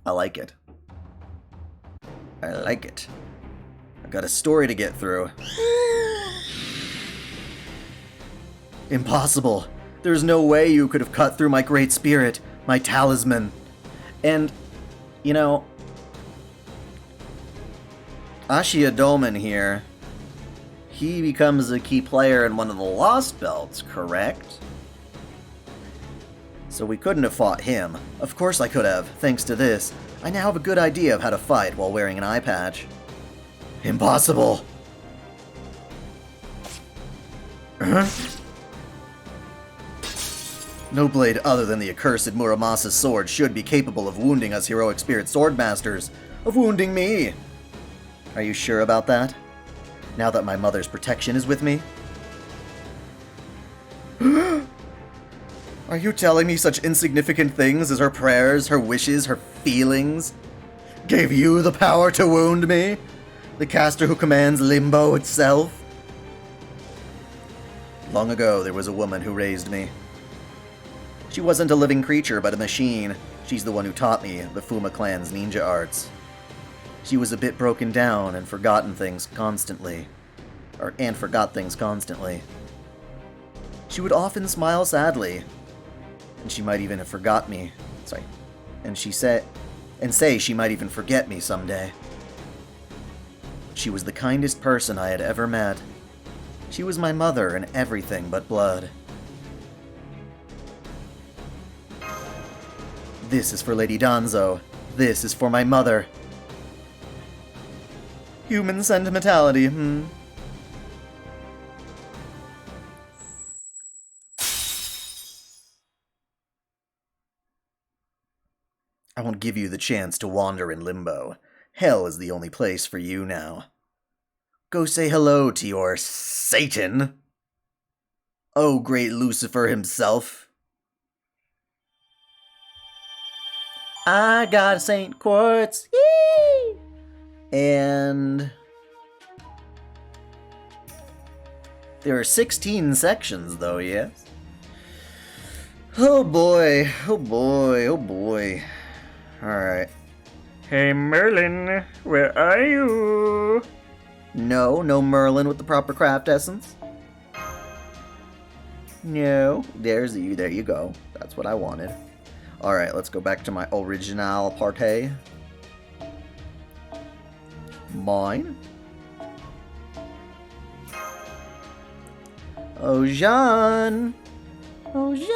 I like it. I like it. I've got a story to get through. Impossible. There's no way you could have cut through my great spirit, my talisman. And, you know, Ashia Doman here, he becomes a key player in one of the Lost Belts, correct? So we couldn't have fought him. Of course I could have, thanks to this. I now have a good idea of how to fight while wearing an eye patch. Impossible! No blade other than the accursed Muramasa's sword should be capable of wounding us heroic spirit swordmasters. Of wounding me! Are you sure about that? Now that my mother's protection is with me? Are you telling me such insignificant things as her prayers, her wishes, her feelings gave you the power to wound me? The caster who commands Limbo itself? Long ago, there was a woman who raised me. She wasn't a living creature, but a machine. She's the one who taught me the Fuma clan's ninja arts. She was a bit broken down and forgot things constantly. She would often smile sadly, and she might even have forgot me. And say she might even forget me someday. She was the kindest person I had ever met. She was my mother in everything but blood. This is for Lady Danzo. This is for my mother. Human sentimentality, I won't give you the chance to wander in Limbo. Hell is the only place for you now. Go say hello to your Satan. Oh, great Lucifer himself. I got a Saint Quartz. Yee! And there are 16 sections, though, yes? Oh boy, oh boy, oh boy. Alright. Hey Merlin, where are you? No Merlin with the proper craft essence. No, there you go. That's what I wanted. Alright, let's go back to my original party. Mine. Oh, Jean! Oh, Jean!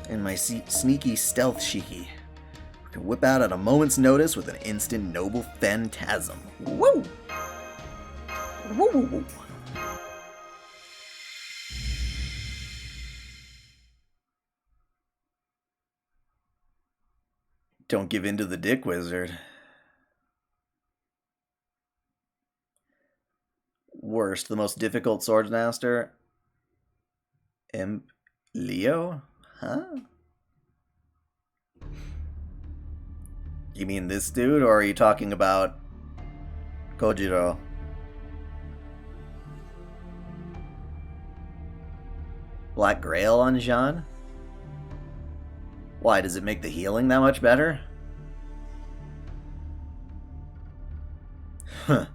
And my sneaky stealth shiki, who can whip out at a moment's notice with an instant noble phantasm. Woo! Woo, woo, woo. Don't give in to the dick wizard. Worst, the most difficult swordmaster. Imp Leo? Huh? You mean this dude, or are you talking about Kojiro? Black Grail on Jean? Why, does it make the healing that much better? Huh.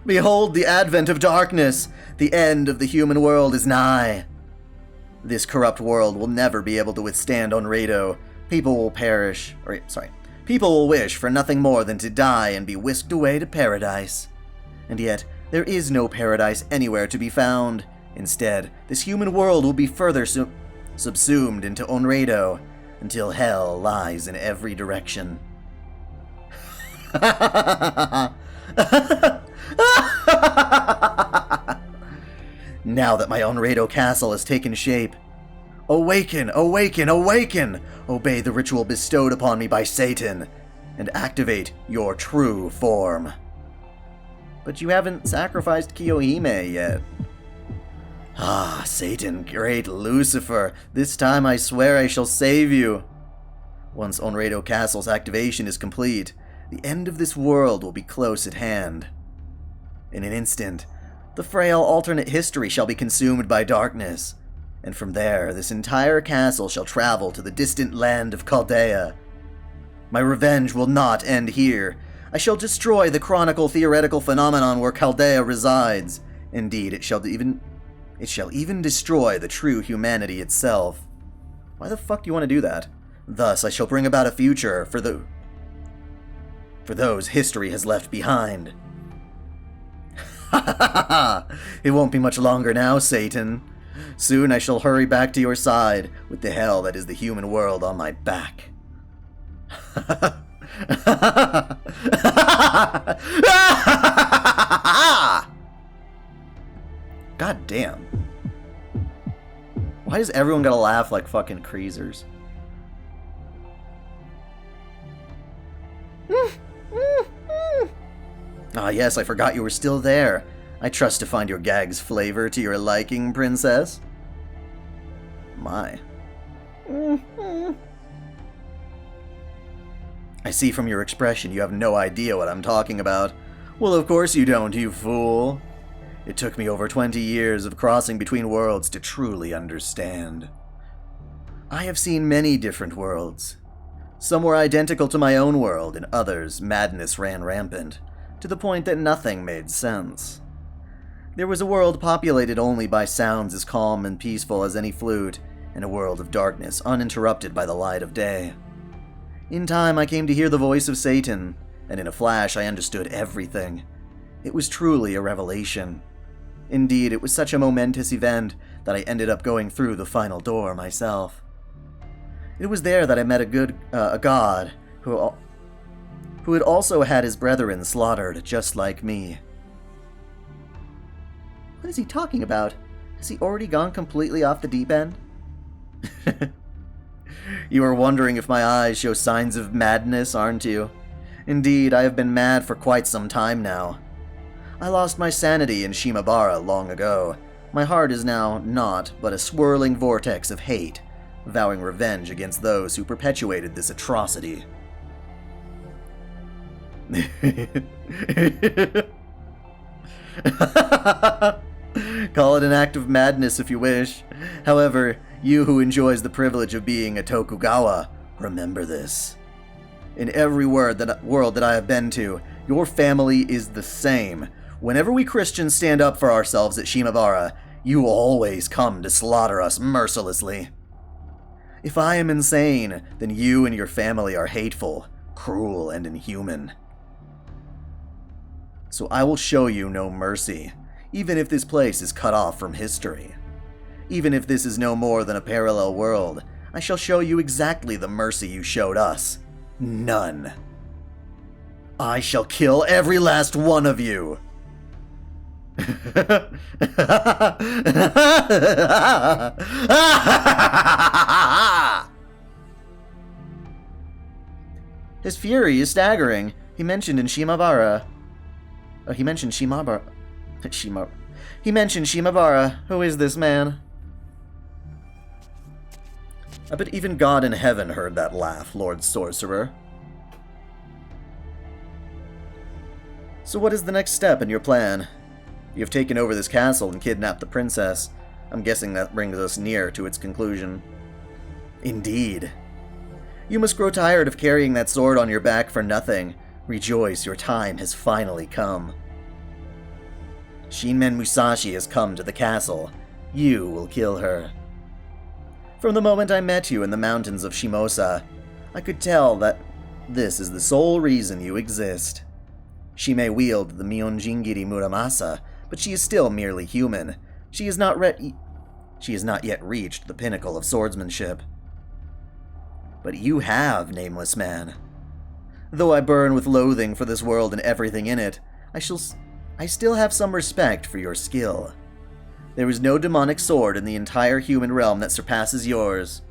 Behold the advent of darkness! The end of the human world is nigh. This corrupt world will never be able to withstand Onrado. People will wish for nothing more than to die and be whisked away to paradise. And yet, there is no paradise anywhere to be found. Instead, this human world will be further subsumed into Onreido, until hell lies in every direction. Now that my Onreido castle has taken shape, awaken, awaken, awaken! Obey the ritual bestowed upon me by Satan, and activate your true form. But you haven't sacrificed Kiyohime yet. Ah, Satan, great Lucifer, this time I swear I shall save you. Once Onreido Castle's activation is complete, the end of this world will be close at hand. In an instant, the frail alternate history shall be consumed by darkness, and from there this entire castle shall travel to the distant land of Chaldea. My revenge will not end here. I shall destroy the chronicle theoretical phenomenon where Chaldea resides. Indeed, it shall even destroy the true humanity itself. Why the fuck do you want to do that? Thus, I shall bring about a future for those history has left behind. Ha ha ha ha! It won't be much longer now, Satan. Soon I shall hurry back to your side, with the hell that is the human world on my back. God damn. Why does everyone gotta laugh like fucking creasers? Ah yes, I forgot you were still there. I trust to find your gag's flavor to your liking, princess. My. I see from your expression you have no idea what I'm talking about. Well, of course you don't, you fool. It took me over 20 years of crossing between worlds to truly understand. I have seen many different worlds. Some were identical to my own world, and others madness ran rampant, to the point that nothing made sense. There was a world populated only by sounds as calm and peaceful as any flute, and a world of darkness uninterrupted by the light of day. In time, I came to hear the voice of Satan, and in a flash I understood everything. It was truly a revelation. Indeed, it was such a momentous event that I ended up going through the final door myself. It was there that I met a god who had also had his brethren slaughtered just like me. What is he talking about? Has he already gone completely off the deep end? You are wondering if my eyes show signs of madness, aren't you? Indeed, I have been mad for quite some time now. I lost my sanity in Shimabara long ago. My heart is now naught but a swirling vortex of hate, vowing revenge against those who perpetuated this atrocity. Call it an act of madness if you wish. However, you who enjoys the privilege of being a Tokugawa, remember this. In every world that I have been to, your family is the same. Whenever we Christians stand up for ourselves at Shimabara, you always come to slaughter us mercilessly. If I am insane, then you and your family are hateful, cruel, and inhuman. So I will show you no mercy, even if this place is cut off from history. Even if this is no more than a parallel world, I shall show you exactly the mercy you showed us. None. I shall kill every last one of you. His fury is staggering. He mentioned in Shimabara. He mentioned Shimabara. He mentioned Shimabara. Who is this man? I bet even God in heaven heard that laugh, Lord Sorcerer. So what is the next step in your plan? You have taken over this castle and kidnapped the princess. I'm guessing that brings us near to its conclusion. Indeed. You must grow tired of carrying that sword on your back for nothing. Rejoice, your time has finally come. Shinmen Musashi has come to the castle. You will kill her. From the moment I met you in the mountains of Shimousa, I could tell that this is the sole reason you exist. She may wield the Mionjingiri Muramasa, but she is still merely human. She has not yet reached the pinnacle of swordsmanship. But you have, nameless man. Though I burn with loathing for this world and everything in it, I still have some respect for your skill. There is no demonic sword in the entire human realm that surpasses yours.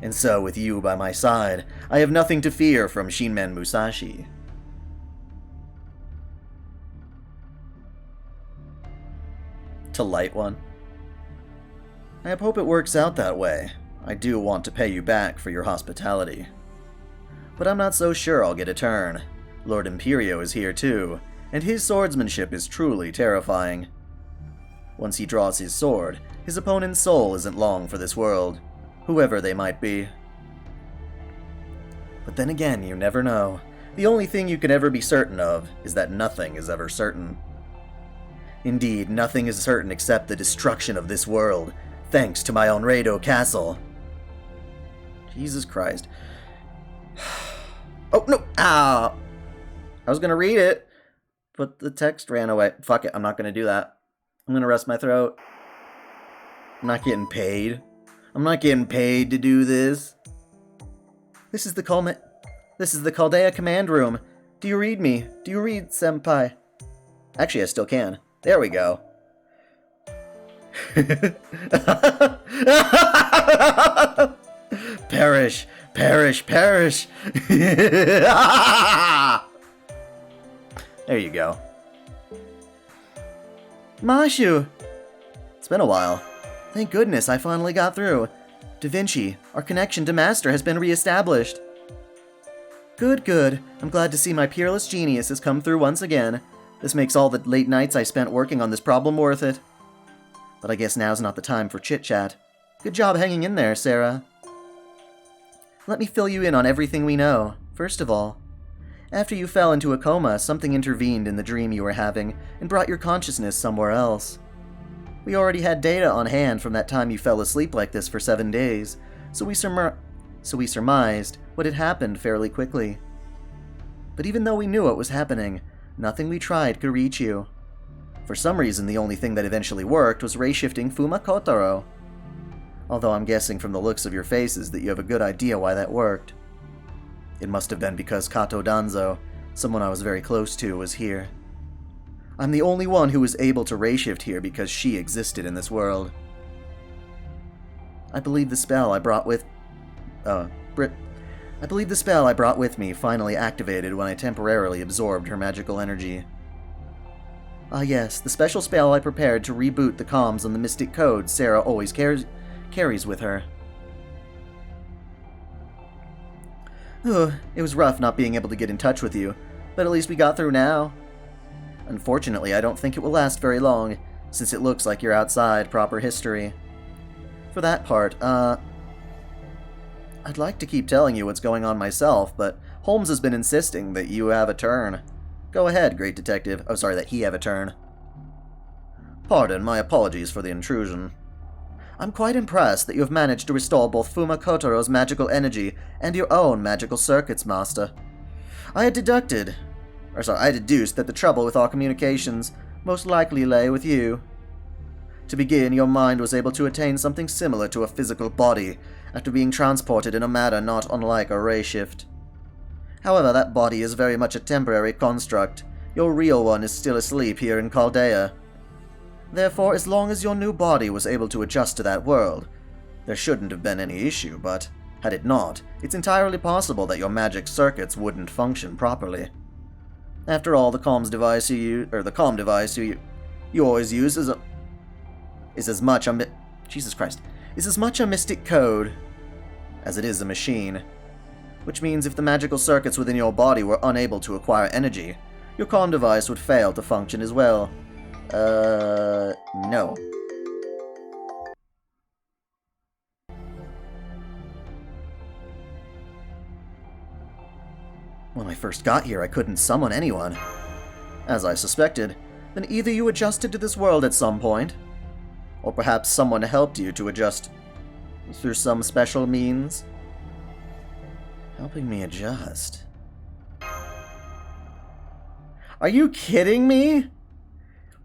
And so, with you by my side, I have nothing to fear from Shinmen Musashi. To light one. I hope it works out that way. I do want to pay you back for your hospitality. But I'm not so sure I'll get a turn. Lord Imperio is here too, and his swordsmanship is truly terrifying. Once he draws his sword, his opponent's soul isn't long for this world, whoever they might be. But then again, you never know. The only thing you can ever be certain of is that nothing is ever certain. Indeed, nothing is certain except the destruction of this world, thanks to my Onreido castle. Jesus Christ. Oh, no! Ah! I was gonna read it, but the text ran away. Fuck it, I'm not gonna do that. I'm gonna rest my throat. I'm not getting paid. I'm not getting paid to do this. This is the Chaldea command room. Do you read me? Do you read, senpai? Actually, I still can. There we go. Perish, perish, perish. There you go. Mashu! It's been a while. Thank goodness I finally got through. Da Vinci, our connection to Master has been re-established. Good, good. I'm glad to see my peerless genius has come through once again. This makes all the late nights I spent working on this problem worth it. But I guess now's not the time for chit-chat. Good job hanging in there, Sarah. Let me fill you in on everything we know. First of all, after you fell into a coma, something intervened in the dream you were having and brought your consciousness somewhere else. We already had data on hand from that time you fell asleep like this for 7 days, so we surmised what had happened fairly quickly. But even though we knew what was happening, nothing we tried could reach you. For some reason, the only thing that eventually worked was ray-shifting Fuma Kotaro. Although I'm guessing from the looks of your faces that you have a good idea why that worked. It must have been because Kato Danzo, someone I was very close to, was here. I'm the only one who was able to ray-shift here because she existed in this world. I believe the spell I brought with me finally activated when I temporarily absorbed her magical energy. Ah yes, the special spell I prepared to reboot the comms on the mystic code Sarah always carries with her. It was rough not being able to get in touch with you, but at least we got through now. Unfortunately, I don't think it will last very long, since it looks like you're outside proper history. For that part, I'd like to keep telling you what's going on myself, but Holmes has been insisting that you have a turn. Go ahead, great detective. Oh, sorry, that he have a turn. Pardon, my apologies for the intrusion. I'm quite impressed that you have managed to restore both Fuma Kotaro's magical energy and your own magical circuits, Master. I deduced that the trouble with our communications most likely lay with you. To begin, your mind was able to attain something similar to a physical body after being transported in a manner not unlike a ray shift. However, that body is very much a temporary construct. Your real one is still asleep here in Chaldea. Therefore, as long as your new body was able to adjust to that world, there shouldn't have been any issue, but had it not, it's entirely possible that your magic circuits wouldn't function properly. After all, the comm device you always use is as much a mystic code as it is a machine. Which means if the magical circuits within your body were unable to acquire energy, your comm device would fail to function as well. No. When I first got here, I couldn't summon anyone. As I suspected, then either you adjusted to this world at some point, or perhaps someone helped you to adjust through some special means. Helping me adjust. Are you kidding me?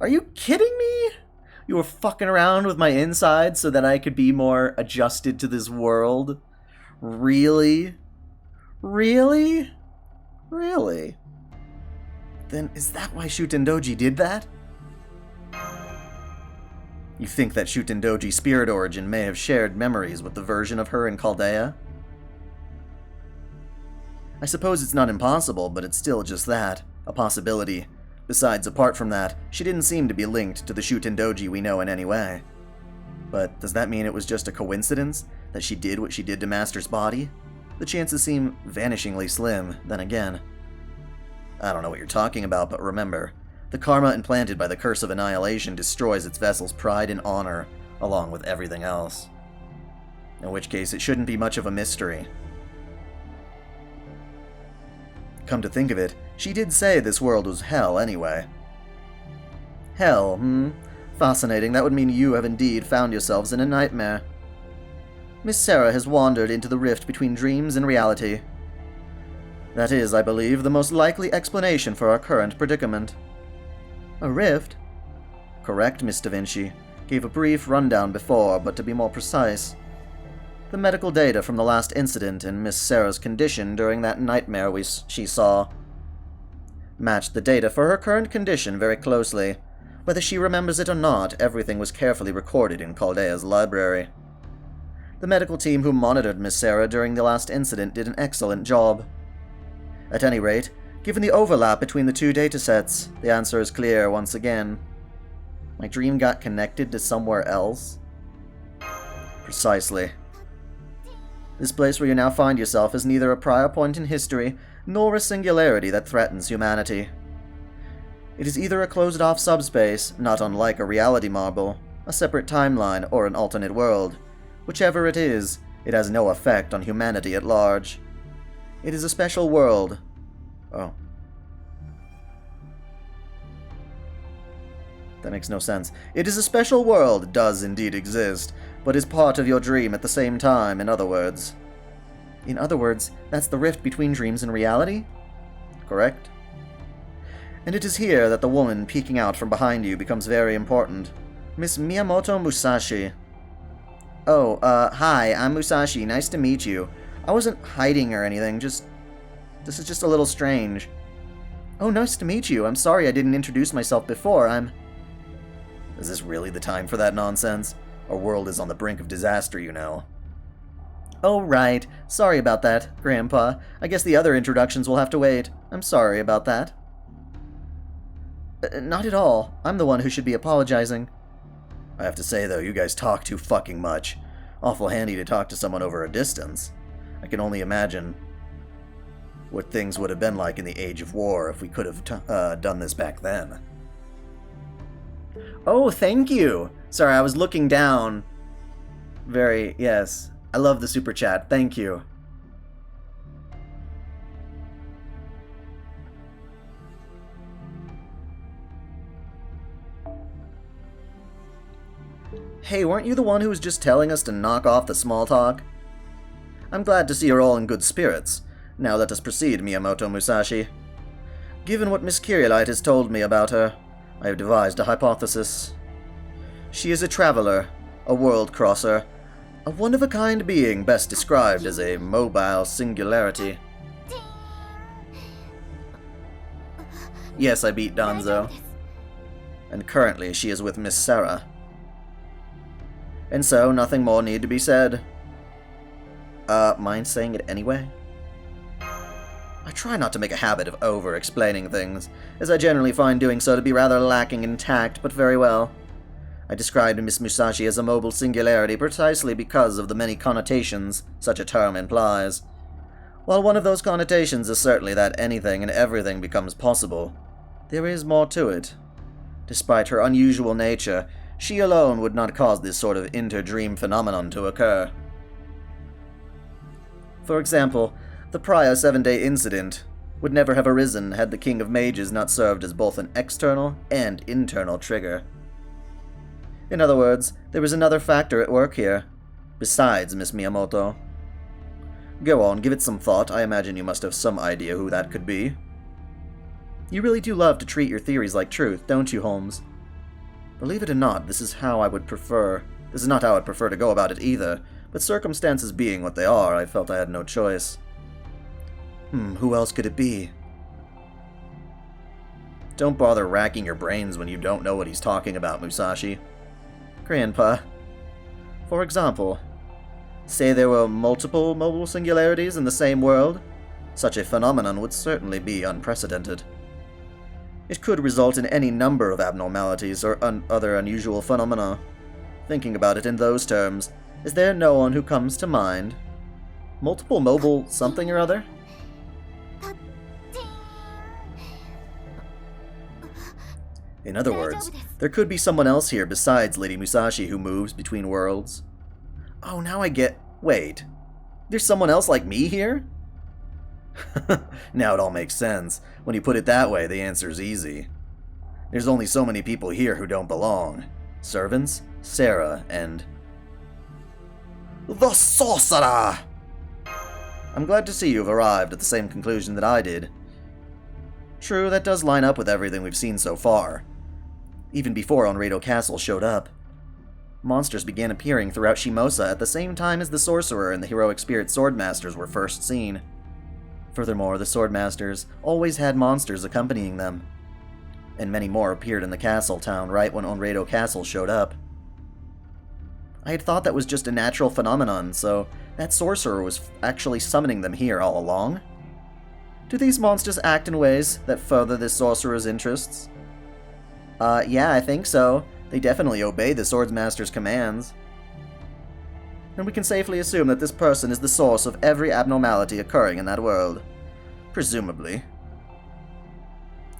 Are you kidding me? You were fucking around with my insides so that I could be more adjusted to this world? Really? Really? Really? Then is that why Shutendoji did that? You think that Shutendoji's spirit origin may have shared memories with the version of her in Chaldea? I suppose it's not impossible, but it's still just that, a possibility. Besides, apart from that, she didn't seem to be linked to the Shutendoji we know in any way. But does that mean it was just a coincidence that she did what she did to Master's body? The chances seem vanishingly slim, then again. I don't know what you're talking about, but remember, the karma implanted by the Curse of Annihilation destroys its vessel's pride and honor, along with everything else. In which case, it shouldn't be much of a mystery. Come to think of it, she did say this world was hell anyway. Hell, Fascinating, that would mean you have indeed found yourselves in a nightmare. Miss Sarah has wandered into the rift between dreams and reality. That is, I believe, the most likely explanation for our current predicament. A rift? Correct, Miss Da Vinci. Gave a brief rundown before, but to be more precise, the medical data from the last incident and Miss Sarah's condition during that nightmare she saw matched the data for her current condition very closely. Whether she remembers it or not, everything was carefully recorded in Chaldea's library. The medical team who monitored Miss Sarah during the last incident did an excellent job. At any rate, given the overlap between the two datasets, the answer is clear once again. My dream got connected to somewhere else? Precisely. This place where you now find yourself is neither a prior point in history, nor a singularity that threatens humanity. It is either a closed-off subspace, not unlike a reality marble, a separate timeline, or an alternate world. Whichever it is, it has no effect on humanity at large. It is a special world. Oh. That makes no sense. It is a special world, does indeed exist, but is part of your dream at the same time, in other words. In other words, that's the rift between dreams and reality? Correct? And it is here that the woman peeking out from behind you becomes very important. Miss Miyamoto Musashi. Oh, hi, I'm Musashi. Nice to meet you. I wasn't hiding or anything, this is just a little strange. Oh, nice to meet you. I'm sorry I didn't introduce myself before. Is this really the time for that nonsense? Our world is on the brink of disaster, you know. Oh, right. Sorry about that, Grandpa. I guess the other introductions will have to wait. I'm sorry about that. Not at all. I'm the one who should be apologizing. I have to say, though, you guys talk too fucking much. Awful handy to talk to someone over a distance. I can only imagine what things would have been like in the Age of War if we could have done this back then. Oh, thank you! Sorry, I was looking down. Yes. I love the super chat. Thank you. Hey, weren't you the one who was just telling us to knock off the small talk? I'm glad to see you're all in good spirits. Now let us proceed, Miyamoto Musashi. Given what Miss Kirillite has told me about her, I have devised a hypothesis. She is a traveler, a world-crosser, a one-of-a-kind being best described as a mobile singularity. Yes, I beat Danzo. And currently she is with Miss Sarah. And so, nothing more need to be said. Mind saying it anyway? I try not to make a habit of over-explaining things, as I generally find doing so to be rather lacking in tact, but very well. I described Miss Musashi as a mobile singularity precisely because of the many connotations such a term implies. While one of those connotations is certainly that anything and everything becomes possible, there is more to it. Despite her unusual nature, she alone would not cause this sort of inter-dream phenomenon to occur. For example, the prior 7-day incident would never have arisen had the King of Mages not served as both an external and internal trigger. In other words, there is another factor at work here, besides Miss Miyamoto. Go on, give it some thought. I imagine you must have some idea who that could be. You really do love to treat your theories like truth, don't you, Holmes? Believe it or not, this is not how I'd prefer to go about it either, but circumstances being what they are, I felt I had no choice. Who else could it be? Don't bother racking your brains when you don't know what he's talking about, Musashi. Grandpa. For example, say there were multiple mobile singularities in the same world. Such a phenomenon would certainly be unprecedented. It could result in any number of abnormalities or other unusual phenomena. Thinking about it in those terms, is there no one who comes to mind? Multiple mobile something or other? In other words, there could be someone else here besides Lady Musashi who moves between worlds. Oh, now I get... Wait. There's someone else like me here? Now it all makes sense. When you put it that way, the answer's easy. There's only so many people here who don't belong. Servants, Sarah, and... the sorcerer! I'm glad to see you've arrived at the same conclusion that I did. True, that does line up with everything we've seen so far. Even before Onrado Castle showed up. Monsters began appearing throughout Shimousa at the same time as the sorcerer and the heroic spirit swordmasters were first seen. Furthermore, the swordmasters always had monsters accompanying them. And many more appeared in the castle town right when Onrado Castle showed up. I had thought that was just a natural phenomenon, so that sorcerer was actually summoning them here all along? Do these monsters act in ways that further this sorcerer's interests? Yeah, I think so. They definitely obey the Swordsmaster's commands. And we can safely assume that this person is the source of every abnormality occurring in that world. Presumably.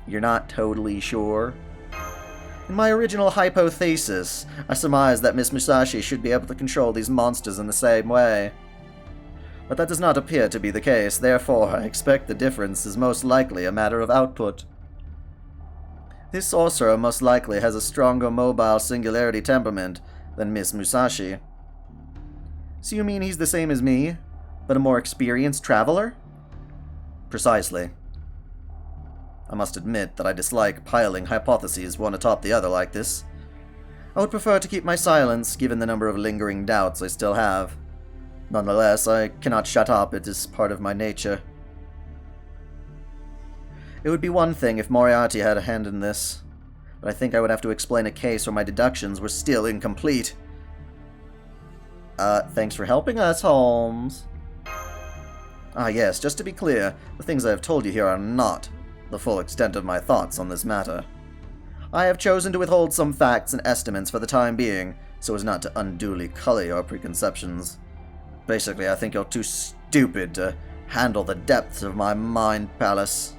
You're not totally sure? In my original hypothesis, I surmised that Miss Musashi should be able to control these monsters in the same way. But that does not appear to be the case, therefore I expect the difference is most likely a matter of output. This sorcerer most likely has a stronger mobile singularity temperament than Miss Musashi. So you mean he's the same as me, but a more experienced traveler? Precisely. I must admit that I dislike piling hypotheses one atop the other like this. I would prefer to keep my silence, given the number of lingering doubts I still have. Nonetheless, I cannot shut up, it is part of my nature. It would be one thing if Moriarty had a hand in this, but I think I would have to explain a case where my deductions were still incomplete. Thanks for helping us, Holmes. Ah, yes, just to be clear, the things I have told you here are not the full extent of my thoughts on this matter. I have chosen to withhold some facts and estimates for the time being, so as not to unduly color your preconceptions. Basically, I think you're too stupid to handle the depths of my mind palace.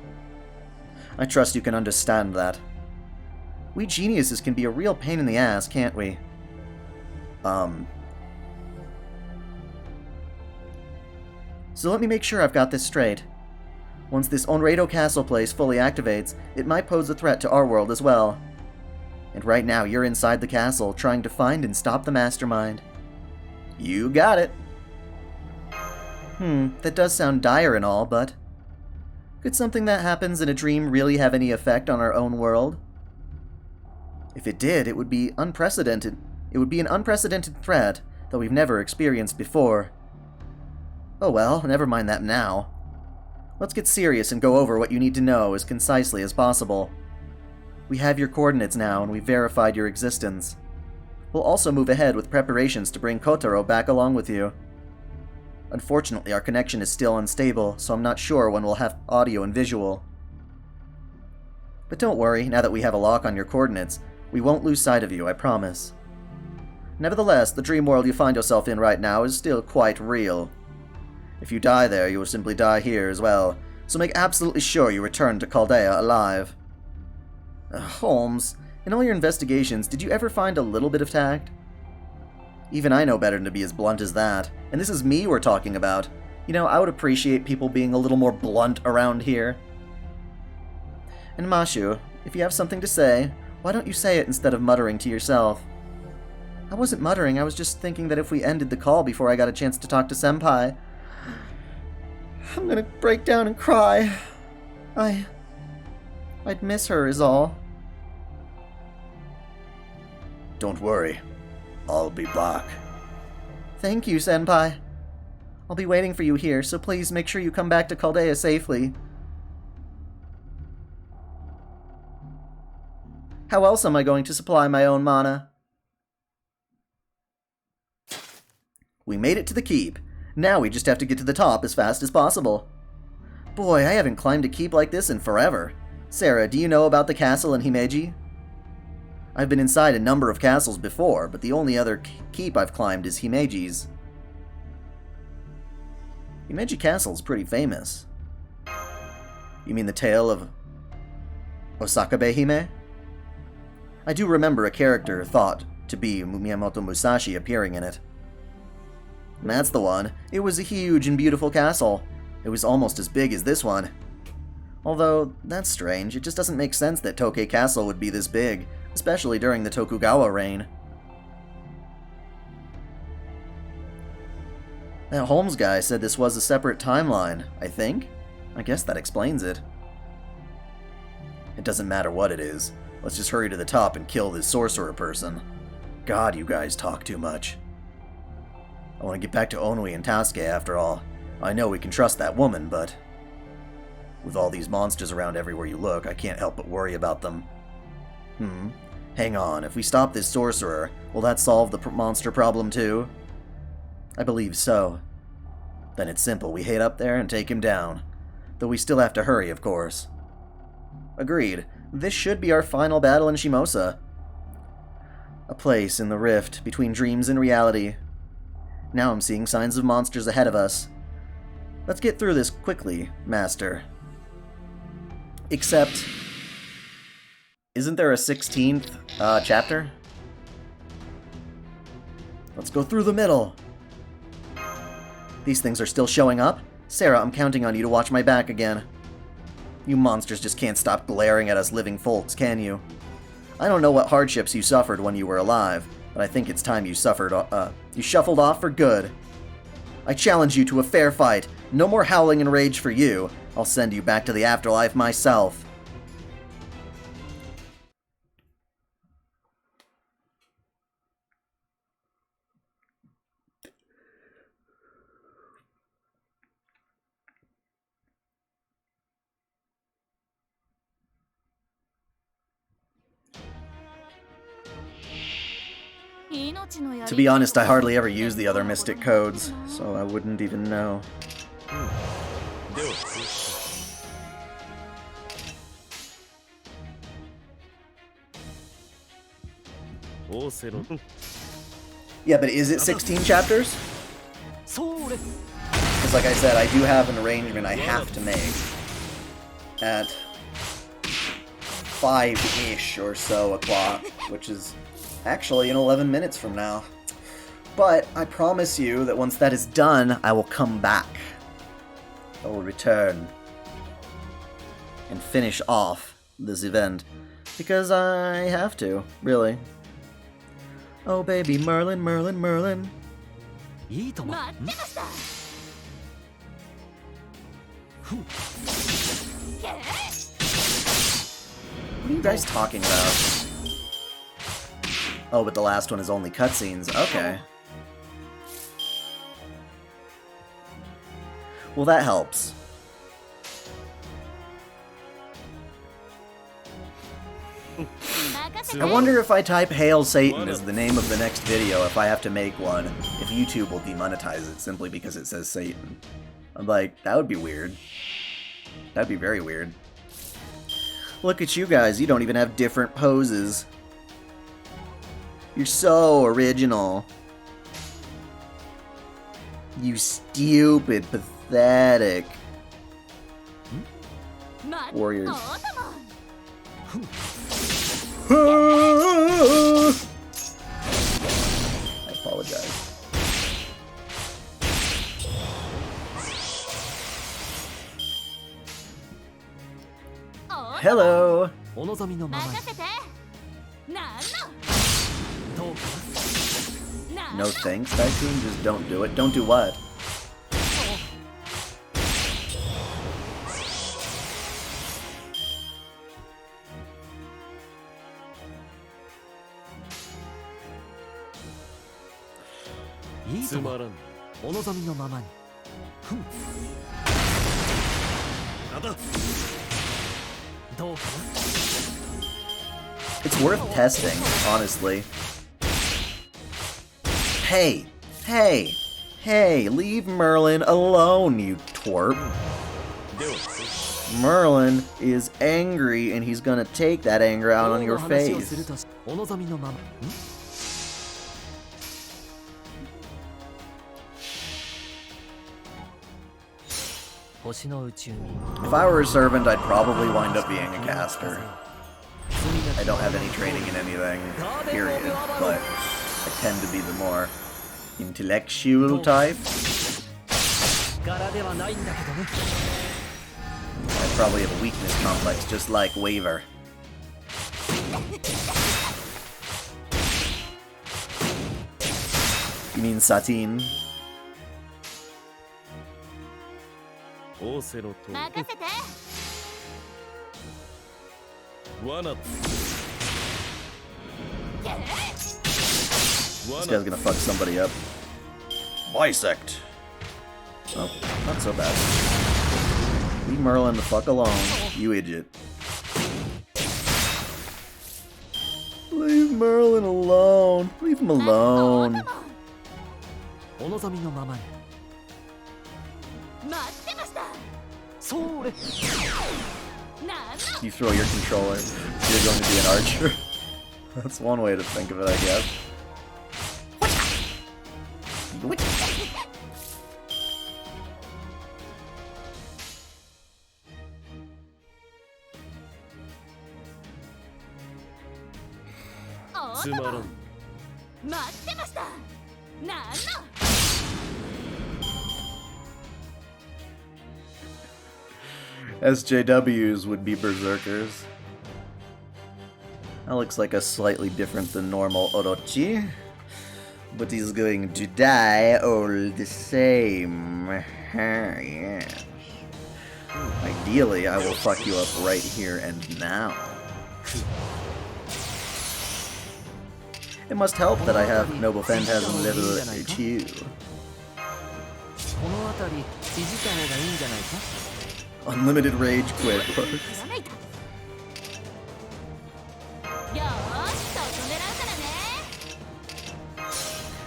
I trust you can understand that. We geniuses can be a real pain in the ass, can't we? So let me make sure I've got this straight. Once this Onrado Castle place fully activates, it might pose a threat to our world as well. And right now you're inside the castle, trying to find and stop the mastermind. You got it. That does sound dire and all, but... could something that happens in a dream really have any effect on our own world? If it did, it would be unprecedented. It would be an unprecedented threat that we've never experienced before. Oh well, never mind that now. Let's get serious and go over what you need to know as concisely as possible. We have your coordinates now, and we've verified your existence. We'll also move ahead with preparations to bring Kotaro back along with you. Unfortunately, our connection is still unstable, so I'm not sure when we'll have audio and visual. But don't worry, now that we have a lock on your coordinates, we won't lose sight of you, I promise. Nevertheless, the dream world you find yourself in right now is still quite real. If you die there, you will simply die here as well, so make absolutely sure you return to Chaldea alive. Holmes, in all your investigations, did you ever find a little bit of tact? Even I know better than to be as blunt as that, and this is me we're talking about. You know, I would appreciate people being a little more blunt around here. And Mashu, if you have something to say, why don't you say it instead of muttering to yourself? I wasn't muttering, I was just thinking that if we ended the call before I got a chance to talk to Senpai, I'm gonna break down and cry. I I'd miss her is all. Don't worry. I'll be back. Thank you, Senpai. I'll be waiting for you here, so please make sure you come back to Chaldea safely. How else am I going to supply my own mana? We made it to the keep. Now we just have to get to the top as fast as possible. Boy, I haven't climbed a keep like this in forever. Sarah, do you know about the castle in Himeji? I've been inside a number of castles before, but the only other keep I've climbed is Himeji's. Himeji Castle's pretty famous. You mean the tale of Osakabe Hime? I do remember a character thought to be Miyamoto Musashi appearing in it. That's the one. It was a huge and beautiful castle. It was almost as big as this one. Although, that's strange. It just doesn't make sense that Tokei Castle would be this big, especially during the Tokugawa reign. That Holmes guy said this was a separate timeline, I think. I guess that explains it. It doesn't matter what it is. Let's just hurry to the top and kill this sorcerer person. God, you guys talk too much. I want to get back to Onui and Tasuke after all. I know we can trust that woman, but with all these monsters around everywhere you look, I can't help but worry about them. Hang on, if we stop this sorcerer, will that solve the monster problem too? I believe so. Then it's simple, we head up there and take him down. Though we still have to hurry, of course. Agreed. This should be our final battle in Shimousa. A place in the rift between dreams and reality. Now I'm seeing signs of monsters ahead of us. Let's get through this quickly, Master. Except, isn't there a 16th chapter? Let's go through the middle. These things are still showing up? Sarah, I'm counting on you to watch my back again. You monsters just can't stop glaring at us living folks, can you? I don't know what hardships you suffered when you were alive, but I think it's time you shuffled off for good. I challenge you to a fair fight. No more howling and rage for you. I'll send you back to the afterlife myself. To be honest, I hardly ever use the other mystic codes, so I wouldn't even know. Yeah, but is it 16 chapters? Because like I said, I do have an arrangement I have to make at 5-ish or so o'clock, which is actually in 11 minutes from now. But I promise you that once that is done, I will come back. I will return and finish off this event. Because I have to, really. Oh baby, Merlin, Merlin, Merlin. What are you guys talking about? Oh, but the last one is only cutscenes. Okay. Well, that helps. I wonder if I type Hail Satan as the name of the next video, if I have to make one, if YouTube will demonetize it simply because it says Satan. I'm like, that would be weird. That'd be very weird. Look at you guys, you don't even have different poses. You're so original. You stupid, pathetic warriors. I apologize. Hello. No thanks, Daikun. Just don't do it. Don't do what? つまらんお望みのままにふむなんだどうかな It's worth testing, honestly. Hey! Hey! Hey! Leave Merlin alone, you twerp. Merlin is angry and he's gonna take that anger out on your 王の話をす face. るとしお望みのままん星の宇宙に If I were a servant, I'd probably wind up being a caster. I don't have any training in anything, period, but I tend to be the more intellectual type. 柄ではないんだけどね I probably have a weakness complex, just like Waver. You mean Satine? オーセロと任せて罠 This guy's gonna fuck somebody up. Bisect! Oh, not so bad. Leave Merlin the fuck alone, you idiot. Leave Merlin alone. Leave him alone. お望みのままに待ってましたそれ なんだ You throw your controller, you're going to be an archer. That's one way to think of it, I guess. Oh, つまらん待ってましたなんだ SJWs would be berserkers. That looks like a slightly different than normal Orochi. But he's going to die all the same. Yes. Ideally, I will fuck you up right here and now. It must help that I have Noble Phantasm level 2. この辺りいじった方がいいんじゃないか Unlimited rage quit. やらないとよーしそこ狙うからね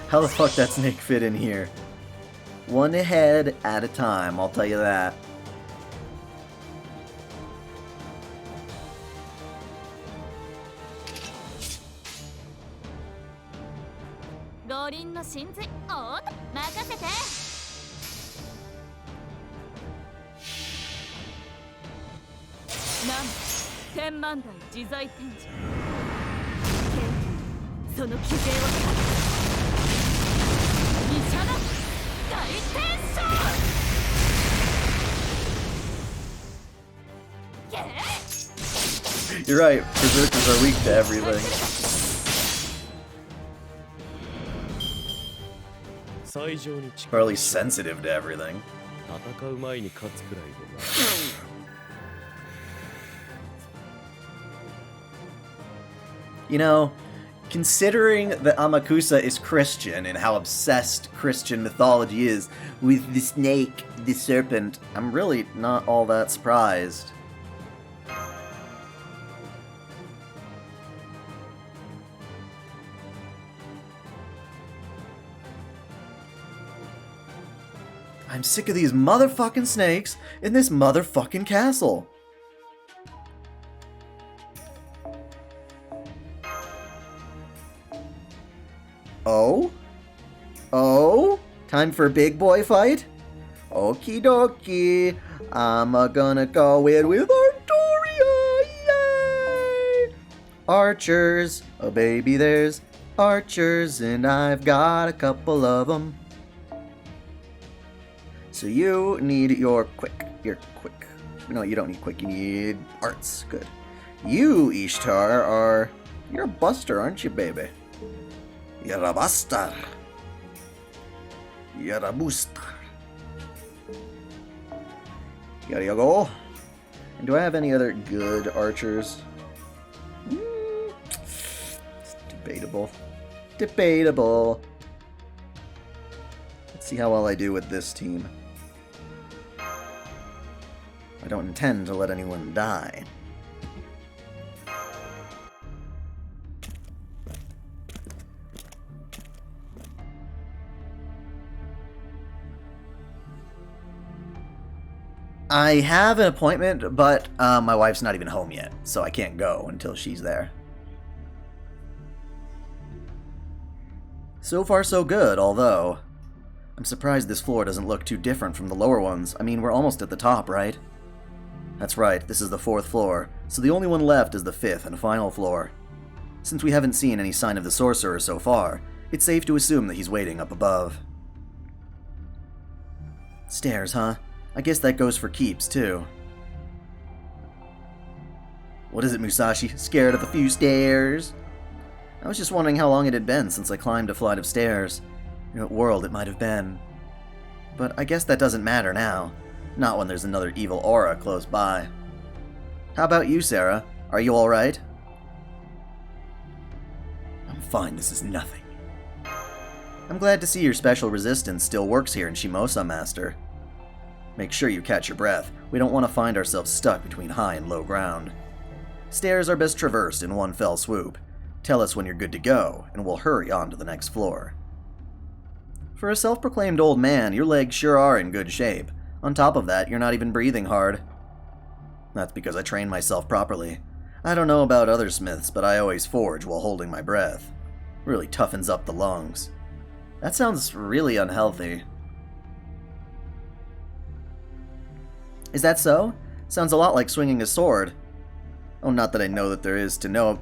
How the fuck that snake fit in here? One head at a time, I'll tell you that. 五輪の真髄おーっと任せてなん天満台自在天神その騎兵を医者の大天将 You're right, berserkers are weak to everything. 最上に近 Or at least sensitive to everything. 戦う前に勝つくらいでな You know, considering that Amakusa is Christian and how obsessed Christian mythology is with the snake, the serpent, I'm really not all that surprised. I'm sick of these motherfucking snakes in this motherfucking castle. Oh? Oh? Time for a big boy fight? Okie dokie. I'm gonna go in with Artoria. Yay! Archers. Oh baby, there's archers and I've got a couple of them. So you need your quick. No, you don't need quick. You need arts. Good. You, Ishtar, are... You're a buster, aren't you, baby? You're a buster. You're a booster. Here you go. And do I have any other good archers? It's debatable. Debatable. See how well I do with this team. I don't intend to let anyone die. I have an appointment, but my wife's not even home yet, so I can't go until she's there. So far so good, although I'm surprised this floor doesn't look too different from the lower ones. I mean, we're almost at the top, right? That's right, this is the 4th floor, so the only one left is the 5th and final floor. Since we haven't seen any sign of the sorcerer so far, it's safe to assume that he's waiting up above. Stairs, huh? I guess that goes for keeps, too. What is it, Musashi? Scared of a few stairs? I was just wondering how long it had been since I climbed a flight of stairs. In what world it might have been. But I guess that doesn't matter now. Not when there's another evil aura close by. How about you, Sarah? Are you alright? I'm fine, this is nothing. I'm glad to see your special resistance still works here in Shimousa, Master. Make sure you catch your breath. We don't want to find ourselves stuck between high and low ground. Stairs are best traversed in one fell swoop. Tell us when you're good to go, and we'll hurry on to the next floor. For a self-proclaimed old man, your legs sure are in good shape. On top of that, you're not even breathing hard. That's because I train myself properly. I don't know about other smiths, but I always forge while holding my breath. Really toughens up the lungs. That sounds really unhealthy. Is that so? Sounds a lot like swinging a sword. Oh, not that I know that there is to know.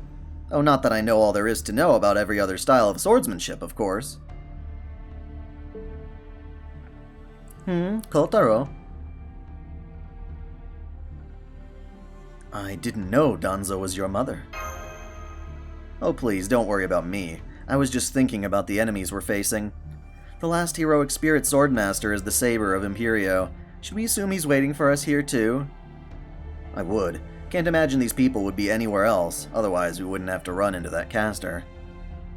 Oh, not that I know all there is to know about every other style of swordsmanship, of course. Kotaro. I didn't know Danzo was your mother. Oh, please, don't worry about me. I was just thinking about the enemies we're facing. The last heroic spirit swordmaster is the Saber of Imperio. Should we assume he's waiting for us here, too? I would. Can't imagine these people would be anywhere else, otherwise we wouldn't have to run into that caster.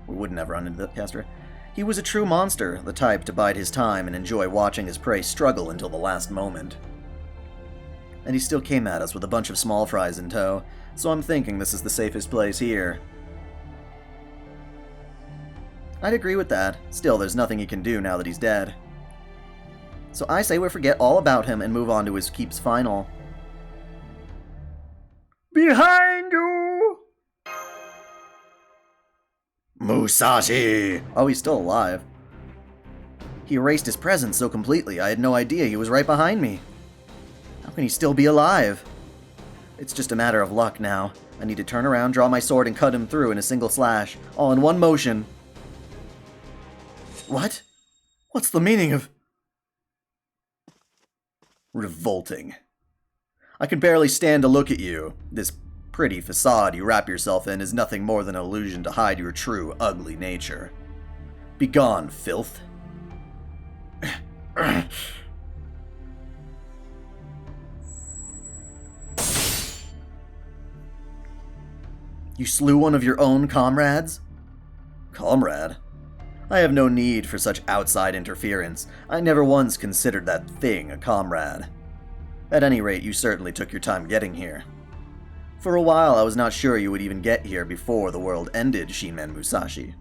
We wouldn't have run into that caster. He was a true monster, the type to bide his time and enjoy watching his prey struggle until the last moment. And he still came at us with a bunch of small fries in tow, so I'm thinking this is the safest place here. I'd agree with that. Still, there's nothing he can do now that he's dead. So I say we forget all about him and move on to his keep's final. Behind you! Musashi! Oh, he's still alive. He erased his presence so completely, I had no idea he was right behind me. How can he still be alive? It's just a matter of luck now. I need to turn around, draw my sword, and cut him through in a single slash, all in one motion. What? What's the meaning of... Revolting. I can barely stand to look at you. This pretty facade you wrap yourself in is nothing more than an illusion to hide your true, ugly nature. Begone, filth. You slew one of your own comrades? Comrade? I have no need for such outside interference. I never once considered that thing a comrade. At any rate, you certainly took your time getting here. For a while, I was not sure you would even get here before the world ended, Shinmen Musashi.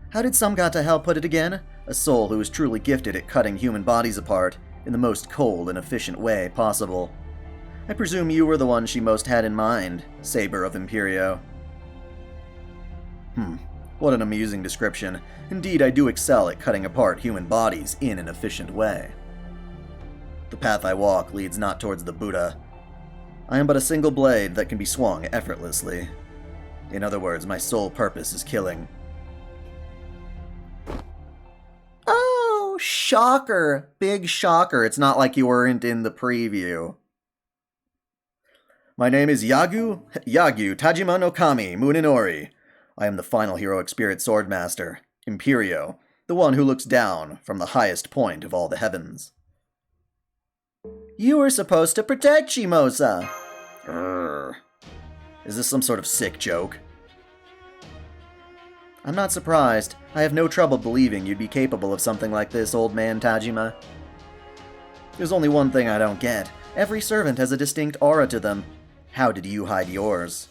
How did Samgata Hell put it again? A soul who is truly gifted at cutting human bodies apart in the most cold and efficient way possible. I presume you were the one she most had in mind, Saber of Imperio. What an amusing description. Indeed, I do excel at cutting apart human bodies in an efficient way. The path I walk leads not towards the Buddha. I am but a single blade that can be swung effortlessly. In other words, my sole purpose is killing. Oh, shocker! Big shocker. It's not like you weren't in the preview. My name is Yagu Tajima no Kami Munenori. I am the final heroic spirit swordmaster, Imperio, the one who looks down from the highest point of all the heavens. You were supposed to protect Shimousa! Is this some sort of sick joke? I'm not surprised. I have no trouble believing you'd be capable of something like this, old man Tajima. There's only one thing I don't get. Every servant has a distinct aura to them. How did you hide yours?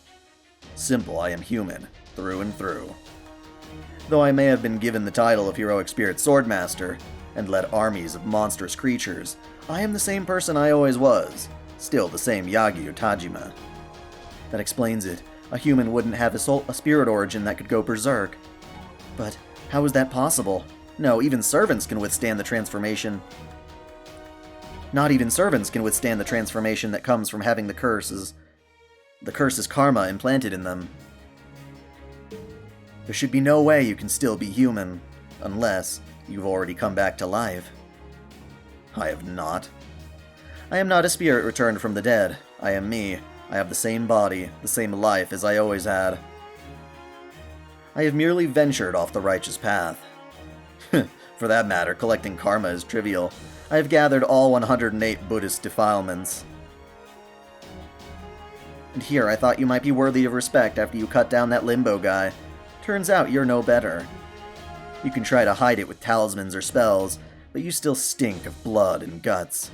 Simple, I am human, through and through. Though I may have been given the title of Heroic Spirit Swordmaster, and led armies of monstrous creatures, I am the same person I always was, still the same Yagyu Tajima. That explains it. A human wouldn't have a spirit origin that could go berserk. But how is that possible? No, even servants can withstand the transformation. Not even servants can withstand the transformation that comes from having the curse's karma implanted in them. There should be no way you can still be human, unless you've already come back to life. I have not. I am not a spirit returned from the dead. I am me. I have the same body, the same life as I always had. I have merely ventured off the righteous path. For that matter, collecting karma is trivial. I have gathered all 108 Buddhist defilements. And here I thought you might be worthy of respect after you cut down that Limbo guy. Turns out you're no better. You can try to hide it with talismans or spells, but you still stink of blood and guts.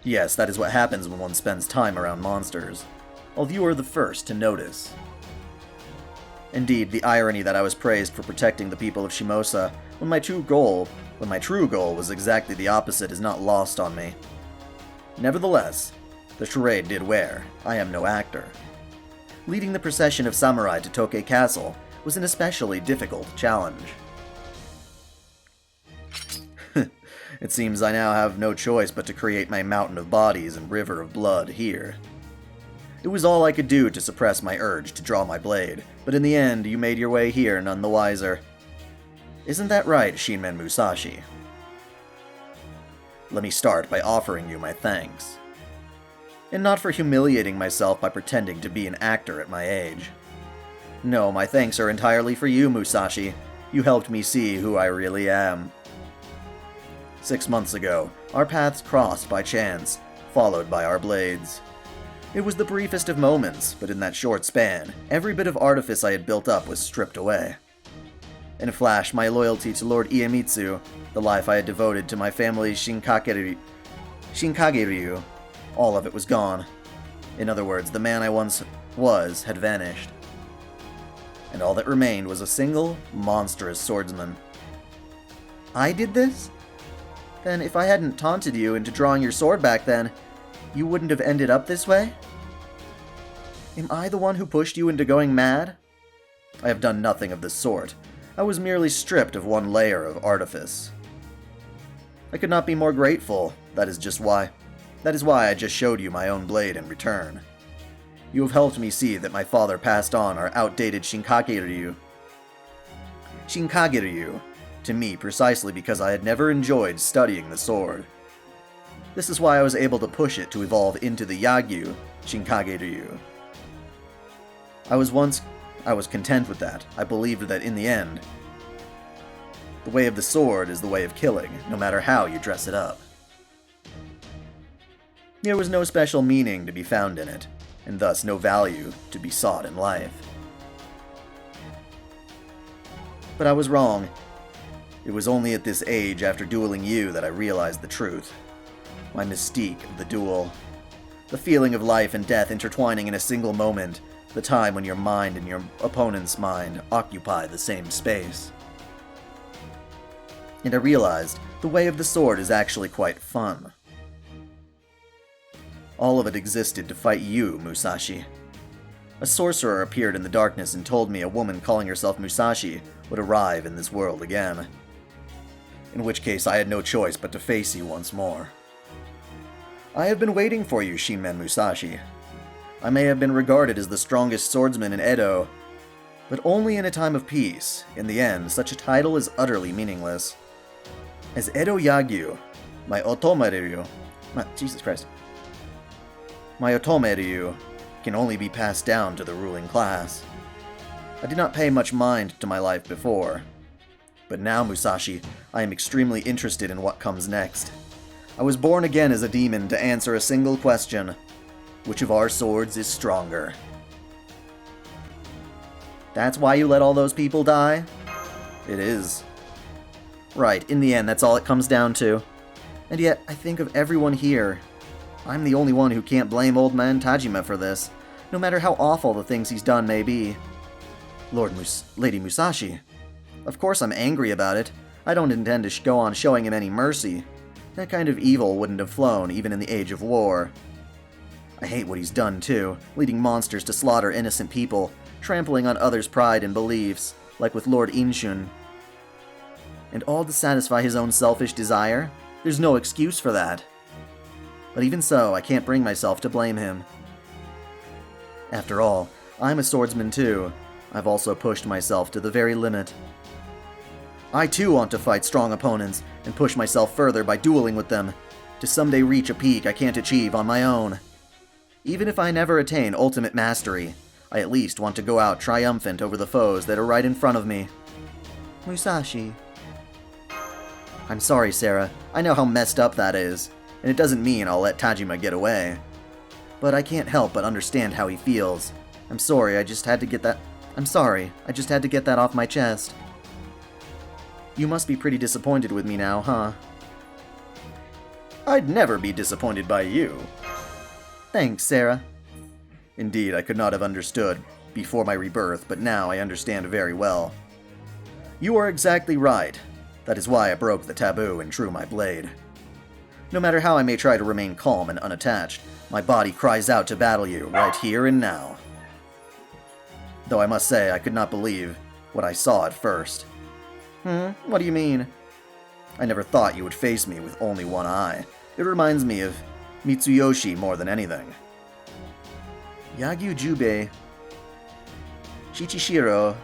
Yes, that is what happens when one spends time around monsters, although you are the first to notice. Indeed, the irony that I was praised for protecting the people of Shimousa when my true goal was exactly the opposite is not lost on me. Nevertheless, the charade did wear. I am no actor. Leading the procession of samurai to Tokei Castle was an especially difficult challenge. It seems I now have no choice but to create my mountain of bodies and river of blood here. It was all I could do to suppress my urge to draw my blade, but in the end you made your way here none the wiser. Isn't that right, Shinmen Musashi? Let me start by offering you my thanks. And not for humiliating myself by pretending to be an actor at my age. No, my thanks are entirely for you, Musashi. You helped me see who I really am. 6 months ago, our paths crossed by chance, followed by our blades. It was the briefest of moments, but in that short span, every bit of artifice I had built up was stripped away. In a flash, my loyalty to Lord Iemitsu, the life I had devoted to my family's Shinkageryu, all of it was gone. In other words, the man I once was had vanished. And all that remained was a single, monstrous swordsman. I did this? Then if I hadn't taunted you into drawing your sword back then, you wouldn't have ended up this way? Am I the one who pushed you into going mad? I have done nothing of the sort. I was merely stripped of one layer of artifice. I could not be more grateful. That is why I just showed you my own blade in return. You have helped me see that my father passed on our outdated Shinkageryu to me precisely because I had never enjoyed studying the sword. This is why I was able to push it to evolve into the Yagyu Shinkageryu. I was content with that. I believed that in the end, the way of the sword is the way of killing, no matter how you dress it up. There was no special meaning to be found in it, and thus no value to be sought in life. But I was wrong. It was only at this age, after dueling you, that I realized the truth. My mystique of the duel. The feeling of life and death intertwining in a single moment. The time when your mind and your opponent's mind occupy the same space. And I realized the way of the sword is actually quite fun. All of it existed to fight you, Musashi. A sorcerer appeared in the darkness and told me a woman calling herself Musashi would arrive in this world again. In which case I had no choice but to face you once more. I have been waiting for you, Shinmen Musashi. I may have been regarded as the strongest swordsman in Edo, but only in a time of peace. In the end, such a title is utterly meaningless. As Edo Yagyu, my otomeryu can only be passed down to the ruling class. I did not pay much mind to my life before. But now, Musashi, I am extremely interested in what comes next. I was born again as a demon to answer a single question. Which of our swords is stronger? That's why you let all those people die? It is. Right, in the end, that's all it comes down to. And yet, I think of everyone here. I'm the only one who can't blame old man Tajima for this, no matter how awful the things he's done may be. Lady Musashi. Of course I'm angry about it. I don't intend to go on showing him any mercy. That kind of evil wouldn't have flown, even in the age of war. I hate what he's done, too, leading monsters to slaughter innocent people, trampling on others' pride and beliefs, like with Lord Inshun. And all to satisfy his own selfish desire? There's no excuse for that. But even so, I can't bring myself to blame him. After all, I'm a swordsman too. I've also pushed myself to the very limit. I too want to fight strong opponents and push myself further by dueling with them, to someday reach a peak I can't achieve on my own. Even if I never attain ultimate mastery, I at least want to go out triumphant over the foes that are right in front of me. Musashi. I'm sorry, Sarah. I know how messed up that is, and it doesn't mean I'll let Tajima get away. But I can't help but understand how he feels. I'm sorry, I just had to get that off my chest. You must be pretty disappointed with me now, huh? I'd never be disappointed by you. Thanks, Sarah. Indeed, I could not have understood before my rebirth, but now I understand very well. You are exactly right. That is why I broke the taboo and drew my blade. No matter how I may try to remain calm and unattached, my body cries out to battle you right here and now. Though I must say I could not believe what I saw at first. What do you mean? I never thought you would face me with only one eye. It reminds me of Mitsuyoshi more than anything. Yagyu Jubei, Shichiro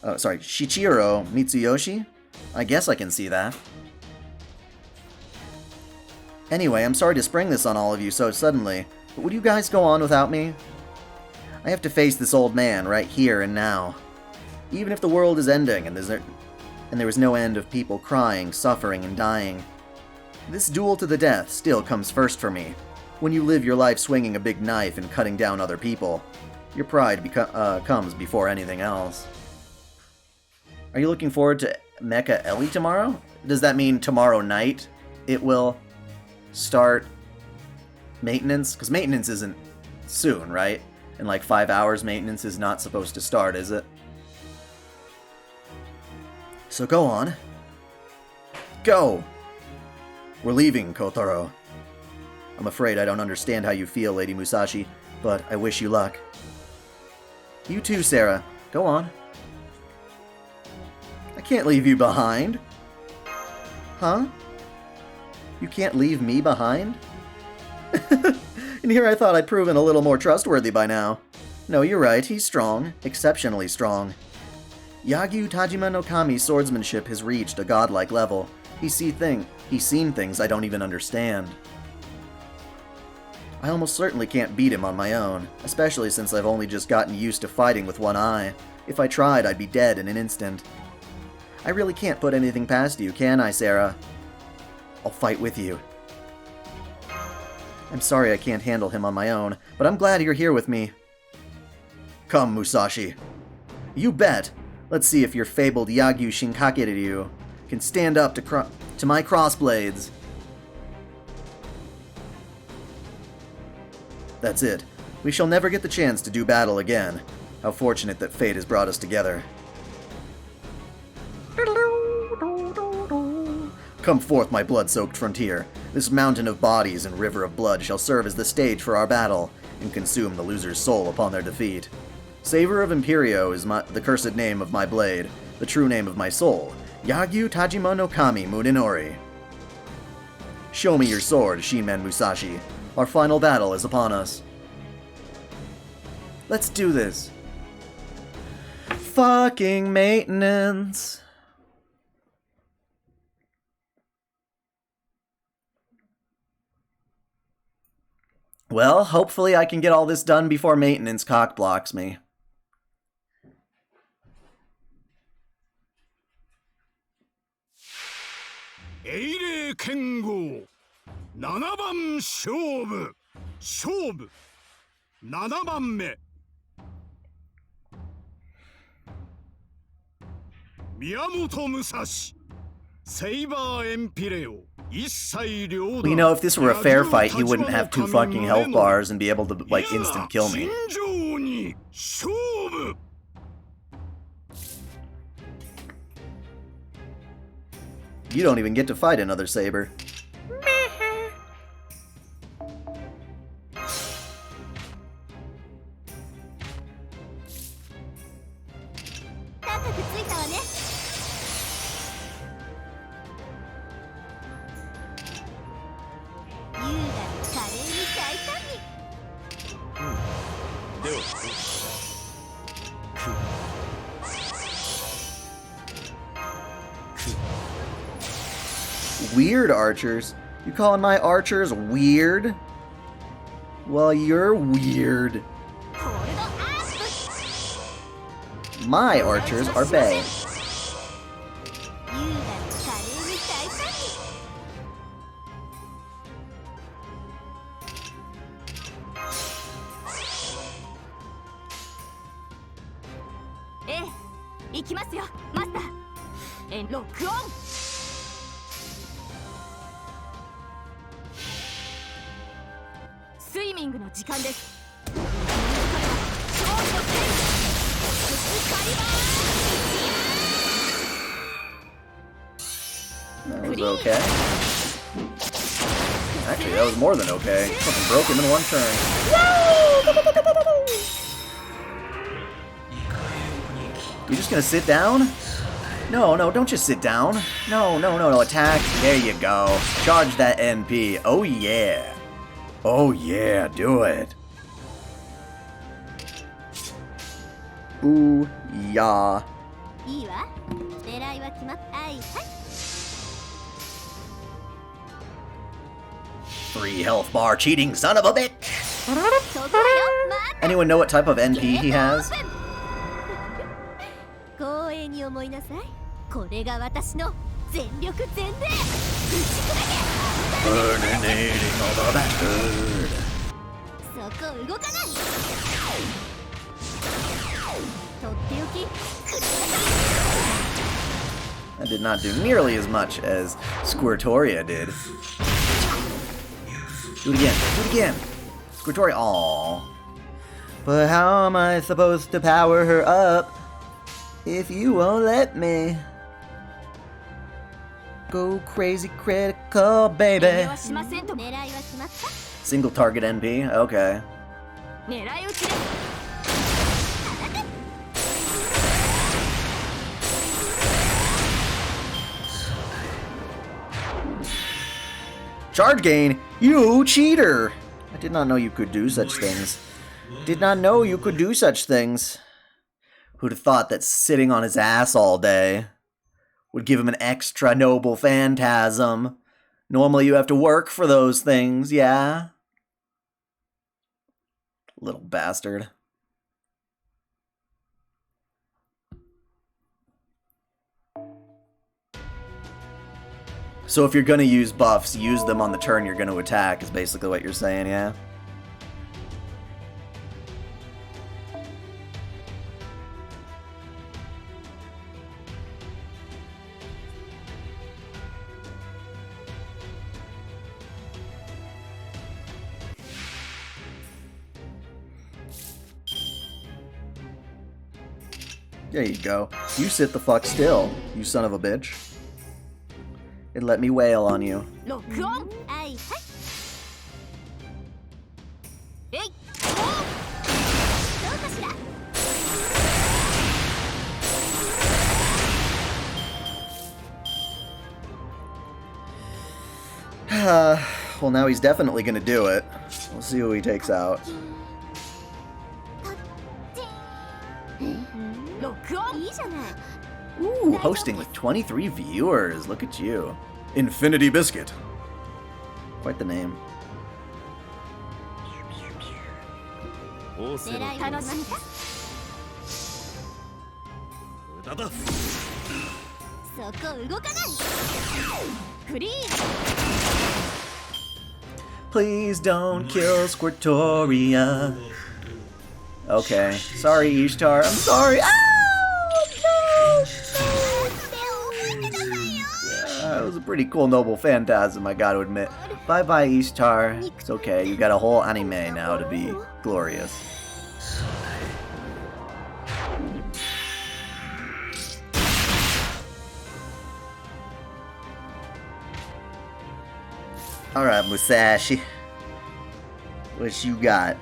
Mitsuyoshi? I guess I can see that. Anyway, I'm sorry to spring this on all of you so suddenly, but would you guys go on without me? I have to face this old man right here and now. Even if the world is ending and there is no end of people crying, suffering, and dying. This duel to the death still comes first for me. When you live your life swinging a big knife and cutting down other people, your pride comes before anything else. Are you looking forward to Mecha Ellie tomorrow? Does that mean tomorrow night it will start maintenance? Because maintenance isn't soon, right? In like 5 hours, maintenance is not supposed to start, is it? So go on. Go! We're leaving, Kotaro. I'm afraid I don't understand how you feel, Lady Musashi, but I wish you luck. You too, Sarah. Go on. I can't leave you behind. Huh? You can't leave me behind? And here I thought I'd proven a little more trustworthy by now. No, you're right, he's strong. Exceptionally strong. Yagyu Tajima no Kami's swordsmanship has reached a godlike level. He's seen things I don't even understand. I almost certainly can't beat him on my own, especially since I've only just gotten used to fighting with one eye. If I tried, I'd be dead in an instant. I really can't put anything past you, can I, Sarah? I'll fight with you. I'm sorry I can't handle him on my own, but I'm glad you're here with me. Come, Musashi. You bet! Let's see if your fabled Yagyu Shinkakeryu can stand up to my crossblades. That's it. We shall never get the chance to do battle again. How fortunate that fate has brought us together. Come forth, my blood-soaked frontier. This mountain of bodies and river of blood shall serve as the stage for our battle, and consume the loser's soul upon their defeat. Savor of Imperio is the cursed name of my blade, the true name of my soul, Yagyu Tajima no Kami Munenori. Show me your sword, Shinmen Musashi. Our final battle is upon us. Let's do this. Fucking maintenance. Well, hopefully I can get all this done before maintenance cockblocks me. Eire Kengo 7番勝負7番目宮本武蔵セイバーエンピレオ一切両 You know, if this were a fair fight, he wouldn't have 2 fucking health bars and be able to, like, instant kill me. 心情に勝負 You don't even get to fight another saber. Weird archers? You calling my archers weird? Well, you're weird. My archers are bae. Lock on! スイミングの時間です。勝利の剣、カリバー。 That was okay. Actually, that was more than okay. Fucking broke him in 1 turn. You just gonna sit down? No, no, don't just sit down. No, no, no, no, attack. There you go. Charge that NP. Oh yeah. Oh yeah, do it. Ooh, yeah. いいわ。狙いは決まった。はいはい。 3 health bar cheating son of a bitch. Anyone know what type of NP he has? 光栄に思いなさい。これが私の全力全霊。 Burning all the bastard. そこ動かない。とっておき。 That did not do nearly as much as Squirtoria did. Do it again. Do it again. Squirtoria. Aww. But how am I supposed to power her up if you won't let me? Go crazy critical, baby. Single target NP. Okay. Charge gain? You cheater! I did not know you could do such things. Did not know you could do such things. Who'd have thought that sitting on his ass all day would give him an extra noble phantasm? Normally you have to work for those things, yeah? Little bastard. So if you're gonna use buffs, use them on the turn you're gonna attack, is basically what you're saying, yeah? There you go. You sit the fuck still, you son of a bitch. And let me wail on you. Well, now he's definitely gonna do it. We'll see who he takes out. Ooh, hosting with 23 viewers. Look at you. Infinity Biscuit. Quite the name. Please don't kill Squirtoria. Okay. Sorry, Ishtar. I'm sorry. Ah! That was a pretty cool noble phantasm, I gotta admit. Bye-bye, Ishtar. It's okay, you got a whole anime now to be glorious. Alright, Musashi. What you got?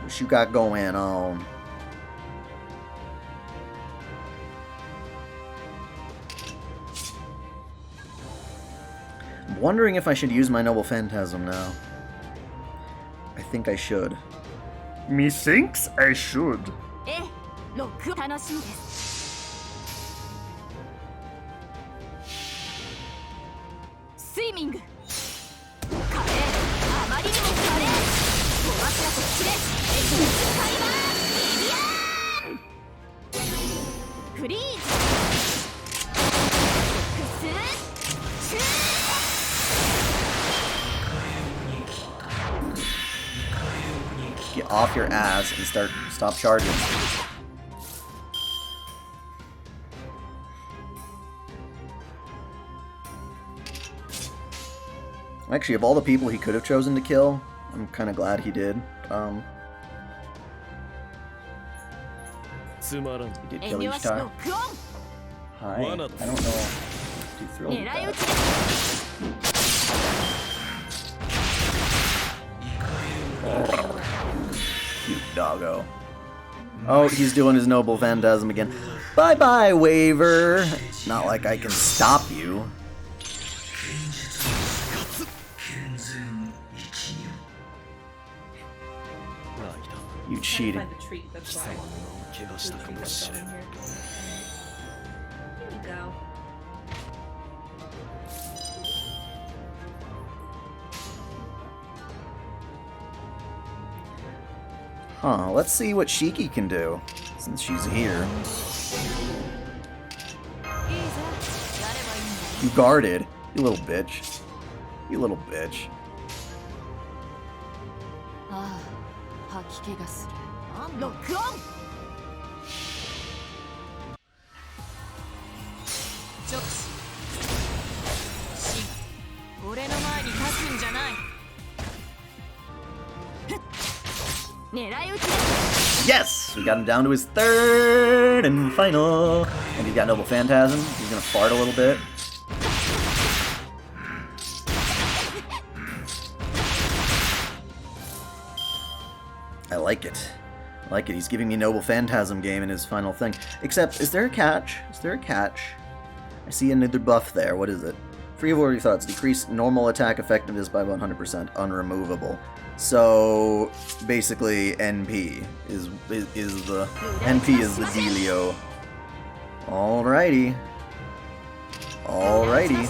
What you got going on? I'm wondering if I should use my Noble Phantasm now. I think I should. Methinks I should. ええ、ロック楽しみです。スイミング。華麗、あまりにも華麗。ごますらとキレ、エクスカイバー、ビビアーン。フリーズ。クス、シュー。 Get off your ass and stop charging. Actually, of all the people he could have chosen to kill, I'm kind of glad he did. He did kill Ishtar. Hi. I don't know. Too thrilled with that. Cute doggo. Oh, he's doing his noble phantasm again. Bye-bye, Waver. Not like I can stop you. You cheated. Find the treat, that's why. Here we go. Huh, let's see what Shiki can do, since she's here. You guarded, you little bitch. You little bitch. Yes! We got him down to his third and final. And he's got Noble Phantasm. He's gonna fart a little bit. I like it. I like it. He's giving me Noble Phantasm game in his final thing. Except, is there a catch? Is there a catch? I see another buff there. What is it? Free of Worry Thoughts. Decrease normal attack effectiveness by 100%. Unremovable. So basically, NP is the NP is the dealio. Alrighty. Alrighty.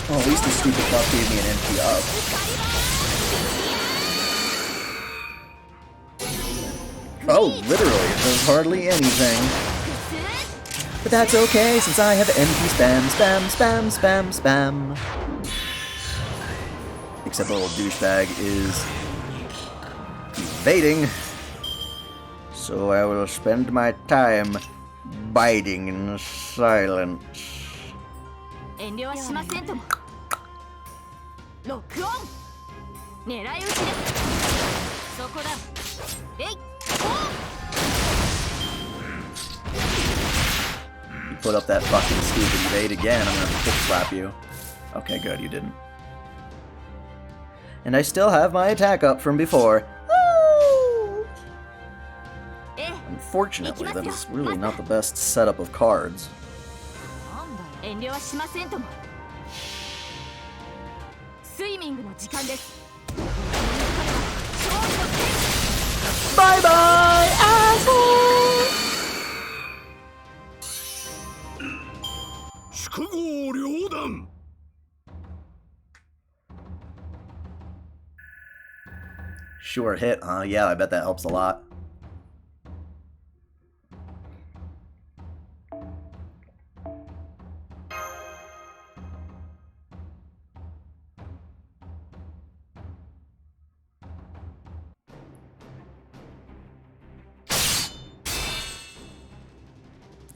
Oh, at least the stupid buff gave me an NP up. Oh, literally, it does hardly anything. But that's okay, since I have NP spam, spam, spam, spam, spam. Except the little douchebag is evading. So I will spend my time biting in silence. You put up that fucking stupid evade again, I'm gonna kick slap you. Okay, good, you didn't. And I still have my attack up from before. Woo! Unfortunately, that is really not the best setup of cards. Bye bye, asshole! 宿豪両断 Sure hit, huh? Yeah, I bet that helps a lot.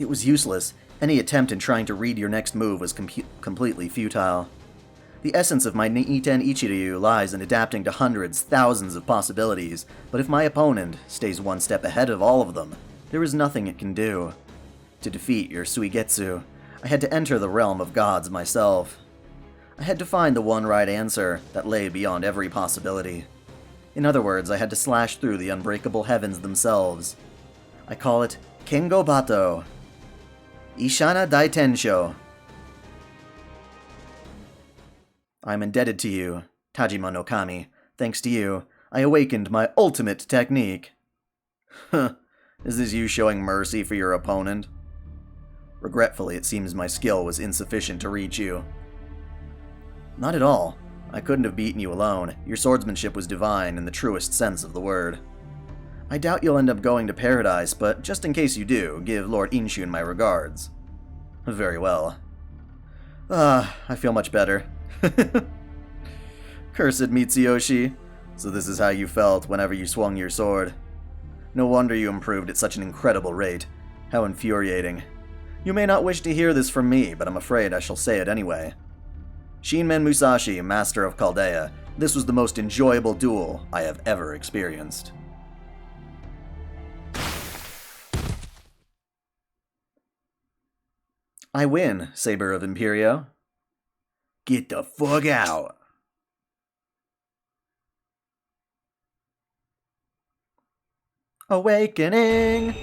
It was useless. Any attempt in trying to read your next move was completely futile. The essence of my Niiten Ichiryu lies in adapting to hundreds, thousands of possibilities, but if my opponent stays one step ahead of all of them, there is nothing it can do. To defeat your Suigetsu, I had to enter the realm of gods myself. I had to find the one right answer that lay beyond every possibility. In other words, I had to slash through the unbreakable heavens themselves. I call it Kengo Bato. Ishana Daitensho. I am indebted to you, Tajima no Kami. Thanks to you, I awakened my ultimate technique. Huh, is this you showing mercy for your opponent? Regretfully, it seems my skill was insufficient to reach you. Not at all. I couldn't have beaten you alone. Your swordsmanship was divine in the truest sense of the word. I doubt you'll end up going to paradise, but just in case you do, give Lord Inshun my regards. Very well. I feel much better. Cursed Mitsuyoshi. So this is how you felt whenever you swung your sword. No wonder you improved at such an incredible rate. How infuriating. You may not wish to hear this from me, but I'm afraid I shall say it anyway. Shinmen Musashi, Master of Chaldea, this was the most enjoyable duel I have ever experienced. I win, Saber of Imperio. Get the fuck out. Awakening.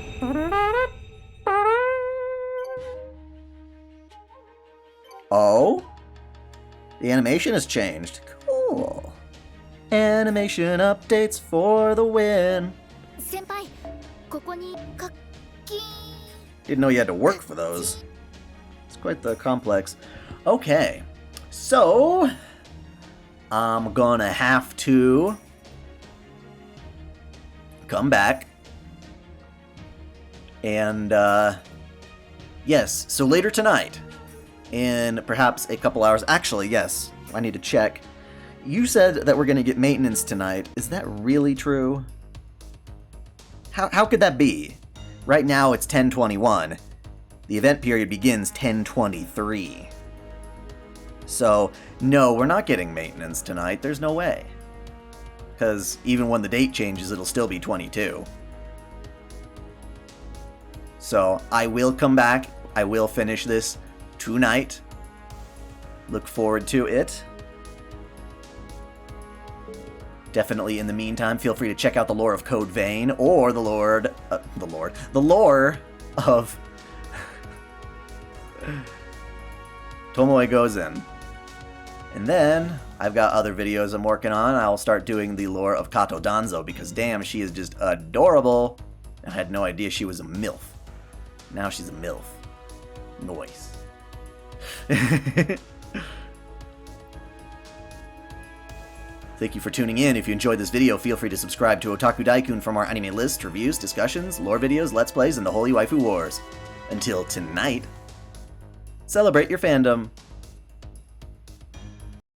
Oh? The animation has changed. Cool. Animation updates for the win. Senpai, ここにかき Didn't know you had to work for those. It's quite the complex. Okay. So, I'm gonna have to come back. And, yes, so later tonight, in perhaps a couple hours, actually, yes, I need to check. You said that we're gonna get maintenance tonight. Is that really true? How could that be? Right now it's 10:21. The event period begins 10:23. So, no, we're not getting maintenance tonight. There's no way. Because even when the date changes, it'll still be 22. So, I will come back. I will finish this tonight. Look forward to it. Definitely in the meantime, feel free to check out the lore of Code Vein or the lore of Tomoe Gozen. And then, I've got other videos I'm working on. I'll start doing the lore of Kato Danzo because damn, she is just adorable. I had no idea she was a MILF. Now she's a MILF. Nice. Thank you for tuning in. If you enjoyed this video, feel free to subscribe to OtakuDaiKun for more anime lists, reviews, discussions, lore videos, let's plays, and the Holy Waifu Wars. Until tonight, celebrate your fandom.